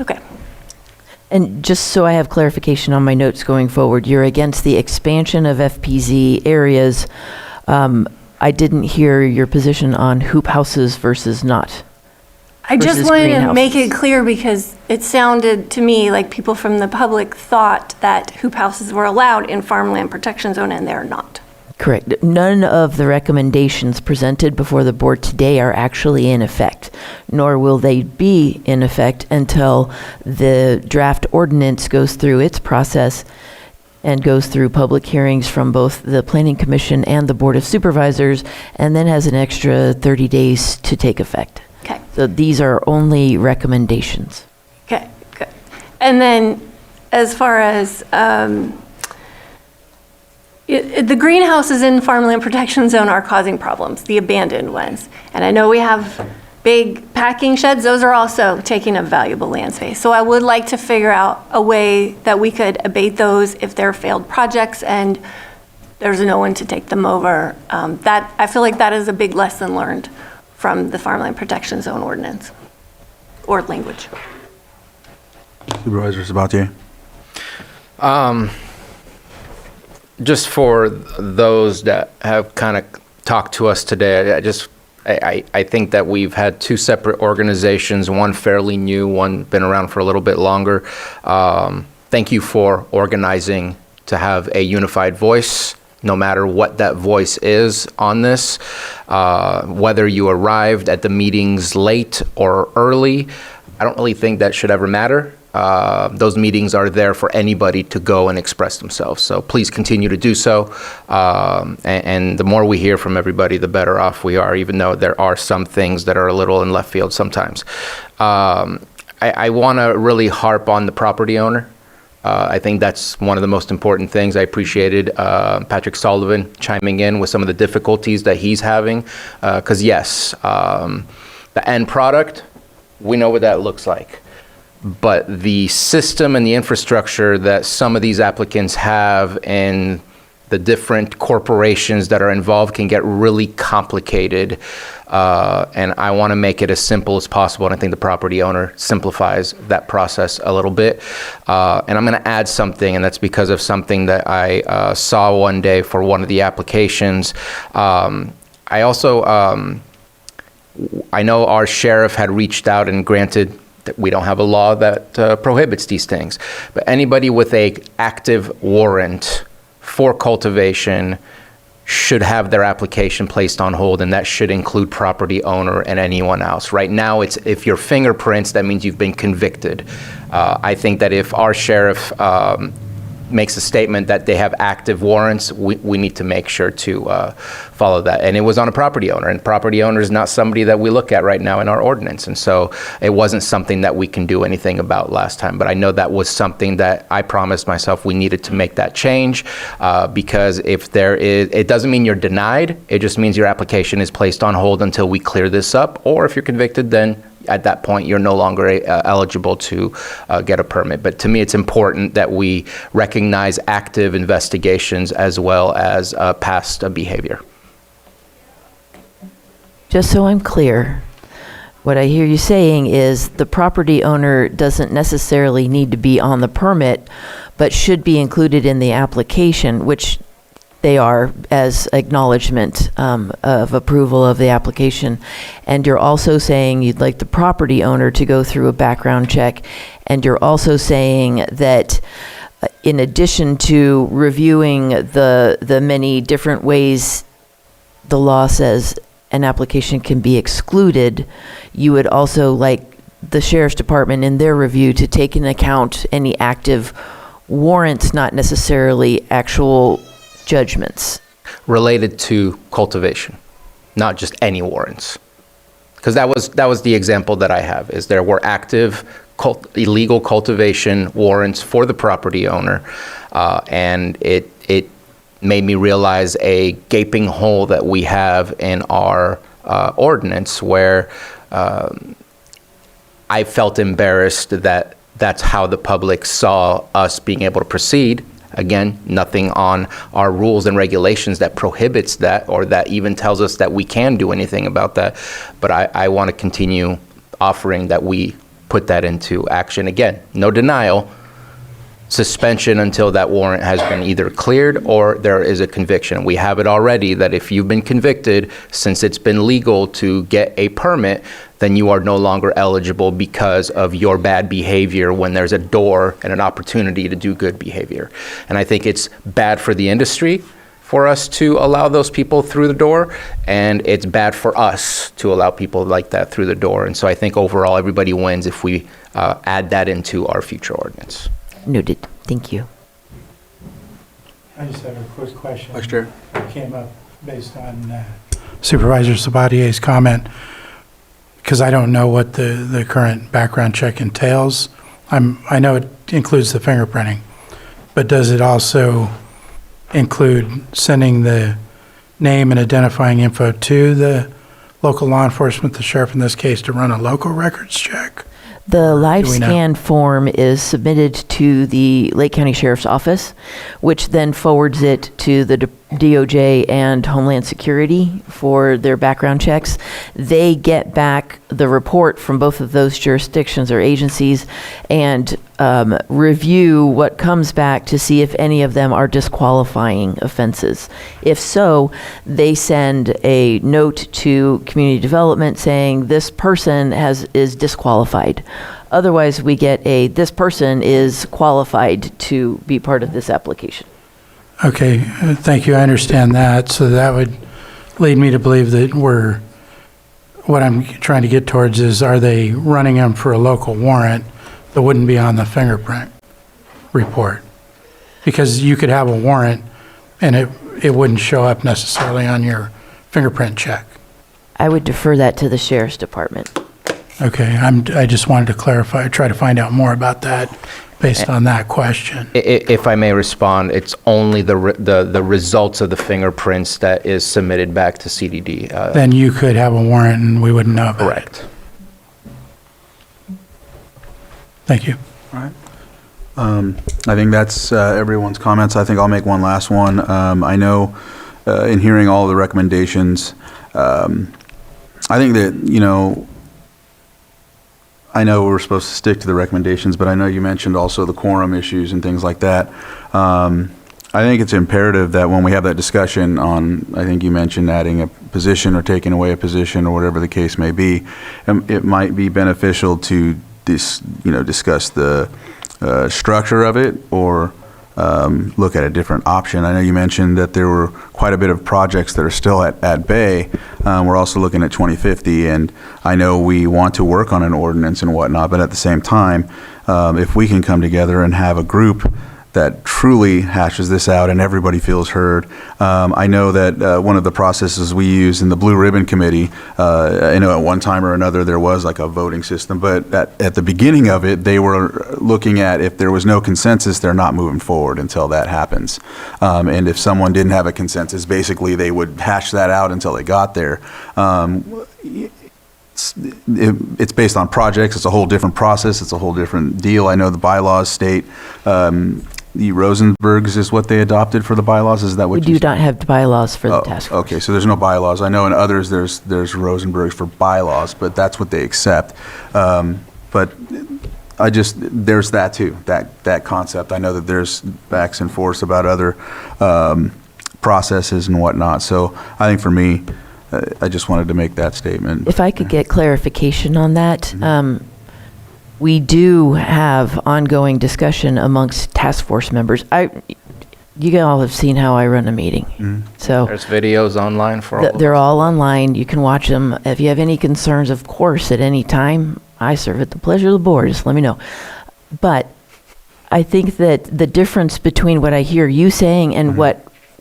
Okay. And just so I have clarification on my notes going forward, you're against the expansion of FPZ areas. I didn't hear your position on hoop houses versus not. I just wanted to make it clear because it sounded to me like people from the public thought that hoop houses were allowed in farmland protection zone, and they're not. Correct. None of the recommendations presented before the board today are actually in effect, nor will they be in effect until the draft ordinance goes through its process and goes through public hearings from both the Planning Commission and the Board of Supervisors, and then has an extra 30 days to take effect. Okay. So these are only recommendations. Okay, good. And then as far as the greenhouses in farmland protection zone are causing problems, the abandoned ones. And I know we have big packing sheds. Those are also taking up valuable land space. So I would like to figure out a way that we could abate those if they're failed projects and there's no one to take them over. I feel like that is a big lesson learned from the farmland protection zone ordinance or language. Supervisor Sabatier. Just for those that have kind of talked to us today, I think that we've had 2 separate organizations, one fairly new, one been around for a little bit longer. Thank you for organizing to have a unified voice, no matter what that voice is on this. Whether you arrived at the meetings late or early, I don't really think that should ever matter. Those meetings are there for anybody to go and express themselves. So please continue to do so. And the more we hear from everybody, the better off we are, even though there are some things that are a little in left field sometimes. I want to really harp on the property owner. I think that's one of the most important things. I appreciated Patrick Sullivan chiming in with some of the difficulties that he's having. Because yes, the end product, we know what that looks like. But the system and the infrastructure that some of these applicants have and the different corporations that are involved can get really complicated. And I want to make it as simple as possible. And I think the property owner simplifies that process a little bit. And I'm going to add something, and that's because of something that I saw one day for one of the applications. I also, I know our sheriff had reached out and granted that we don't have a law that prohibits these things, but anybody with a active warrant for cultivation should have their application placed on hold, and that should include property owner and anyone else. Right now, it's if your fingerprints, that means you've been convicted. I think that if our sheriff makes a statement that they have active warrants, we need to make sure to follow that. And it was on a property owner, and property owner is not somebody that we look at right now in our ordinance. And so it wasn't something that we can do anything about last time. But I know that was something that I promised myself we needed to make that change, because if there is, it doesn't mean you're denied. It just means your application is placed on hold until we clear this up. Or if you're convicted, then at that point, you're no longer eligible to get a permit. But to me, it's important that we recognize active investigations as well as past behavior. Just so I'm clear, what I hear you saying is the property owner doesn't necessarily need to be on the permit, but should be included in the application, which they are, as acknowledgement of approval of the application. And you're also saying you'd like the property owner to go through a background check. And you're also saying that in addition to reviewing the many different ways the law says an application can be excluded, you would also like the sheriff's department in their review to take into account any active warrants, not necessarily actual judgments. Related to cultivation, not just any warrants. Because that was the example that I have, is there were active illegal cultivation warrants for the property owner, and it made me realize a gaping hole that we have in our ordinance, where I felt embarrassed that that's how the public saw us being able to proceed. Again, nothing on our rules and regulations that prohibits that, or that even tells us that we can do anything about that. But I want to continue offering that we put that into action. Again, no denial, suspension until that warrant has been either cleared or there is a conviction. We have it already that if you've been convicted, since it's been legal to get a permit, then you are no longer eligible because of your bad behavior when there's a door and an opportunity to do good behavior. And I think it's bad for the industry for us to allow those people through the door, and it's bad for us to allow people like that through the door. And so I think overall everybody wins if we add that into our future ordinance. Noted. Thank you. I just have a quick question. Vice Chair. That came up based on Supervisor Sabatier's comment, because I don't know what the current background check entails. I know it includes the fingerprinting, but does it also include sending the name and identifying info to the local law enforcement, the sheriff in this case, to run a local records check? The live Do we know? scan form is submitted to the Lake County Sheriff's Office, which then forwards it to the DOJ and Homeland Security for their background checks. They get back the report from both of those jurisdictions or agencies and review what comes back to see if any of them are disqualifying offenses. If so, they send a note to community development saying this person is disqualified. Otherwise, we get this person is qualified to be part of this application. Okay, thank you. I understand that. So that would lead me to believe that what I'm trying to get towards is, are they running them for a local warrant that wouldn't be on the fingerprint report? Because you could have a warrant and it wouldn't show up necessarily on your fingerprint check. I would defer that to the Sheriff's Department. Okay, I just wanted to clarify, try to find out more about that based on that question. If I may respond, it's only the results of the fingerprints that is submitted back to CDD. Then you could have a warrant and we wouldn't know about it. Correct. Thank you. All right. I think that's everyone's comments. I think I'll make one last one. I know in hearing all the recommendations, I think that, I know we're supposed to stick to the recommendations, but I know you mentioned also the quorum issues and things like that. I think it's imperative that when we have that discussion on, I think you mentioned adding a position or taking away a position or whatever the case may be, it might be beneficial to discuss the structure of it or look at a different option. I know you mentioned that there were quite a bit of projects that are still at bay. We're also looking at 2050, and I know we want to work on an ordinance and whatnot, but at the same time, if we can come together and have a group that truly hashes this out and everybody feels heard. I know that one of the processes we use in the Blue Ribbon Committee, I know at one time or another there was like a voting system, but at the beginning of it, they were looking at if there was no consensus, they're not moving forward until that happens. And if someone didn't have a consensus, basically they would hash that out until they got there. It's based on projects. It's a whole different process. It's a whole different deal. I know the bylaws state the Rosenbergs is what they adopted for the bylaws. Is that what We do not have bylaws for the task force. Okay, so there's no bylaws. I know in others there's Rosenbergs for bylaws, but that's what they accept. But there's that too, that concept. I know that there's backs and forths about other processes and whatnot. So I think for me, I just wanted to make that statement. If I could get clarification on that, we do have ongoing discussion amongst task force members. You all have seen how I run a meeting. So There's videos online for all of they're all online. You can watch them. If you have any concerns, of course, at any time, I serve at the pleasure of the board. Just let me know. But I think that the difference between what I hear you saying and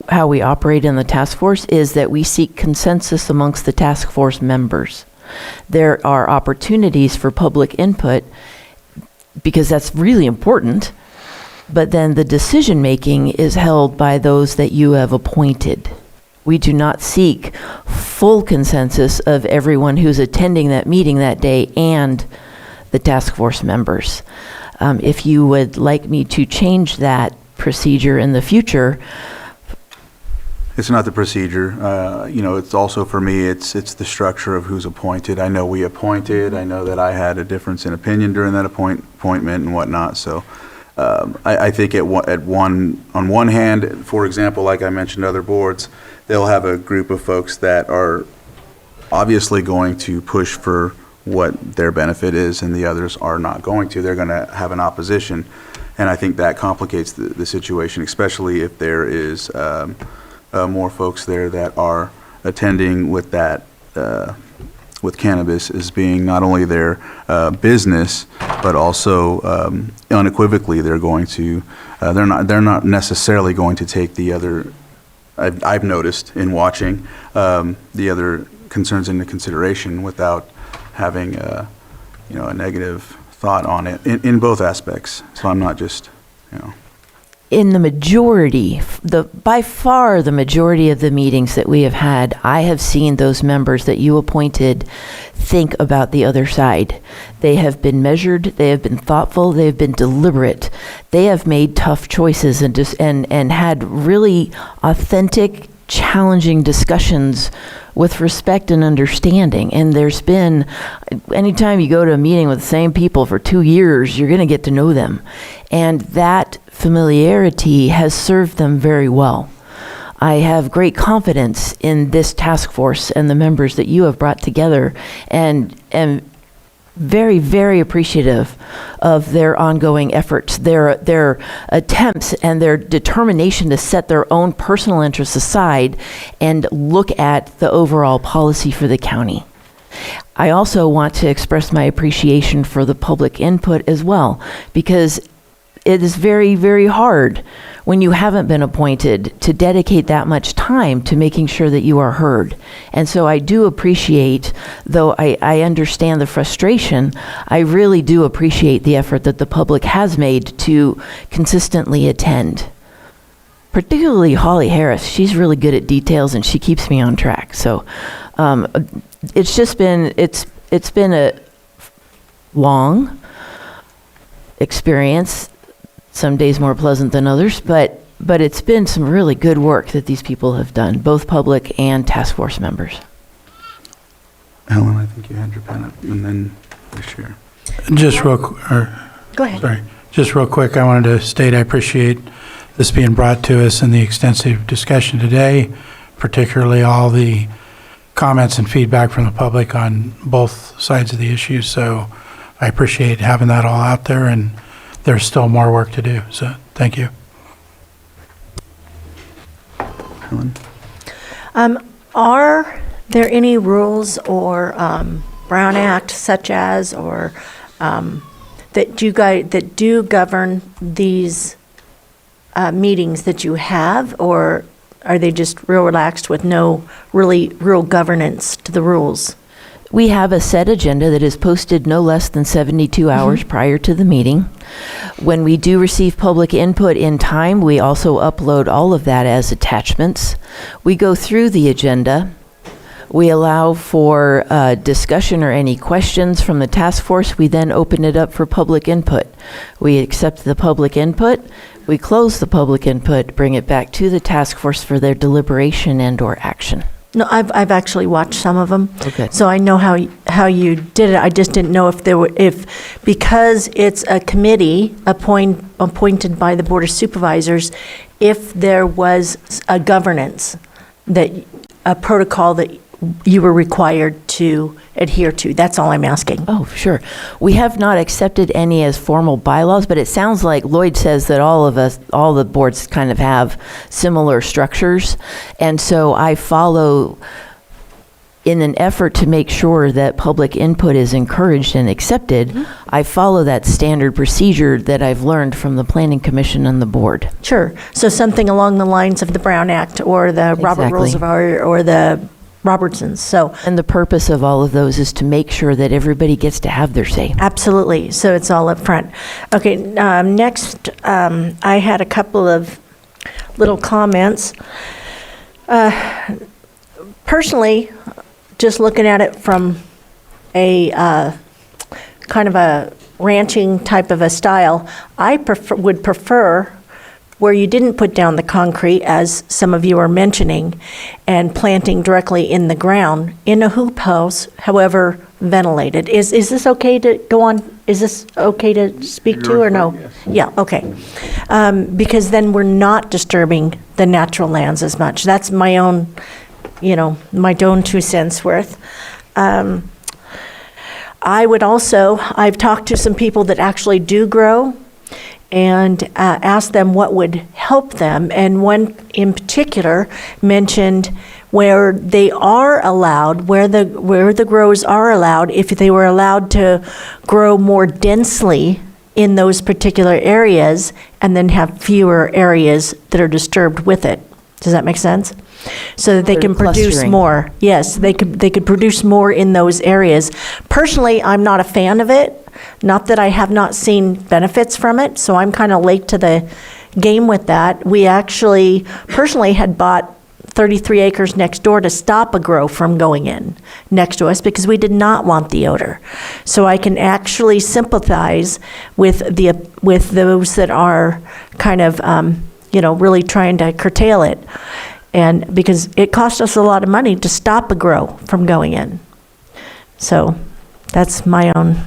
how we operate in the task force is that we seek consensus amongst the task force members. There are opportunities for public input because that's really important, but then the decision-making is held by those that you have appointed. We do not seek full consensus of everyone who's attending that meeting that day and the task force members. If you would like me to change that procedure in the future, It's not the procedure. It's also for me, it's the structure of who's appointed. I know we appointed. I know that I had a difference in opinion during that appointment and whatnot. So I think on one hand, for example, like I mentioned, other boards, they'll have a group of folks that are obviously going to push for what their benefit is, and the others are not going to. They're going to have an opposition, and I think that complicates the situation, especially if there is more folks there that are attending with that, with cannabis as being not only their business, but also unequivocally they're going to, they're not necessarily going to take the other, I've noticed in watching the other concerns into consideration without having a negative thought on it in both aspects. So I'm not just, in the majority, by far the majority of the meetings that we have had, I have seen those members that you appointed think about the other side. They have been measured, they have been thoughtful, they have been deliberate. They have made tough choices and had really authentic, challenging discussions with respect and understanding. And there's been, anytime you go to a meeting with the same people for 2 years, you're going to get to know them. And that familiarity has served them very well. I have great confidence in this task force and the members that you have brought together, and am very, very appreciative of their ongoing efforts, their attempts and their determination to set their own personal interests aside and look at the overall policy for the county. I also want to express my appreciation for the public input as well, because it is very, very hard when you haven't been appointed to dedicate that much time to making sure that you are heard. And so I do appreciate, though I understand the frustration, I really do appreciate the effort that the public has made to consistently attend. Particularly Holly Harris, she's really good at details and she keeps me on track. So it's just been, it's been a long experience. Some days more pleasant than others, but it's been some really good work that these people have done, both public and task force members. Helen, I think you had your pen up, and then we share. Just real, Go ahead. Sorry, just real quick, I wanted to state I appreciate this being brought to us and the extensive discussion today, particularly all the comments and feedback from the public on both sides of the issue. So I appreciate having that all out there, and there's still more work to do. So thank you. Helen? Are there any rules or Brown Act such as, or that do govern these meetings that you have, or are they just real relaxed with no real governance to the rules? We have a set agenda that is posted no less than 72 hours prior to the meeting. When we do receive public input in time, we also upload all of that as attachments. We go through the agenda. We allow for discussion or any questions from the task force. We then open it up for public input. We accept the public input. We close the public input, bring it back to the task force for their deliberation and/or action. No, I've actually watched some of them. Okay. So I know how you did it. I just didn't know if because it's a committee appointed by the Board of Supervisors, if there was a governance, a protocol that you were required to adhere to. That's all I'm asking. Oh, sure. We have not accepted any as formal bylaws, but it sounds like Lloyd says that all the boards kind of have similar structures. And so I follow, in an effort to make sure that public input is encouraged and accepted, I follow that standard procedure that I've learned from the Planning Commission and the board. Sure. So something along the lines of the Brown Act or the Robert Rules of Order or the Robertsons. So, and the purpose of all of those is to make sure that everybody gets to have their say. Absolutely. So it's all up front. Okay, next, I had a couple of little comments. Personally, just looking at it from a kind of a ranching type of a style, I would prefer where you didn't put down the concrete, as some of you are mentioning, and planting directly in the ground in a hoop house, however ventilated. Is this okay to go on? Is this okay to speak to or no? Yes. Yeah, okay. Because then we're not disturbing the natural lands as much. That's my own, my own 2 cents worth. I would also, I've talked to some people that actually do grow and asked them what would help them. And one in particular mentioned where they are allowed, where the grows are allowed, if they were allowed to grow more densely in those particular areas and then have fewer areas that are disturbed with it. Does that make sense? So that they can produce more. Yes, they could produce more in those areas. Personally, I'm not a fan of it. Not that I have not seen benefits from it, so I'm kind of late to the game with that. We actually personally had bought 33 acres next door to stop a grow from going in next to us because we did not want the odor. So I can actually sympathize with those that are kind of really trying to curtail it. And because it cost us a lot of money to stop a grow from going in. So that's my own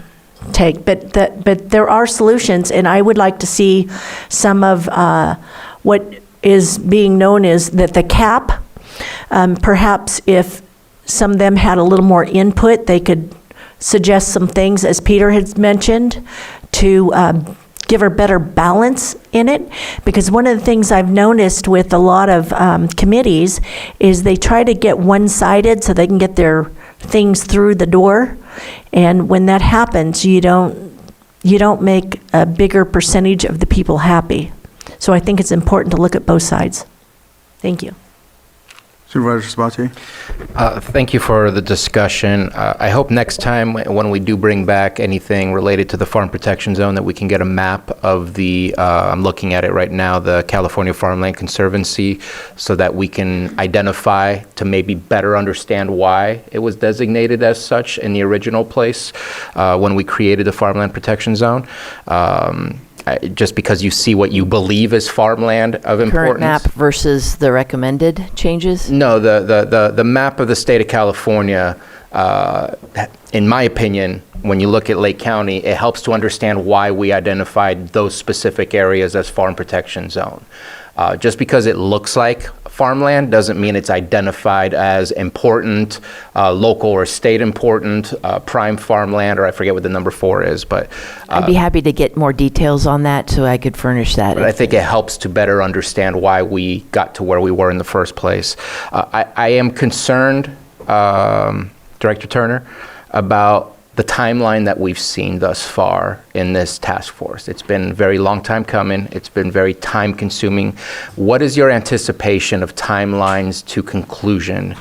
take. But there are solutions, and I would like to see some of what is being known as the cap. Perhaps if some of them had a little more input, they could suggest some things, as Peter has mentioned, to give her better balance in it. Because one of the things I've noticed with a lot of committees is they try to get one-sided so they can get their things through the door. And when that happens, you don't make a bigger percentage of the people happy. So I think it's important to look at both sides. Thank you. Supervisor Sabatier? Thank you for the discussion. I hope next time when we do bring back anything related to the Farm Protection Zone that we can get a map of the, I'm looking at it right now, the California Farmland Conservancy, so that we can identify to maybe better understand why it was designated as such in the original place when we created the Farmland Protection Zone. Just because you see what you believe is farmland of importance. Current map versus the recommended changes? No, the map of the state of California in my opinion, when you look at Lake County, it helps to understand why we identified those specific areas as farm protection zone. Just because it looks like farmland doesn't mean it's identified as important, local or state important, prime farmland, or I forget what the number 4 is, but. I'd be happy to get more details on that so I could furnish that. But I think it helps to better understand why we got to where we were in the first place. I am concerned, Director Turner, about the timeline that we've seen thus far in this task force. It's been a very long time coming. It's been very time consuming. What is your anticipation of timelines to conclusion?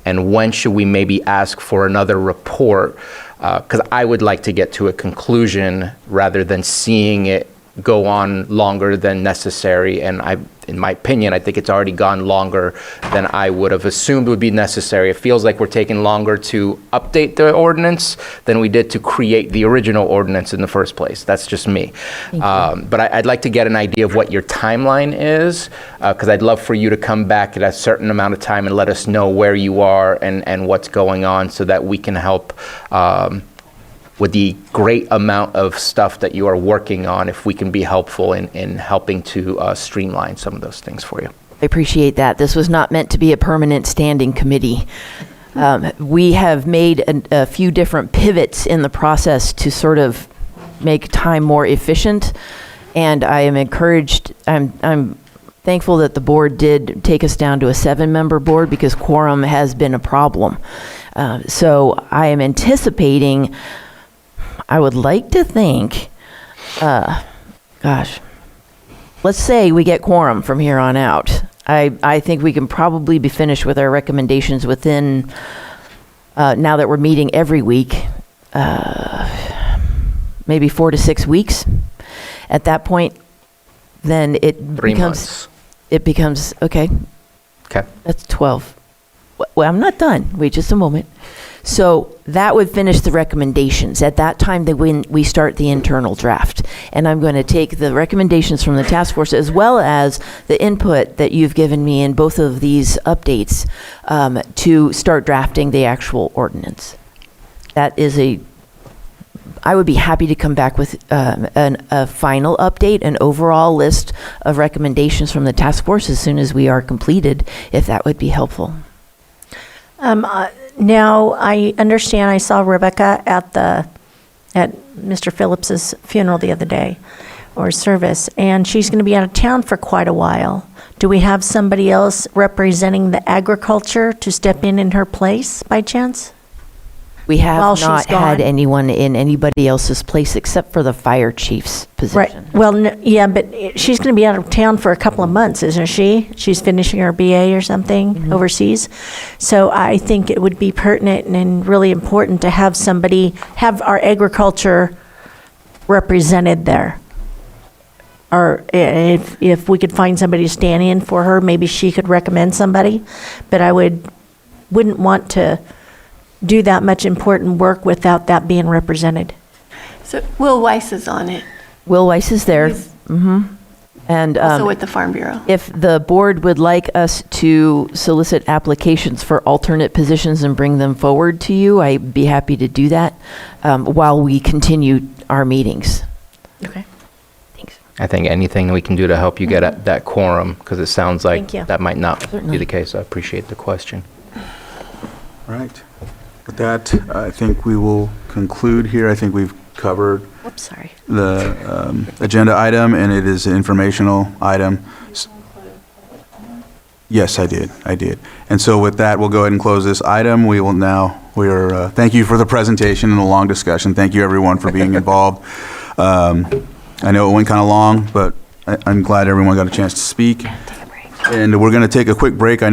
And when should we maybe ask for another report? Because I would like to get to a conclusion rather than seeing it go on longer than necessary. And in my opinion, I think it's already gone longer than I would have assumed would be necessary. It feels like we're taking longer to update the ordinance than we did to create the original ordinance in the first place. That's just me. But I'd like to get an idea of what your timeline is, because I'd love for you to come back at a certain amount of time and let us know where you are and what's going on so that we can help with the great amount of stuff that you are working on, if we can be helpful in helping to streamline some of those things for you. I appreciate that. This was not meant to be a permanent standing committee. We have made a few different pivots in the process to sort of make time more efficient, and I am encouraged, I'm thankful that the board did take us down to a 7-member board because quorum has been a problem. So I am anticipating, I would like to think, let's say we get quorum from here on out. I think we can probably be finished with our recommendations within, now that we're meeting every week, maybe 4 to 6 weeks. At that point, then it becomes, okay. Okay. That's 12. Well, I'm not done. Wait just a moment. So that would finish the recommendations. At that time, we start the internal draft. And I'm going to take the recommendations from the task force as well as the input that you've given me in both of these updates to start drafting the actual ordinance. That is I would be happy to come back with a final update, an overall list of recommendations from the task force as soon as we are completed, if that would be helpful. Now, I understand I saw Rebecca at Mr. Phillips's funeral the other day, or service, and she's going to be out of town for quite a while. Do we have somebody else representing the agriculture to step in her place, by chance? We have While not she's gone? had anyone in anybody else's place except for the fire chief's position. Right. Well, yeah, but she's going to be out of town for a couple of months, isn't she? She's finishing her BA or something overseas. So I think it would be pertinent and really important to have our agriculture represented there. Or if we could find somebody to stand in for her, maybe she could recommend somebody. But I wouldn't want to do that much important work without that being represented. So Will Weiss is on it. Will Weiss is there. And Also with the Farm Bureau. if the board would like us to solicit applications for alternate positions and bring them forward to you, I'd be happy to do that while we continue our meetings. Okay. I think anything we can do to help you get at that quorum, because it sounds like Thank you. that might not Certainly. be the case. I appreciate the question. All right. With that, I think we will conclude here. I think we've covered Oops, sorry. the agenda item, and it is an informational item. Yes, I did. And so with that, we'll go ahead and close this item. Thank you for the presentation and the long discussion. Thank you, everyone, for being involved. I know it went kind of long, but I'm glad everyone got a chance to speak. And we're going to take a quick break.